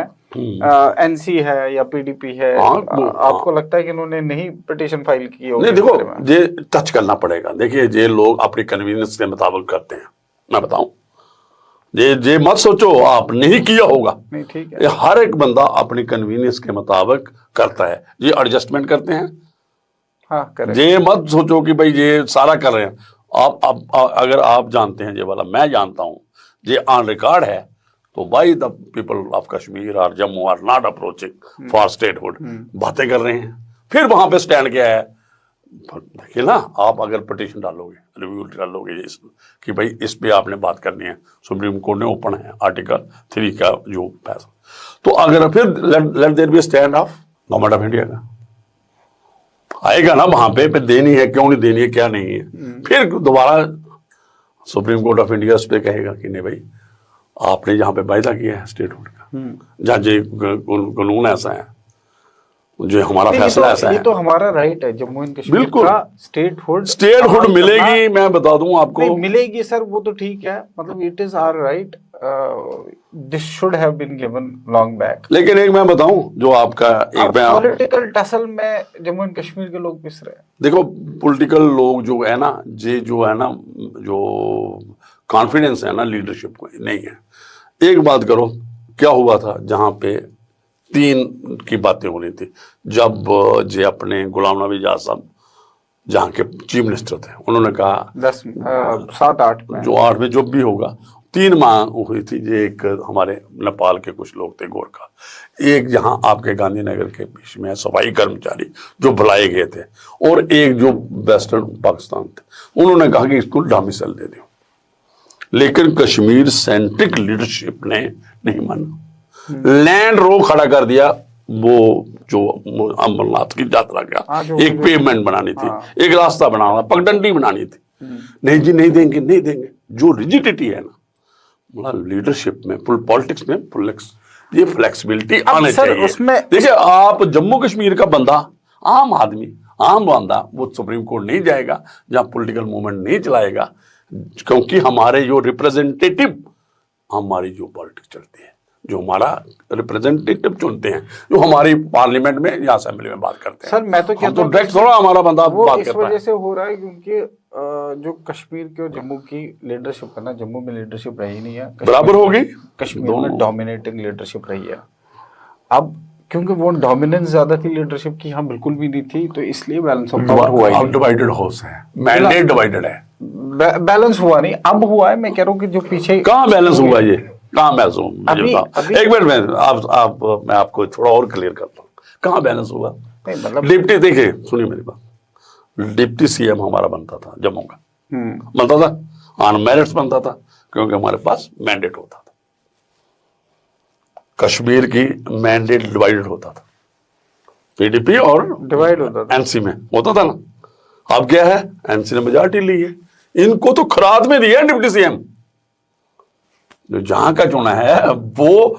एनसी है या पीडीपी है, आपको लगता है कि इन्होंने नहीं पिटीशन फाइल की होगी? नहीं, देखो ये टच करना पड़ेगा। देखिए ये लोग अपनी कन्वीनियंस के मुताबिक करते हैं, मैं बताऊं, ये मत सोचो आप नहीं किया होगा, नहीं ठीक है, हर एक बंदा अपनी कन्वीनियंस के मुताबिक करता है, ये एडजस्टमेंट करते हैं। हाँ, करेक्ट। ये मत सोचो कि भाई ये सारा कर रहे हैं आप अगर आप जानते हैं ये वाला, मैं जानता हूं, ये ऑन रिकॉर्ड है, तो भाई द पीपल ऑफ कश्मीर और Jammu are not approaching for statehood, बातें कर रहे हैं। फिर वहां पे स्टैंड क्या है, देखिए ना, आप अगर पिटीशन डालोगे, रिव्यू डालोगे कि भाई इस पे आपने बात करनी है, सुप्रीम कोर्ट ने ओपन है आर्टिकल 3 का जो फैसला, तो अगर फिर let there be stand of Government of India का आएगा ना वहां पे देनी है, क्यों नहीं देनी है, क्या नहीं है, फिर दोबारा सुप्रीम कोर्ट ऑफ इंडिया उस पे कहेगा कि नहीं भाई आपने जहां पे वायदा किया है स्टेटहुड का, जहां जो कानून ऐसा है, जो हमारा फैसला ऐसा है, ये तो हमारा राइट है जम्मू एंड कश्मीर का, स्टेटहुड मिलेगी, मैं बता दूं आपको, मिलेगी सर, वो तो ठीक है, मतलब it is our right, this should have been given long back. लेकिन एक मैं बताऊं जो आपका एक पॉलिटिकल टसल में जम्मू एंड कश्मीर के लोग पिस रहे हैं। देखो पॉलिटिकल लोग जो है ना, ये जो है ना, जो कॉन्फिडेंस है ना लीडरशिप को नहीं है। एक बात करो, क्या हुआ था जहां पे 3 की बातें हो रही थी, जब जे अपने गुलाम नबी आजाद साहब जहाँ के चीफ मिनिस्टर थे, उन्होंने कहा 7-8 में, जो 8 में जो भी होगा, 3 मांग हुई थी। ये एक हमारे नेपाल के कुछ लोग थे गोरखा, एक जहाँ आपके गांधीनगर के बीच में सफाई कर्मचारी जो बुलाए गए थे, और एक जो वेस्टर्न पाकिस्तान थे, उन्होंने कहा कि इसको डोमिसाइल दे दो। लेकिन कश्मीर सेंट्रिक लीडरशिप ने नहीं माना, लैंड रो खड़ा कर दिया। वो जो अमरनाथ की यात्रा का एक पेवमेंट बनानी थी, एक रास्ता बनाना, पगडंडी बनानी थी, नहीं जी नहीं देंगे, नहीं देंगे। जो रिजिडिटी है ना, मतलब लीडरशिप में, पॉलिटिक्स में ये फ्लेक्सिबिलिटी आने चाहिए। देखिए आप जम्मू कश्मीर का बंदा, आम आदमी, आम बंदा, वो सुप्रीम कोर्ट नहीं जाएगा, जहां पॉलिटिकल मूवमेंट नहीं चलाएगा, क्योंकि हमारे जो रिप्रेजेंटेटिव, हमारी जो पॉलिटिक्स चलती है, जो हमारा रिप्रेजेंटेटिव चुनते हैं, जो हमारी पार्लियामेंट में या असेंबली में बात करते हैं। सर मैं तो कहता हूं डायरेक्ट थोड़ा हमारा बंदा बात करता है। इस वजह से हो रहा है क्योंकि जो कश्मीर के और जम्मू की लीडरशिप है ना, जम्मू में लीडरशिप रही नहीं है, बराबर हो गई, कश्मीर में डोमिनेटिंग लीडरशिप रही है। अब क्योंकि वो डोमिनेंस ज्यादा थी लीडरशिप की, यहाँ बिल्कुल भी नहीं थी, तो इसलिए बैलेंस ऑफ पावर हुआ ही नहीं। डिवाइडेड हाउस है, मैंडेट डिवाइडेड है, बैलेंस हुआ नहीं, अब हुआ है। मैं कह रहा हूँ कि जो पीछे कहाँ बैलेंस हुआ, ये कहाँ बैलेंस हुआ? एक मिनट में आप मैं आपको थोड़ा और क्लियर करता हूँ, कहाँ बैलेंस हुआ? मतलब डिप्टी, देखिए सुनिए मेरी बात, डिप्टी सीएम हमारा बनता था जम्मू का, बनता था ऑन मेरिट्स बनता था, क्योंकि हमारे पास मैंडेट होता था। कश्मीर की मैंडेट डिवाइडेड होता था, पीडीपी और डिवाइड होता था, एनसी में होता था ना। अब क्या है, एनसी ने मेजॉरिटी ली है, इनको तो खराद में दिया डिप्टी सीएम। जो जहां का चुना है वो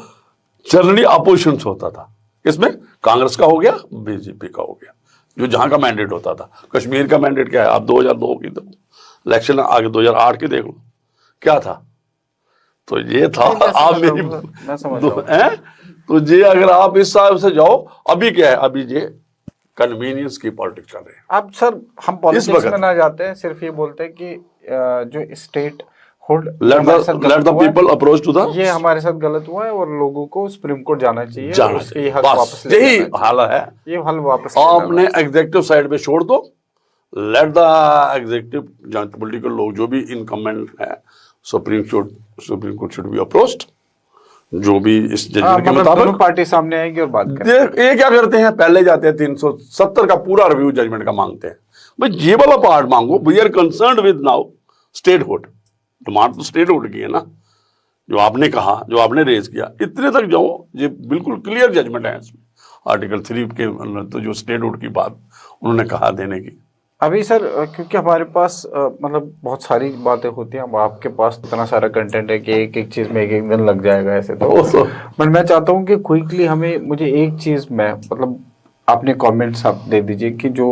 जनरली अपोजिशन से होता था, इसमें कांग्रेस का हो गया, बीजेपी का हो गया, जो जहां का मैंडेट होता था। कश्मीर का मैंडेट क्या है, आप 2002 की इलेक्शन आगे 2008 की देख लो, क्या था, तो ये था। आप मेरी मैं समझ रहा हूँ। हैं? तो ये अगर आप इस हिसाब से जाओ, अभी क्या है, अभी ये कन्वीनियंस की पॉलिटिक्स कर रहे हैं। अब सर हम पॉलिटिक्स में ना जाते हैं, सिर्फ ये बोलते हैं कि जो statehood let the people approach to the, ये हमारे साथ गलत हुआ है और लोगों को सुप्रीम कोर्ट जाना चाहिए, उसके हक बस वापस ले यही जाना हाल है। ये हल वापस आपने एग्जीक्यूटिव साइड पे छोड़ दो, लेट द एग्जीक्यूटिव जहाँ पॉलिटिकल लोग जो भी इनकमेंट है, Supreme court should be approached, जो भी इस जजमेंट के मुताबिक पार्टी सामने आएगी और बात करेंगे। ये क्या करते हैं, पहले जाते हैं 370 का पूरा रिव्यू जजमेंट का मांगते हैं। भाई ये वाला पार्ट मांगो, we are concerned with now statehood, demand तो स्टेटहुड की है ना, जो आपने कहा, जो आपने रेज किया, इतने तक जाओ, ये बिल्कुल क्लियर जजमेंट है इसमें। आर्टिकल 3 के तो जो स्टेटहुड की बात उन्होंने कहा देने की। अभी सर क्योंकि हमारे पास मतलब बहुत सारी बातें होती हैं, अब आपके पास इतना सारा कंटेंट है कि एक एक चीज में एक एक दिन लग जाएगा ऐसे, तो बट मैं चाहता हूँ कि क्विकली मुझे एक चीज में मतलब आपने कमेंट्स आप दे दीजिए कि जो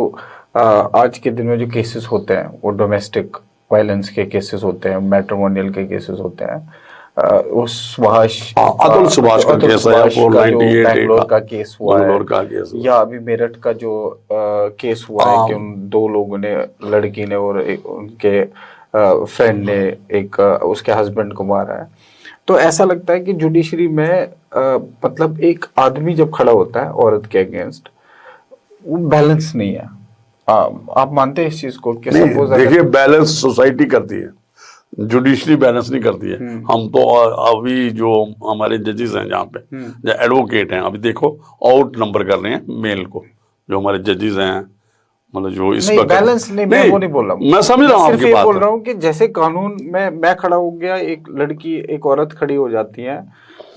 आज के दिन में जो केसेस होते हैं वो डोमेस्टिक वायलेंस के केसेस होते हैं, मैट्रिमोनियल के केसेस होते हैं, उस अतुल सुभाष का केस है, 498 बैंगलोर का केस हुआ है, या अभी मेरठ का जो केस हुआ है कि उन दो लोगों ने, लड़की ने और उनके फ्रेंड ने एक उसके हस्बैंड को मारा है। तो ऐसा लगता है कि जुडिशरी में मतलब एक आदमी जब खड़ा होता है औरत के अगेंस्ट, वो बैलेंस नहीं है। आप मानते हैं इस चीज को? देखिए, बैलेंस सोसाइटी करती है, जुडिशरी बैलेंस नहीं करती है। हम तो अभी जो हमारे जजेस हैं, जहाँ पे जो एडवोकेट हैं, अभी देखो आउट नंबर कर रहे हैं मेल को, जो हमारे जजेस हैं, मतलब जो इस पर बैलेंस नहीं, मैं वो नहीं बोल रहा हूँ, मैं समझ रहा हूँ आपकी बात, बोल रहा हूँ कि जैसे कानून में मैं खड़ा हो गया, एक लड़की एक औरत खड़ी हो जाती है,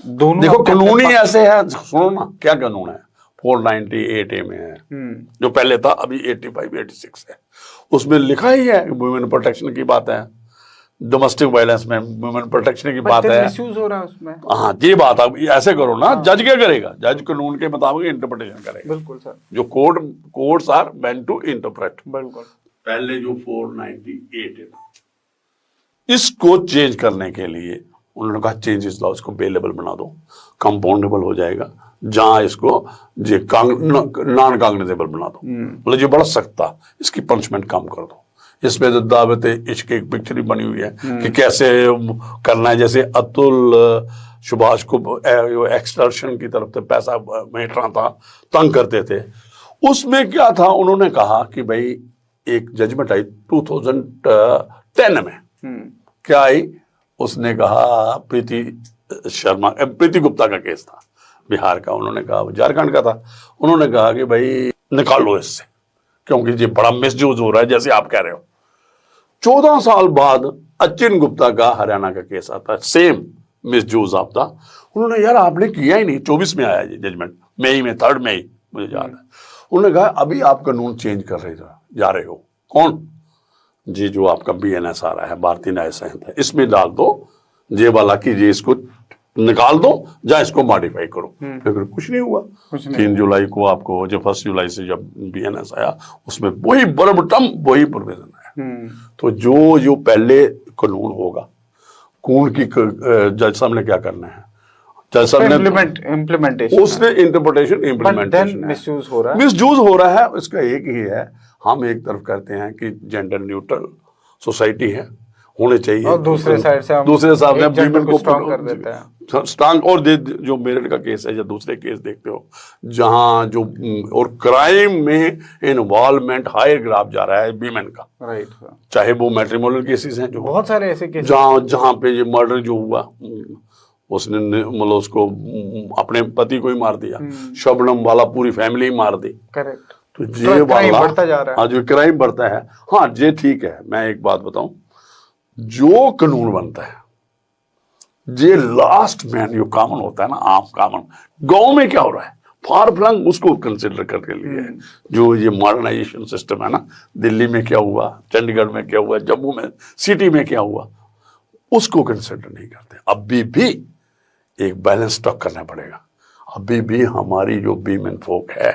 दोनों देखो कानून ही ऐसे है। सुनो ना, क्या कानून है, 498A में है, जो पहले था, अभी 85-86 है। उसमें लिखा ही है वुमेन प्रोटेक्शन की बात है, डोमेस्टिक वायलेंस में वुमेन प्रोटेक्शन की बात है। मिसयूज हो रहा है उसमें। हाँ, ये बात आप ऐसे करो ना, जज क्या करेगा? जज कानून के मुताबिक इंटरप्रिटेशन करेगा। बिल्कुल सर, जो courts are meant to interpret. बिल्कुल। पहले जो 498 है, इसको चेंज करने के लिए उन्होंने कहा चेंजेस लॉ, इसको बेलेबल बना दो, कंपाउंडेबल हो जाएगा, जहां इसको नॉन कॉग्निजेबल बना दो, मतलब ये बड़ा सख्त था, इसकी पनिशमेंट कम कर दो। इसमें तो दावत इश्क एक पिक्चर ही बनी हुई है कि कैसे करना है। जैसे अतुल सुभाष को एक्सटर्शन की तरफ से पैसा भेज रहा था, तंग करते थे, उसमें क्या था, उन्होंने कहा कि भाई एक जजमेंट आई 2010 में, क्या आई, उसने कहा प्रीति गुप्ता का केस था, बिहार का, उन्होंने कहा, झारखंड का था, उन्होंने कहा कि भाई निकालो इससे, क्योंकि ये बड़ा मिसयूज हो रहा है, जैसे आप कह रहे हो। 14 साल बाद अचिन गुप्ता का हरियाणा का केस आता है, सेम मिसयूज आपका। उन्होंने, यार आपने किया ही नहीं, 24 में आया ये जजमेंट, मई में, 3 मई मुझे याद है। उन्होंने कहा अभी आप कानून चेंज कर रहे जा रहे हो। कौन? जी, जो आपका BNS आ रहा है, भारतीय न्याय संहिता, इसमें डाल दो ये वाला कि ये इसको निकाल दो, या इसको मॉडिफाई करो। फिर कुछ नहीं हुआ। 3 जुलाई को आपको, जो 1 जुलाई से जब BNS आया, उसमें वही बरबटम वही प्रोविजन है। तो जो पहले कानून होगा, कौन की जज साहब ने क्या करना है, जज साहब ने इम्प्लीमेंटेशन, उसने इंटरप्रिटेशन इम्प्लीमेंटेशन, मिसयूज हो रहा है। इसका एक ही है, हम एक तरफ कहते हैं कि जेंडर न्यूट्रल सोसाइटी है, होने चाहिए, और दूसरे साइड से वीमेन को स्ट्रांग कर देते हैं, स्ट्रांग। और जो मेरठ का केस है या दूसरे केस देखते हो, जहां जो और क्राइम में इन्वॉल्वमेंट हायर ग्राफ जा रहा है वीमेन का, राइट, चाहे वो मैट्रिमोनियल केसेस हैं, जो बहुत सारे ऐसे केस जहां पे ये मर्डर जो हुआ, उसने मतलब उसको अपने पति को ही मार दिया, शबनम वाला पूरी फैमिली ही मार दी, करेक्ट। तो ये वाला बढ़ता जा रहा है, हाँ, जो क्राइम बढ़ता है। हाँ, ये ठीक है। मैं एक बात बताऊं, जो कानून बनता है, ये लास्ट मैन जो कॉमन होता है ना, आम कॉमन, गांव में क्या हो रहा है, फार फ्लंग, उसको कंसिडर करके लिए जो ये मॉडर्नाइजेशन सिस्टम है ना, दिल्ली में क्या हुआ, चंडीगढ़ में क्या हुआ, जम्मू में, सिटी में क्या हुआ, उसको कंसिडर नहीं करते। अभी भी एक बैलेंस स्टॉक करना पड़ेगा। अभी भी हमारी जो वीमेन फोक है,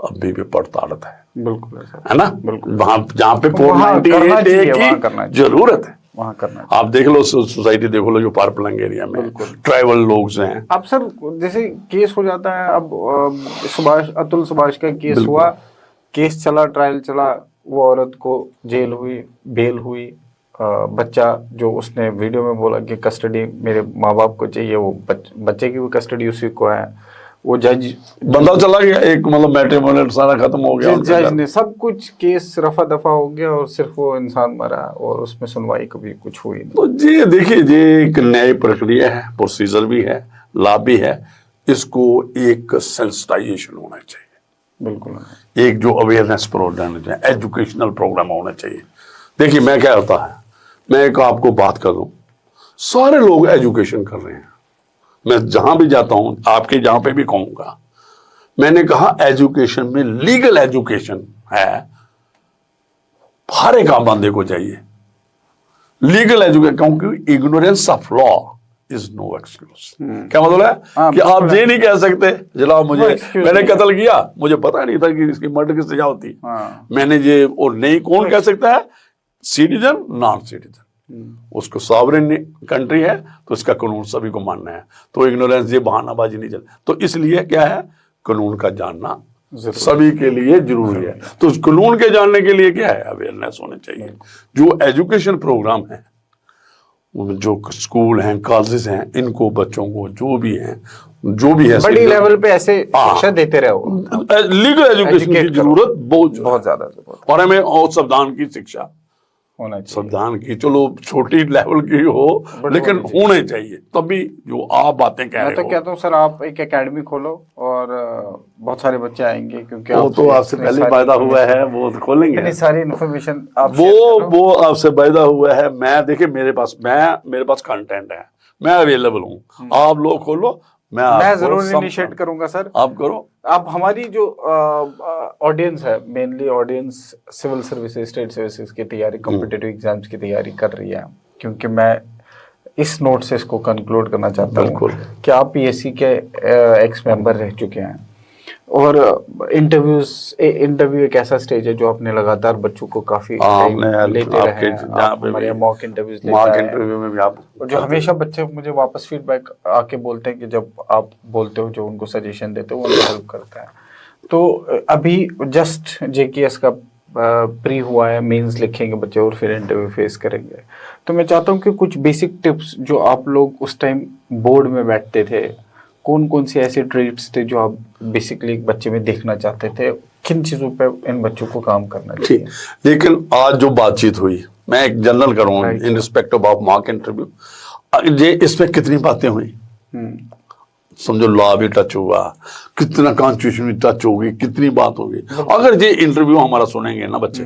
अभी भी पड़ताड़त है, बिल्कुल, है ना, बिल्कुल। वहां जहाँ पे 498 की जरूरत है, वहाँ करना। आप देख लो सोसाइटी, देखो लो जो पारपलंग एरिया में ट्राइबल लोग हैं। अब सर जैसे केस हो जाता है, अब अतुल सुभाष का केस हुआ, केस चला, ट्रायल चला, वो औरत को जेल हुई, बेल हुई, बच्चा जो उसने वीडियो में बोला कि कस्टडी मेरे माँ बाप को चाहिए, वो बच्चे की भी कस्टडी उसी को है, वो जज बंदा चला गया, एक मतलब मैट्रिमोनियल सारा खत्म हो गया, जज ने सब कुछ, केस रफा दफा हो गया और सिर्फ वो इंसान मरा और उसमें सुनवाई कभी कुछ हुई नहीं। तो जी देखिए, ये एक न्याय प्रक्रिया है, प्रोसीजर भी है, लॉ भी है, इसको एक सेंसिटाइजेशन होना चाहिए, बिल्कुल एक जो अवेयरनेस प्रोग्राम, एजुकेशनल प्रोग्राम होना चाहिए। देखिए मैं क्या होता है, मैं एक आपको बात कर दूं, सारे लोग एजुकेशन कर रहे हैं, मैं जहां भी जाता हूं, आपके जहां पे भी कहूंगा, मैंने कहा एजुकेशन में लीगल एजुकेशन है, हर एक आम बंदे को चाहिए लीगल एजुकेशन, क्योंकि ignorance of law is no excuse. क्या मतलब है कि आप ये नहीं कह सकते जनाब मुझे, मैंने कत्ल किया, मुझे पता नहीं था कि इसकी मर्डर की सजा होती, मैंने ये, और नहीं, कौन कह सकता है, सिटीजन, नॉन सिटीजन, उसको सॉवरेन कंट्री है तो इसका कानून सभी को मानना है, तो इग्नोरेंस, ये बहानाबाजी नहीं चल, तो इसलिए क्या है, कानून का जानना सभी के लिए जरूरी है। तो कानून के जानने के लिए क्या है, अवेयरनेस होने चाहिए। जो एजुकेशन प्रोग्राम है, जो स्कूल हैं, कॉलेजेस हैं, इनको बच्चों को जो भी है बड़ी लेवल पे ऐसे शिक्षा देते रहो, लीगल एजुकेशन की जरूरत बहुत ज्यादा, और हमें और संविधान की शिक्षा होना चाहिए, संविधान की, चलो छोटी लेवल की हो लेकिन होने चाहिए, तभी जो आप बातें कह रहे हो। मैं तो कहता हूँ सर, आप एक एकेडमी खोलो और बहुत सारे बच्चे आएंगे, क्योंकि वो तो आपसे पहले वायदा हुआ है, वो खोलेंगे, इतनी सारी इन्फॉर्मेशन आप वो आपसे वायदा हुआ है। मैं देखिए, मेरे पास कंटेंट है, मैं अवेलेबल हूँ, आप लोग खोलो, मैं जरूर इनिशिएट करूंगा सर, आप करो। आप हमारी जो ऑडियंस है, mainly audience civil services, state services की तैयारी, कॉम्पिटिटिव एग्जाम्स की तैयारी कर रही है, क्योंकि मैं इस नोट से इसको कंक्लूड करना चाहता हूँ कि आप पीएससी के एक्स मेंबर रह चुके हैं, और इंटरव्यू एक ऐसा स्टेज है जो आपने लगातार बच्चों को काफी लेते रहे हैं, मॉक इंटरव्यूज में भी आप, और जो हमेशा बच्चे मुझे वापस फीडबैक आके बोलते हैं कि जब आप बोलते हो, जो उनको सजेशन देते हो, वो उनको हेल्प करता है। तो अभी जस्ट जेकेएस का प्री हुआ है, मेंस लिखेंगे बच्चे और फिर इंटरव्यू फेस करेंगे, तो मैं चाहता हूँ कि कुछ बेसिक टिप्स जो आप लोग उस टाइम बोर्ड में बैठते थे, कौन कौन से ऐसे ट्रेड्स थे जो आप बेसिकली एक बच्चे में देखना चाहते थे, किन चीजों पे इन बच्चों को काम करना चाहिए। लेकिन आज जो बातचीत हुई, मैं एक जनरल करूंगा in respect of mark interview, ये इसमें कितनी बातें हुई, समझो लॉ भी टच हुआ, कितना कॉन्स्टिट्यूशन भी टच होगी, कितनी बात होगी। अगर ये इंटरव्यू हमारा सुनेंगे ना बच्चे,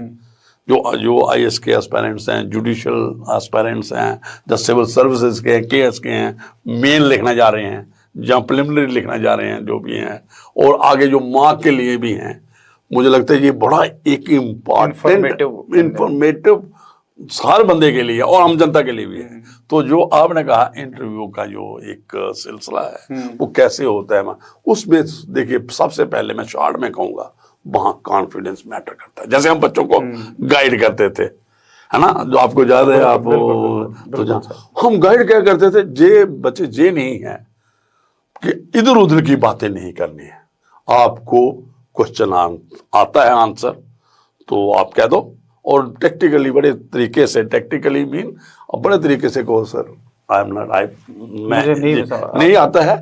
जो आईएएस के एस्पायरेंट्स हैं, जुडिशियल एस्पायरेंट्स हैं, जो सिविल सर्विसेज के हैं, केएस के हैं, मेन लिखना जा रहे हैं, जहाँ प्रिलिमिनरी लिखना जा रहे हैं, जो भी हैं, और आगे जो मार्क के लिए भी हैं, मुझे लगता है ये बड़ा एक इम्पॉर्टेंट इंफॉर्मेटिव हर बंदे के लिए और आम जनता के लिए भी है। तो जो आपने कहा इंटरव्यू का जो एक सिलसिला है वो कैसे होता है, उसमें देखिए सबसे पहले मैं शॉर्ट में कहूँगा, वहाँ कॉन्फिडेंस मैटर करता है। जैसे हम बच्चों को गाइड करते थे, है ना, जो आपको याद है, आप तो हम गाइड क्या करते थे, जे बच्चे जे नहीं है कि इधर उधर की बातें नहीं करनी है, आपको क्वेश्चन आता है आंसर तो आप कह दो, और टेक्निकली बड़े तरीके से, टेक्निकली मीन बड़े तरीके से कहो सर आई एम नॉट, मैं नहीं आता है।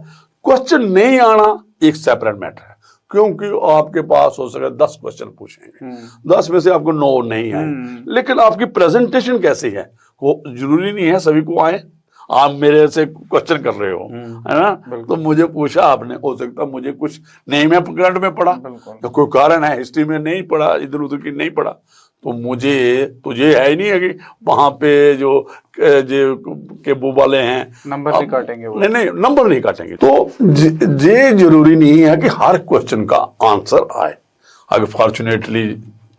क्वेश्चन नहीं आना एक सेपरेट मैटर है, क्योंकि आपके पास हो सके 10 क्वेश्चन पूछेंगे, 10 में से आपको 9 नहीं आए, लेकिन आपकी प्रेजेंटेशन कैसी है वो जरूरी नहीं है सभी को आए। आप मेरे से क्वेश्चन कर रहे हो, है ना, तो मुझे पूछा आपने, हो सकता मुझे कुछ नहीं, मैं करंट में पढ़ा तो कोई कारण है, हिस्ट्री में नहीं पढ़ा, इधर उधर की नहीं पढ़ा, तो मुझे है ही नहीं है कि वहां पे जो वो वाले हैं नंबर नहीं काटेंगे, नहीं नंबर नहीं काटेंगे। तो ये जरूरी नहीं है कि हर क्वेश्चन का आंसर आए, अगर फॉर्चुनेटली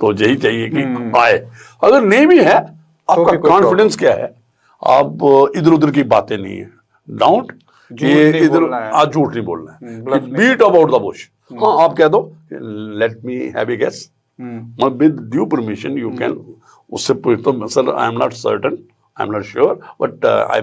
तो यही चाहिए कि आए, अगर नहीं भी है आपका कॉन्फिडेंस क्या है, आप इधर उधर की बातें नहीं है, डाउट ये इधर झूठ नहीं बोलना है, बीट अबाउट द बुश। हाँ आप कह दो let me have a guess, with due permission you can, उससे पूछता sir I am not certain, I am not sure, but I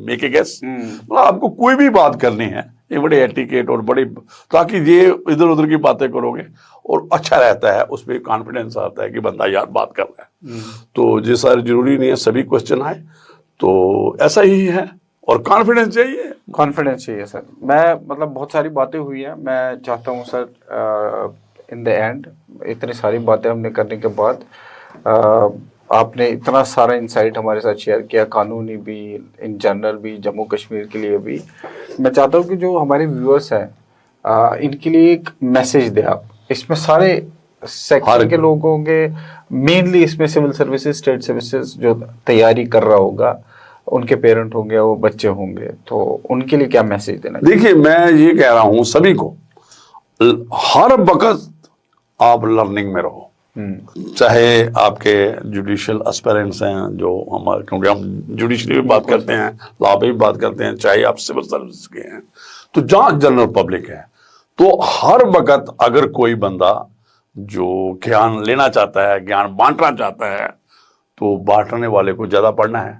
make a guess. मतलब आपको कोई भी बात करनी है, ये बड़े एटिकेट और बड़ी, ताकि ये इधर उधर की बातें करोगे और अच्छा रहता है, उसमें कॉन्फिडेंस आता है कि बंदा यार बात कर रहा है। तो ये सारे जरूरी नहीं है सभी क्वेश्चन आए, तो ऐसा ही है और कॉन्फिडेंस चाहिए। कॉन्फिडेंस चाहिए सर। मैं मतलब बहुत सारी बातें हुई हैं, मैं चाहता हूँ सर इन द एंड इतनी सारी बातें हमने करने के बाद आपने इतना सारा इंसाइट हमारे साथ शेयर किया, कानूनी भी, इन जनरल भी, जम्मू कश्मीर के लिए भी। मैं चाहता हूँ कि जो हमारे व्यूअर्स हैं इनके लिए एक मैसेज दे आप। इसमें सारे सेक्टर के लोग होंगे, मेनली इसमें सिविल सर्विसेज, स्टेट सर्विसेज जो तैयारी कर रहा होगा, उनके पेरेंट होंगे, वो बच्चे होंगे, तो उनके लिए क्या मैसेज देना? देखिए, मैं ये कह रहा हूँ सभी को, हर वक्त आप लर्निंग में रहो। चाहे आपके जुडिशियल एस्पिरेंट्स हैं जो हमारे, क्योंकि हम जुडिशरी भी बात करते हैं, लॉ पे भी बात करते हैं, चाहे आप सिविल सर्विस के हैं, तो जहाँ जनरल पब्लिक है, तो हर वक्त अगर कोई बंदा जो ज्ञान लेना चाहता है, ज्ञान बांटना चाहता है, तो बांटने वाले को ज़्यादा पढ़ना है,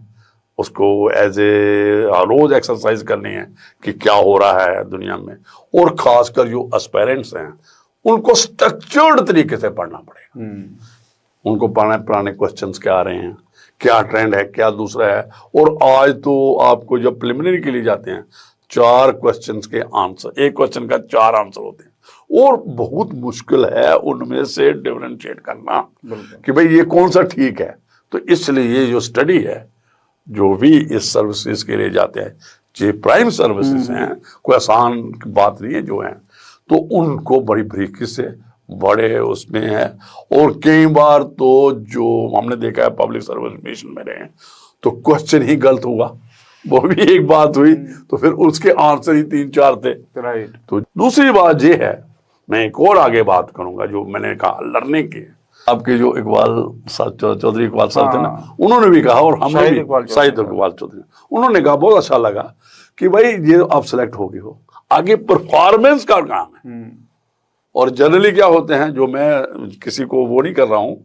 उसको एज ए रोज एक्सरसाइज करनी है कि क्या हो रहा है दुनिया में, और खासकर जो एस्पिरेंट्स हैं उनको स्ट्रक्चर्ड तरीके से पढ़ना पड़ेगा। उनको पुराने क्वेश्चंस क्या आ रहे हैं, क्या ट्रेंड है, क्या दूसरा है। और आज तो आपको जब प्रिलिमिनरी के लिए जाते हैं, 4 क्वेश्चंस के आंसर, एक क्वेश्चन का 4 आंसर होते हैं, और बहुत मुश्किल है उनमें से डिफरेंशिएट करना कि भाई ये कौन सा ठीक है। तो इसलिए ये जो स्टडी है, जो भी इस सर्विसेज के लिए जाते हैं, जो प्राइम सर्विसेज हैं, कोई आसान बात नहीं है जो है, तो उनको बड़ी बारीकी से, बड़े उसमें है। और कई बार तो जो हमने देखा है पब्लिक सर्विस मिशन में रहे, तो क्वेश्चन ही गलत हुआ, वो भी एक बात हुई, तो फिर उसके आंसर ही 3-4 थे। राइट। तो दूसरी बात ये है, मैं एक और आगे बात करूंगा, जो मैंने कहा लर्निंग की, आपके जो इकबाल चौधरी इकबाल साहब थे ना, उन्होंने भी कहा, और हमने भी, शाहिद इकबाल चौधरी, उन्होंने कहा, बहुत अच्छा लगा कि भाई ये आप सिलेक्ट हो गए हो, आगे परफॉर्मेंस का काम है। और जनरली क्या होते हैं, जो मैं किसी को वो नहीं कर रहा हूँ,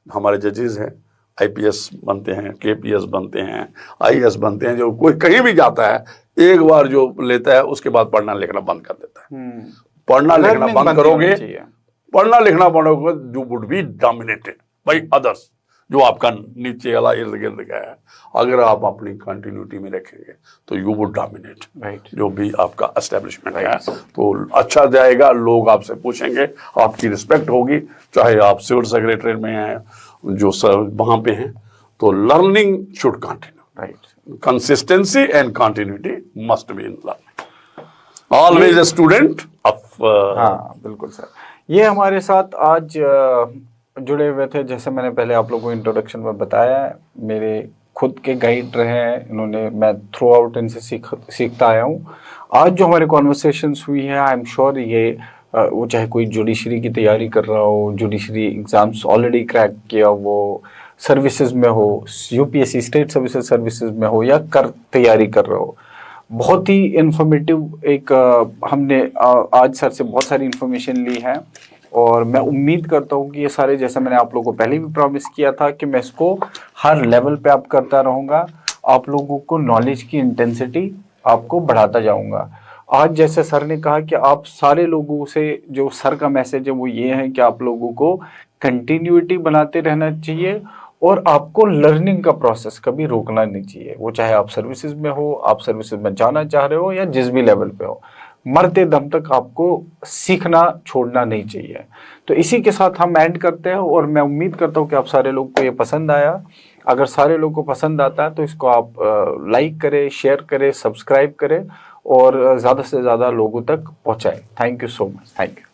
हमारे जजेस हैं, आईपीएस बनते हैं, केपीएस बनते हैं, आईएएस बनते हैं, जो कोई कहीं भी जाता है, एक बार जो लेता है उसके बाद पढ़ना लिखना बंद कर देता है। पढ़ना लिखना बंद करोगे, पढ़ना लिखना पढ़ोगे, you would be dominated by others, जो आपका नीचे वाला इर्द गिर्द का है। अगर आप अपनी कंटिन्यूटी में रखेंगे तो यू वुड डोमिनेट, जो भी आपका एस्टेब्लिशमेंट है, तो अच्छा जाएगा, लोग आपसे पूछेंगे, आपकी रिस्पेक्ट होगी, चाहे आप सिविल सेक्रेटरी में हैं, जो सर वहाँ पे हैं। तो learning should continue, right, consistency and continuity must be in learning, always a student of. हाँ बिल्कुल सर। ये हमारे साथ आज जुड़े हुए थे, जैसे मैंने पहले आप लोगों को इंट्रोडक्शन में बताया, मेरे खुद के गाइड रहे हैं इन्होंने, मैं थ्रू आउट इनसे सीखता आया हूँ। आज जो हमारे कॉन्वर्सेशंस हुई है, आई एम श्योर ये वो चाहे कोई जुडिशरी की तैयारी कर रहा हो, जुडिशरी एग्ज़ाम्स ऑलरेडी क्रैक किया, वो सर्विसेज में हो, यूपीएससी स्टेट सर्विसेज में हो, या तैयारी कर रहा हो, बहुत ही इन्फॉर्मेटिव एक हमने आज सर से बहुत सारी इन्फॉर्मेशन ली है। और मैं उम्मीद करता हूँ कि ये सारे, जैसे मैंने आप लोगों को पहले भी प्रॉमिस किया था कि मैं इसको हर लेवल पे आप करता रहूँगा, आप लोगों को नॉलेज की इंटेंसिटी आपको बढ़ाता जाऊँगा। आज जैसे सर ने कहा कि आप सारे लोगों से, जो सर का मैसेज है वो ये है कि आप लोगों को कंटिन्यूटी बनाते रहना चाहिए, और आपको लर्निंग का प्रोसेस कभी रोकना नहीं चाहिए। वो चाहे आप सर्विसेज में हो, आप सर्विसेज में जाना चाह रहे हो, या जिस भी लेवल पे हो, मरते दम तक आपको सीखना छोड़ना नहीं चाहिए। तो इसी के साथ हम एंड करते हैं, और मैं उम्मीद करता हूँ कि आप सारे लोगों को ये पसंद आया। अगर सारे लोगों को पसंद आता है तो इसको आप लाइक करें, शेयर करें, सब्सक्राइब करें, और ज़्यादा से ज़्यादा लोगों तक पहुँचाएं। Thank you so much. Thank you.